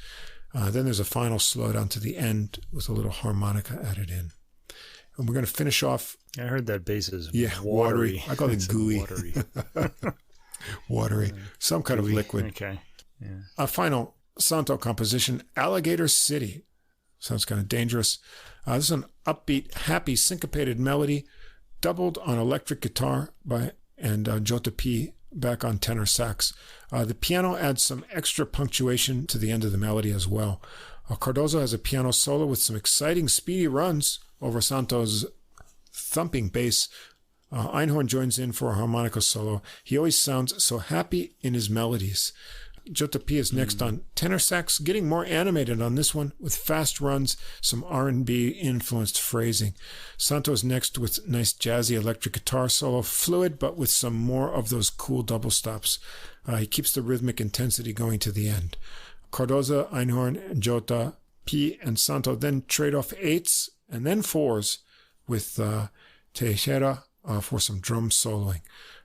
Then there's a final slowdown to the end with a little harmonica added in. And we're going to finish off. I heard that bass is watery. I call it gooey. Watery. Watery. Some kind of liquid. Okay. Yeah. A final Santo composition, Alligator City. Sounds kind of dangerous. This is an upbeat, happy, syncopated melody, doubled on electric guitar and Jodie back on tenor sax. The piano adds some extra punctuation to the end of the melody as well. Cardozo has a piano solo with some exciting, speedy runs over Santos' thumping bass. Einhorn joins in for a harmonica solo. He always sounds so happy in his melodies. Jodie is next on tenor sax, getting more animated on this one with fast runs, some R&B influenced phrasing. Santos next with nice jazzy electric guitar solo, fluid but with some more of those cool double stops. He keeps the rhythmic intensity going to the end. Cardozo, Einhorn, Jodie, and Santo then trade off 8s and then 4s with Teixeira for some drum soloing.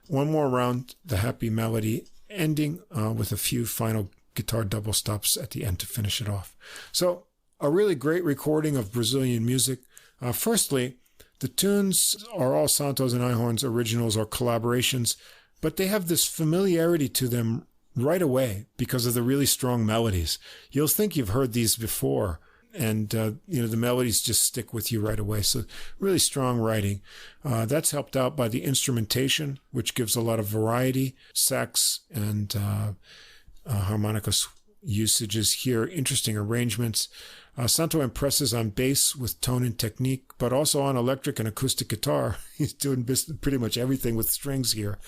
One more round, the happy melody ending with a few final guitar double stops at the end to finish it off. So a really great recording of Brazilian music. Firstly, the tunes are all Santos and Einhorn's originals or collaborations, but they have this familiarity to them right away because of the really strong melodies. You'll think you've heard these before, and the melodies just stick with you right away. So really strong writing. That's helped out by the instrumentation, which gives a lot of variety. Sax and harmonica usages here, interesting arrangements. Santo impresses on bass with tone and technique, but also on electric and acoustic guitar. He's doing pretty much everything with strings here.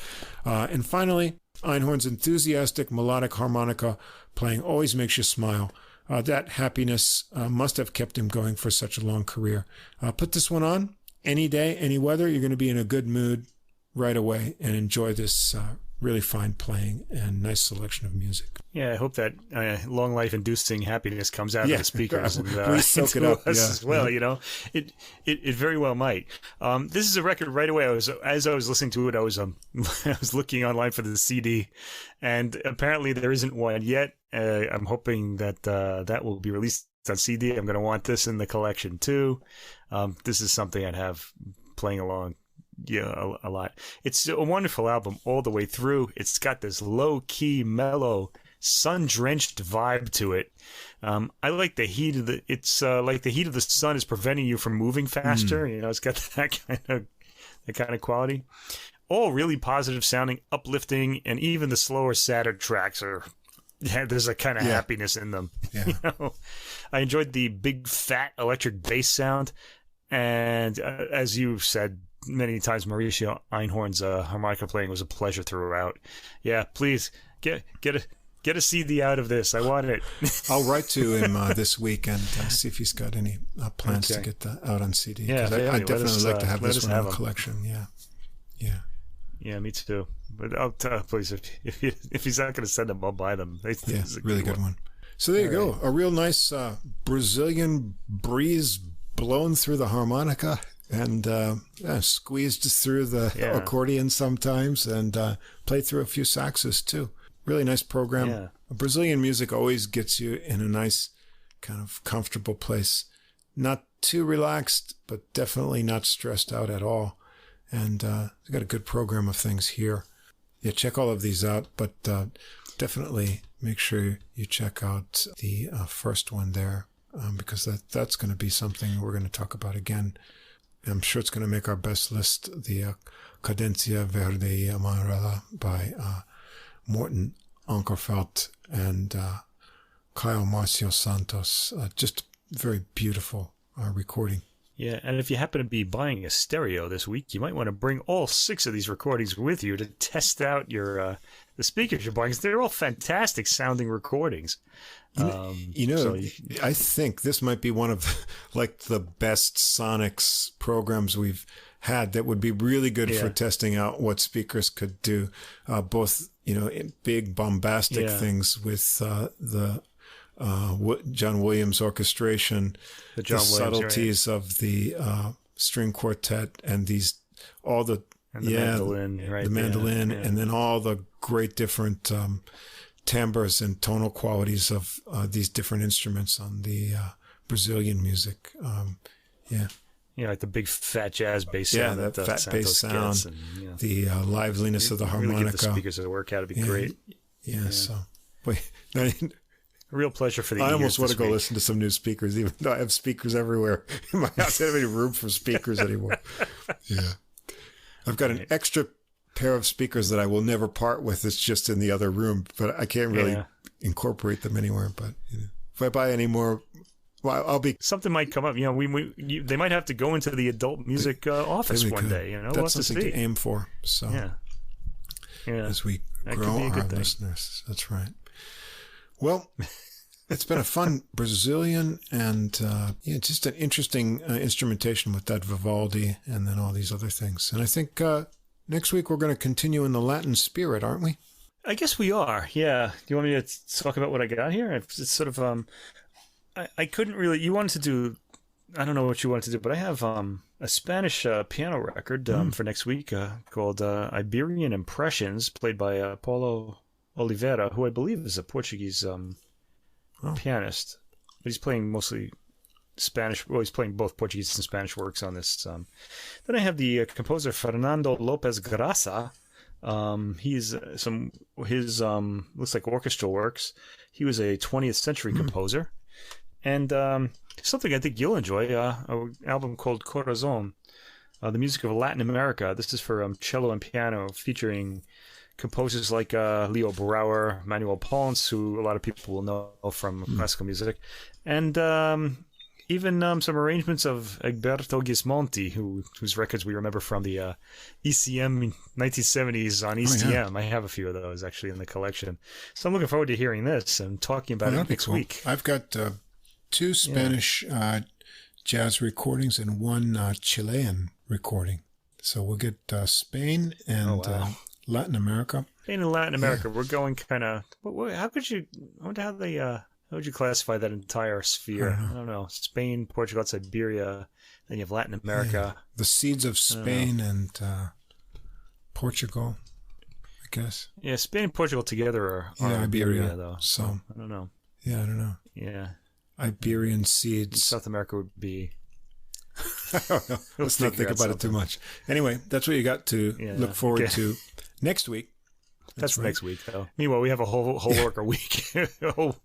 And finally, Einhorn's enthusiastic melodic harmonica playing always makes you smile. that happiness must have kept him going for such a long career. Put this one on any day, any weather. You're going to be in a good mood right away and enjoy this really fine playing and nice selection of music. Yeah, I hope that long life inducing happiness comes out of the speakers and we soak it up as well. You know, it very well might. This is a record right away. As I was listening to it, I was I was looking online for the CD, and apparently there isn't one yet. I'm hoping that that will be released on CD. I'm going to want this in the collection too. This is something I'd have playing along. Yeah, a lot. It's a wonderful album all the way through. It's got this low-key, mellow, sun-drenched vibe to it. I like the heat of the. It's like the heat of the sun is preventing you from moving faster. You know, it's got that kind of quality. All really positive sounding, uplifting, and even the slower, sadder tracks are. Yeah, there's a kind of happiness in them. Yeah. You know? I enjoyed the big, fat electric bass sound, and as you said many times, Marcio Einhorn's harmonica playing was a pleasure throughout. Yeah, please get a CD out of this. I want it. I'll write to him this week and see if he's got any plans to get that out on CD. Yeah, I definitely like to have this one in the collection. Yeah, me too. But I'll please, if he's not going to send them, I'll buy them. It's a really good one. So there you go, a real nice Brazilian breeze blown through the harmonica. And squeezed through the accordion sometimes, and played through a few saxes too. Really nice program. Yeah. Brazilian music always gets you in a nice, kind of comfortable place. Not too relaxed, but definitely not stressed out at all. And they've got a good program of things here. Yeah, check all of these out, but definitely make sure you check out the first one there, because that's going to be something we're going to talk about again. I'm sure it's going to make our best list, the Cadência, Verde, Amarela by Morten, Ankarfeldt, and Caio, Marcio, Santos. Just very beautiful recording. Yeah, and if you happen to be buying a stereo this week, you might want to bring all 6 of these recordings with you to test out your the speakers you're buying. They're all fantastic sounding recordings. I think this might be one of like the best sonics programs we've had that would be really good for testing out what speakers could do, both big bombastic things with the John Williams orchestration, the subtleties of the string quartet, and the mandolin, the mandolin, and then all the great different timbres and tonal qualities of these different instruments on the Brazilian music. Like the big fat jazz bass sound. Yeah, that fat Santos bass sound, and, the liveliness of the harmonica. Really get the speakers to work out. It'd be great. Yeah. So, a real pleasure for the I almost want to go listen to some new speakers, even though I have speakers everywhere in my house. I don't have any room for speakers anymore. Yeah. I've got an extra pair of speakers that I will never part with. It's just in the other room, but I can't really incorporate them anywhere. But if I buy any more, well, I'll be... Something might come up. They might have to go into the adult music office one day. That's something to aim for. So as we grow our listeners. That's right. Well, it's been a fun Brazilian and just an interesting instrumentation with that Vivaldi and then all these other things. And I think next week we're going to continue in the Latin spirit, aren't we? I guess we are. Yeah. Do you want me to talk about what I got here? It's sort of I couldn't really. You wanted to do. I don't know what you wanted to do, but I have a Spanish piano record for next week called Iberian Impressions, played by Paulo Oliveira, who I believe is a Portuguese pianist, but he's playing mostly Spanish. Well, he's playing both Portuguese and Spanish works on this. Then I have the composer Fernando Lopez Grassa. He's his looks like orchestral works. He was a 20th century composer, and something I think you'll enjoy. An album called Corazon, the music of Latin America. This is for cello and piano, featuring composers like Leo Brouwer, Manuel Ponce, who a lot of people will know from classical music, and even some arrangements of Egberto Gismonti, whose records we remember from the ECM 1970s on ECM. Oh, yeah. I have a few of those actually in the collection. So I'm looking forward to hearing this and talking about it next week. I've got 2 Spanish jazz recordings and 1 Chilean recording. So we'll get Spain and Latin America. Spain and Latin America. We're going kind of. How could you? I wonder how they. How would you classify that entire sphere? I don't know. Spain, Portugal, Siberia. Then you have Latin America. Yeah. The seeds of Spain and Portugal, I guess. Yeah, Spain and Portugal together are Iberia, though. So I don't know. Yeah, I don't know. Yeah. Iberian seeds. South America would be. Let's not think about it too much. Anyway, that's what you got to look forward to next week. That's next week, though. Meanwhile, we have a whole worker week, a whole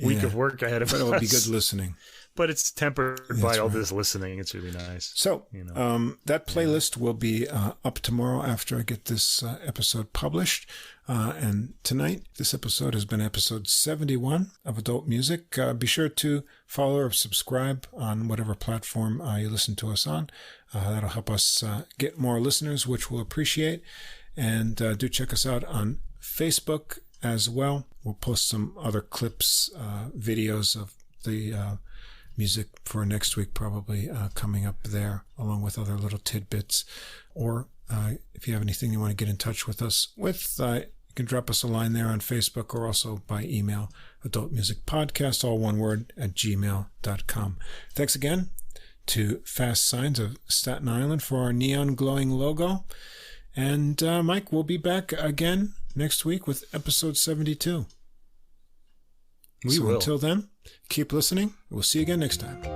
week of work ahead of us. But it will be good listening. But it's tempered by all this listening. It's really nice. So that playlist will be up tomorrow after I get this episode published. And tonight, this episode has been episode 71 of Adult Music. Be sure to follow or subscribe on whatever platform you listen to us on. That'll help us get more listeners, which we'll appreciate. And do check us out on Facebook as well. We'll post some other clips, videos of the music for next week, probably coming up there, along with other little tidbits. Or if you have anything you want to get in touch with us with, you can drop us a line there on Facebook or also by email, adultmusicpodcast, all one word, @gmail.com. Thanks again to Fast Signs of Staten Island for our neon glowing logo. And Mike, we'll be back again next week with episode 72. We will. Until then, keep listening. We'll see you again next time.